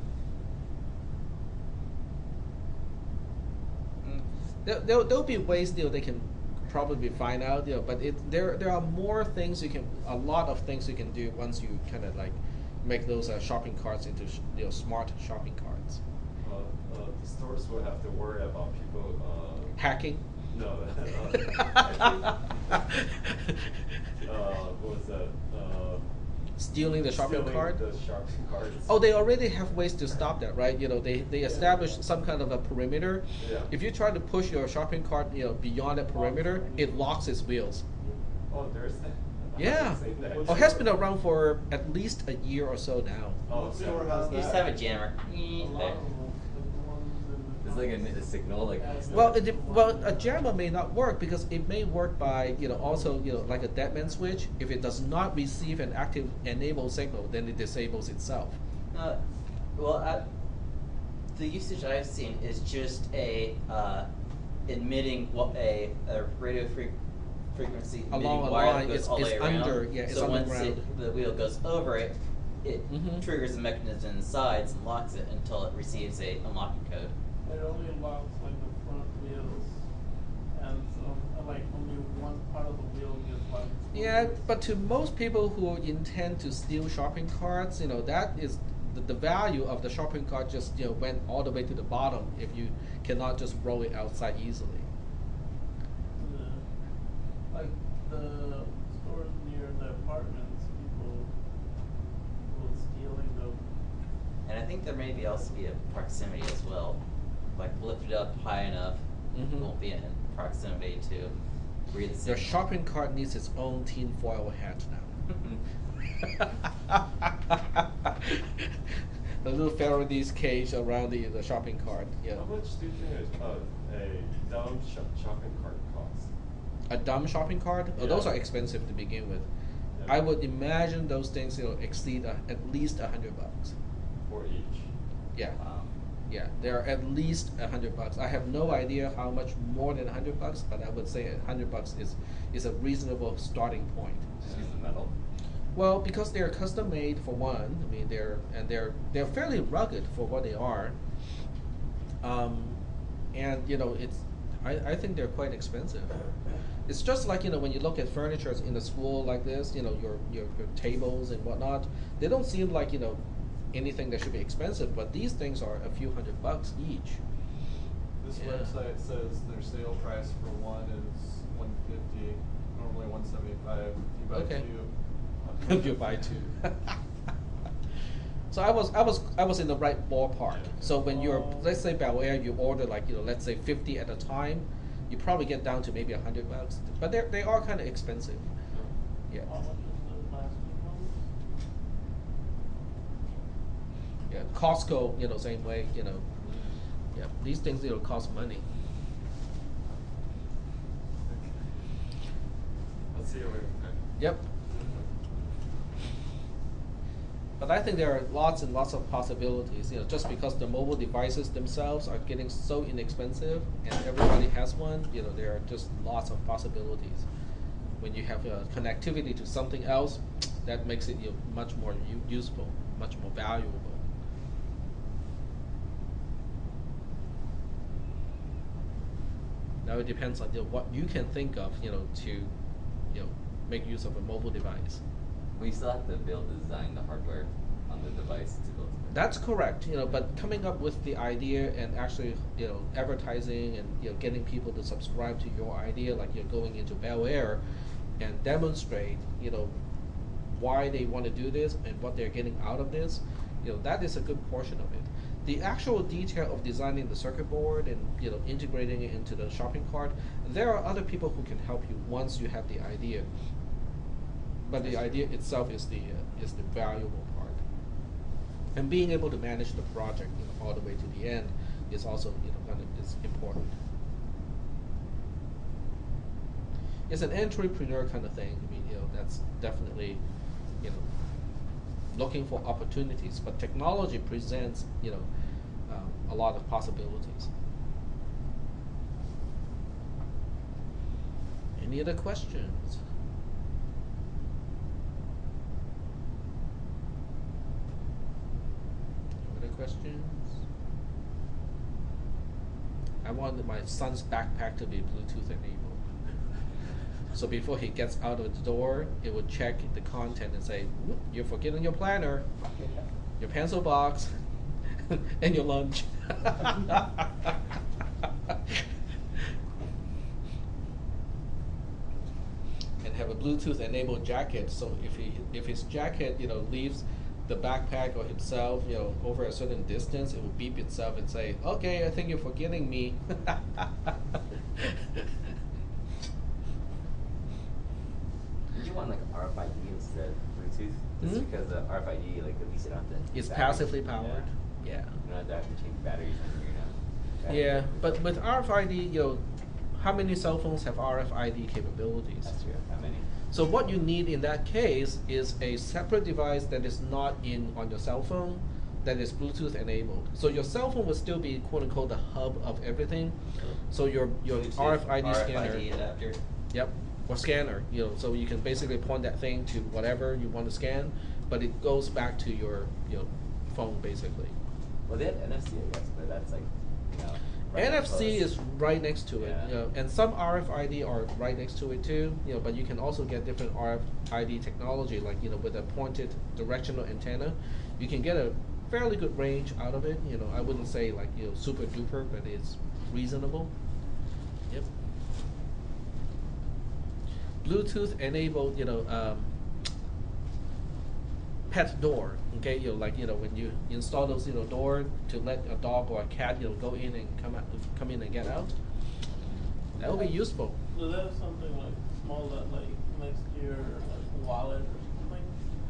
There'll be ways they can probably find out, but there are more things a lot of things you can do once you kind of like make those shopping carts into smart shopping carts. The stores will have to worry about people hacking. No, what was that? Stealing the shopping cart. The shopping carts. Oh, they already have ways to stop that, right? They establish some kind of a perimeter. Yeah. If you try to push your shopping cart, beyond that perimeter, it locks its wheels. Oh, there's that. Yeah. Oh, it has been around for at least a year or so now. Oh, What store has you just that? have a jammer. There. It's like a signal, like. Well, a jammer may not work, because it may work by also like a deadman switch. If it does not receive an active enable signal, then it disables itself. The usage I've seen is just emitting a radio frequency emitting Along a wire line, that goes all the way it's around. under, yeah, it's so once underground. the wheel goes over it, it Mhm. triggers a mechanism in the sides and locks it until it receives a unlocking code. It only locks like the front wheels, and so like only one part of the wheel gets locked. Yeah, but to most people who intend to steal shopping carts, that is the value of the shopping cart just went all the way to the bottom if you cannot just roll it outside easily. Like the stores near the apartments, people will stealing them. And I think there may be also be a proximity as well. Like lift it up high enough, Mhm. it won't be in proximity to read the Your signal. shopping cart needs its own tinfoil hat now. A little Faraday's cage around the shopping cart. Yeah. How much do you think a dumb shopping cart costs? A dumb shopping cart? Oh, those Yeah. are expensive to begin with. Yeah. I would imagine those things exceed at least $100. For each. Yeah. Wow. Yeah, they're at least $100. I have no idea how much more than $100, but I would say $100 is a reasonable starting point. Just use the metal. Well, because they're custom made for one. I mean, they're fairly rugged for what they are. And I think they're quite expensive. It's just like when you look at furniture in a school like this, your tables and whatnot. They don't seem like anything that should be expensive, but these things are a few $100 each. This Yeah. website says their sale price for one is $150, normally $175. If you buy Okay. two, If you buy two. So I was in the right ballpark. So when you're, let's say Bel Air, you order like, let's say 50 at a time, you probably get down to maybe $100. But they are kind of expensive. Yeah. How much is the plastic ones? Yeah. Costco, same way. Yeah. These things cost money. Let's see you later. Yep. But I think there are lots and lots of possibilities. Just because the mobile devices themselves are getting so inexpensive and everybody has one, there are just lots of possibilities. When you have connectivity to something else, that makes it much more useful, much more valuable. Now it depends on what you can think of, to make use of a mobile device. We still have to build, design the hardware on the device to build it. That's correct, but coming up with the idea and actually, advertising and, getting people to subscribe to your idea, like you're going into Bel Air and demonstrate, why they want to do this and what they're getting out of this, that is a good portion of it. The actual detail of designing the circuit board and, integrating it into the shopping cart, there are other people who can help you once you have the idea. But the idea itself is the valuable part, and being able to manage the project, all the way to the end, is also is important. It's an entrepreneur kind of thing. I mean, that's definitely, looking for opportunities. But technology presents, a lot of possibilities. Any other questions? Questions? I wanted my son's backpack to be Bluetooth enabled. So before he gets out of the door, it would check the content and say, "You're forgetting your planner, your pencil box, and your lunch." And have a Bluetooth enabled jacket, so if his jacket leaves the backpack or himself, over a certain distance, it will beep itself and say, "Okay, I think you're forgetting me." Did you want like RFID instead of Bluetooth? Just because the RFID, like at least you don't have to. It's batteries. passively powered. Yeah. You don't have to change batteries on your Yeah, but with RFID, how many cell phones have RFID capabilities? That's true. How many? So what you need in that case is a separate device that is not on your cell phone, that is Bluetooth enabled. So your cell phone will still be quote unquote the hub of everything. So your Bluetooth, RFID scanner. RFID adapter. Yep. Or scanner. So you can basically point that thing to whatever you want to scan, but it goes back to your phone basically. Well, they have NFC, I guess, but that's like, right NFC close. is right next to it, Yeah. and some RFID are right next to it too. But you can also get different RFID technology, like with a pointed directional antenna, you can get a fairly good range out of it. I wouldn't say like super duper, but it's reasonable. Yep. Bluetooth enabled, pet door. Okay, when you install those door to let a dog or a cat go in and come in and get out, that will be useful. So that's something like small that like next to your like wallet or something.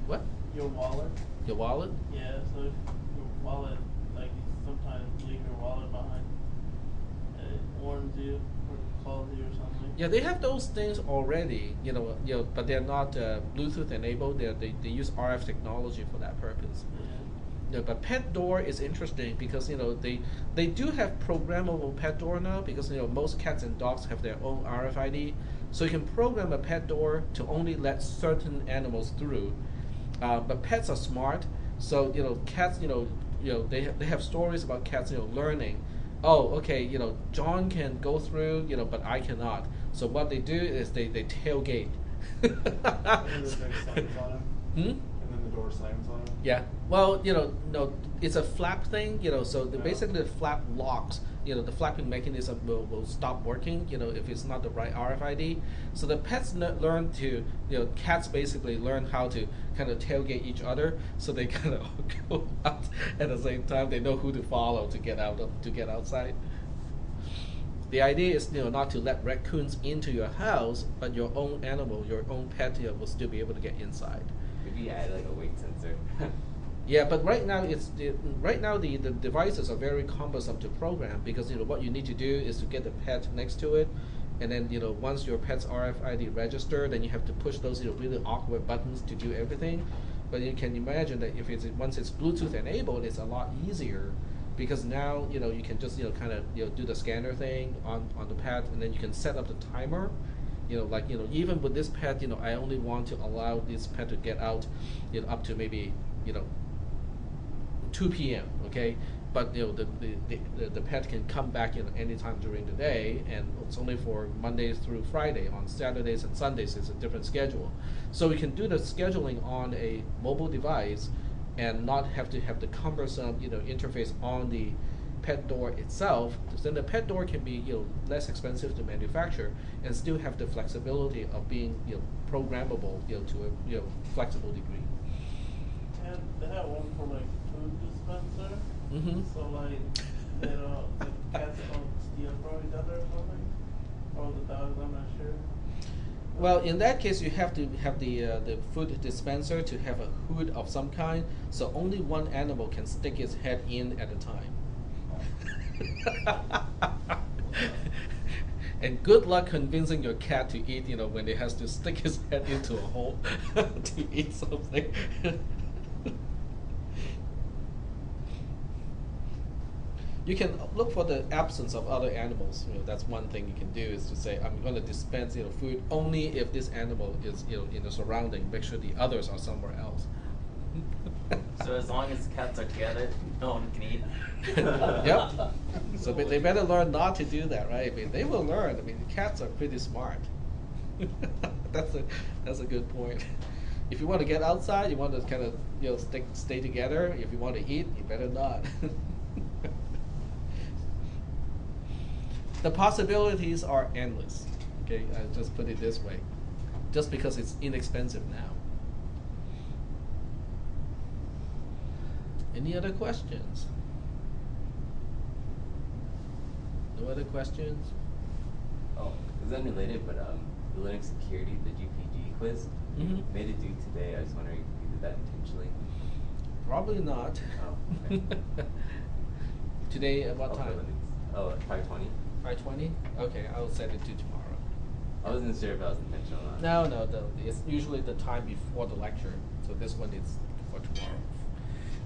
What? Your wallet. Your wallet? Yeah. So if your wallet, like you sometimes leave your wallet behind, and it warns you or calls you or something. Yeah, they have those things already, but they're not Bluetooth enabled. They use RF technology for that purpose. Yeah. But pet door is interesting because they do have programmable pet door now, because most cats and dogs have their own RFID, so you can program a pet door to only let certain animals through. But pets are smart, so cats they have stories about cats learning. Oh, okay, John can go through, but I cannot. So what they do is they tailgate. And then there's signs on them. Hmm? And then the door slams on them? Yeah. Well, no, it's a flap thing, so Yeah. basically the flap locks, the flapping mechanism will stop working, if it's not the right RFID. So the pets learn to, cats basically learn how to kind of tailgate each other, so they kind of go out at the same time. They know who to follow to get outside. The idea is, not to let raccoons into your house, but your own animal, your own pet, will still be able to get inside. Maybe add like a weight sensor. Yeah, but right now the devices are very cumbersome to program, because what you need to do is to get the pet next to it, and then once your pet's RFID registered, then you have to push those really awkward buttons to do everything. But you can imagine that if once it's Bluetooth enabled, it's a lot easier, because now you can just kind of do the scanner thing on the pet, and then you can set up the timer. Even with this pet, I only want to allow this pet to get out, up to maybe 2 p.m. Okay, but the pet can come back anytime during the day, and it's only for Mondays through Friday. On Saturdays and Sundays it's a different schedule, so we can do the scheduling on a mobile device, and not have to have the cumbersome interface on the pet door itself. Then the pet door can be less expensive to manufacture, and still have the flexibility of being programmable to a flexible degree. And they have one for like food dispenser. Mm-hmm. So like, the cats don't steal from each other or something, or the dogs. I'm not sure. Well, in that case, you have to have the food dispenser to have a hood of some kind, so only one animal can stick its head in at a time. And good luck convincing your cat to eat, when it has to stick his head into a hole to eat something. You can look for the absence of other animals. That's one thing you can do, is to say, I'm going to dispense food only if this animal is in the surrounding. Make sure the others are somewhere else. So as long as cats are together, no one can eat. Yep. So they better learn not to do that, right? I mean, they will learn. I mean, cats are pretty smart. That's a good point. If you want to get outside, you want to kind of stay together. If you want to eat, you better not. The possibilities are endless. Okay, I just put it this way. Just because it's inexpensive now. Any other questions? No other questions? Oh, it's unrelated, but the Linux security, the GPG quiz, Mhm. you made it due today. I was wondering if you did that intentionally. Probably not. Oh, okay. Today at what Oh, for time? Linux. Oh, at 5:20. 5:20? Okay, I'll set it to tomorrow. I wasn't sure if that was intentional or not. No, it's usually the time before the lecture, so this one is for tomorrow.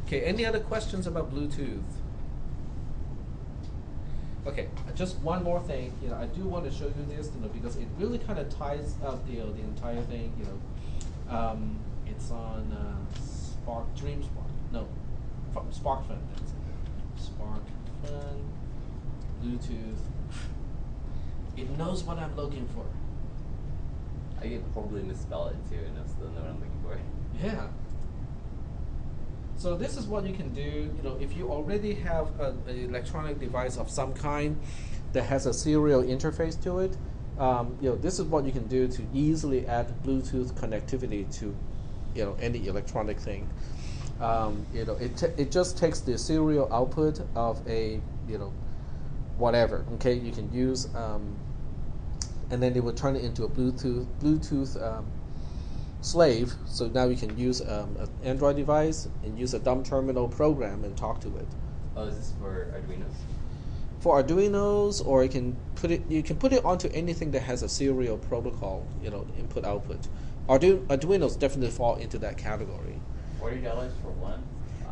Okay, any other questions about Bluetooth? Okay, just one more thing. I do want to show you this, because it really kind of ties up the entire thing. It's on SparkFun. That's it. SparkFun, Bluetooth. It knows what I'm looking for. I can horribly misspell it too, and I still know what I'm looking for. Yeah. So this is what you can do. If you already have an electronic device of some kind that has a serial interface to it, this is what you can do to easily add Bluetooth connectivity to, any electronic thing. It just takes the serial output of a, whatever. Okay, you can use, and then it will turn it into a Bluetooth slave. So now you can use an Android device and use a dumb terminal program and talk to it. Oh, is this for Arduinos? For Arduinos, or you can put it onto anything that has a serial protocol, input output. Arduinos definitely fall into that category. $40 for one?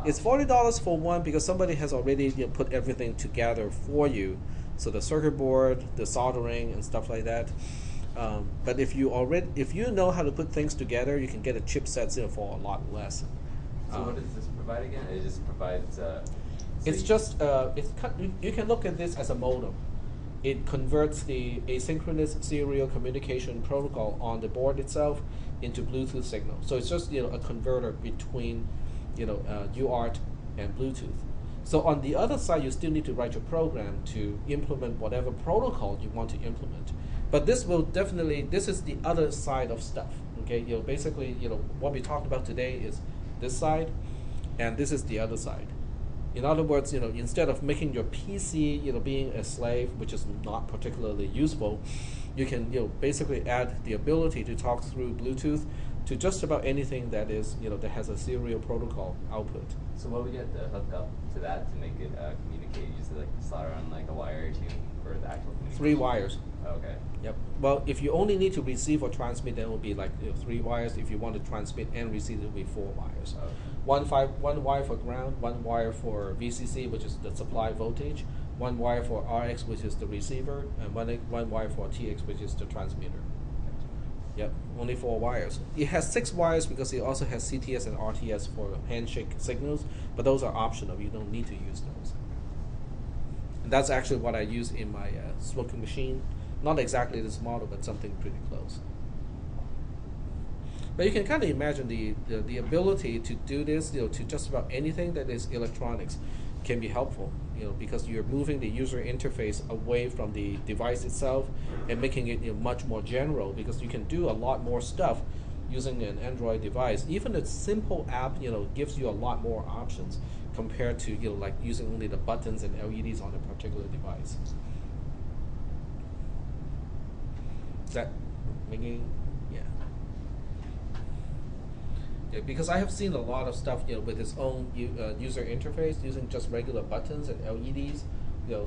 It's $40 for one, because somebody has already put everything together for you. So the circuit board, the soldering, and stuff like that. But if you know how to put things together, you can get a chipset for a lot less. So what does this provide again? It just provides. It's just you can look at this as a modem. it converts the asynchronous serial communication protocol on the board itself into Bluetooth signal. So it's just a converter between UART and Bluetooth. So on the other side, you still need to write your program to implement whatever protocol you want to implement. But this is the other side of stuff. Okay, basically, what we talked about today is this side, and this is the other side. In other words, instead of making your PC, being a slave, which is not particularly useful, you can, basically add the ability to talk through Bluetooth to just about anything that is, that has a serial protocol output. So what we get to hook up to that to make it communicate? Usually like solder on like a wire or two for the actual communication? 3 wires. Okay. Yep. Well, if you only need to receive or transmit, then it will be like 3 wires. If you want to transmit and receive, it will be 4 wires. Okay. One wire for ground, 1 wire for VCC, which is the supply voltage, 1 wire for RX, which is the receiver, and one wire for TX, which is the transmitter. Yep, only 4 wires. It has 6 wires because it also has CTS and RTS for handshake signals, but those are optional. You don't need to use those. And that's actually what I use in my smoking machine. Not exactly this model, but something pretty close. But you can kind of imagine the ability to do this, to just about anything that is electronics can be helpful, because you're moving the user interface away from the device itself and making it much more general, because you can do a lot more stuff using an Android device. Even a simple app, gives you a lot more options compared to like using only the buttons and LEDs on a particular device. Is that making? Yeah, because I have seen a lot of stuff, with its own user interface using just regular buttons and LEDs,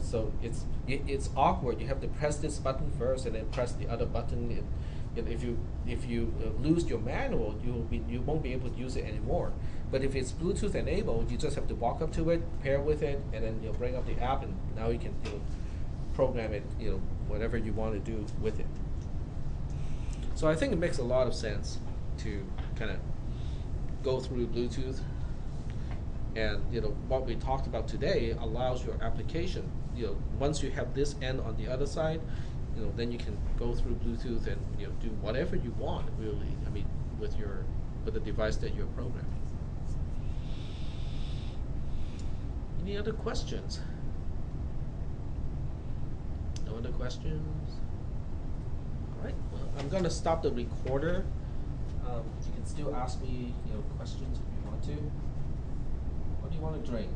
so it's awkward. You have to press this button first and then press the other button. If you lose your manual, you won't be able to use it anymore. But if it's Bluetooth enabled, you just have to walk up to it, pair with it, and then bring up the app, and now you can program it, whatever you want to do with it. So I think it makes a lot of sense to kind of go through Bluetooth, and what we talked about today allows your application, once you have this end on the other side, then you can go through Bluetooth and do whatever you want, really. I mean, with the device that you're programming. Any other questions? No other questions? All right. Well, I'm going to stop the recorder. You can still ask me, questions if you want to. What do you want to drink?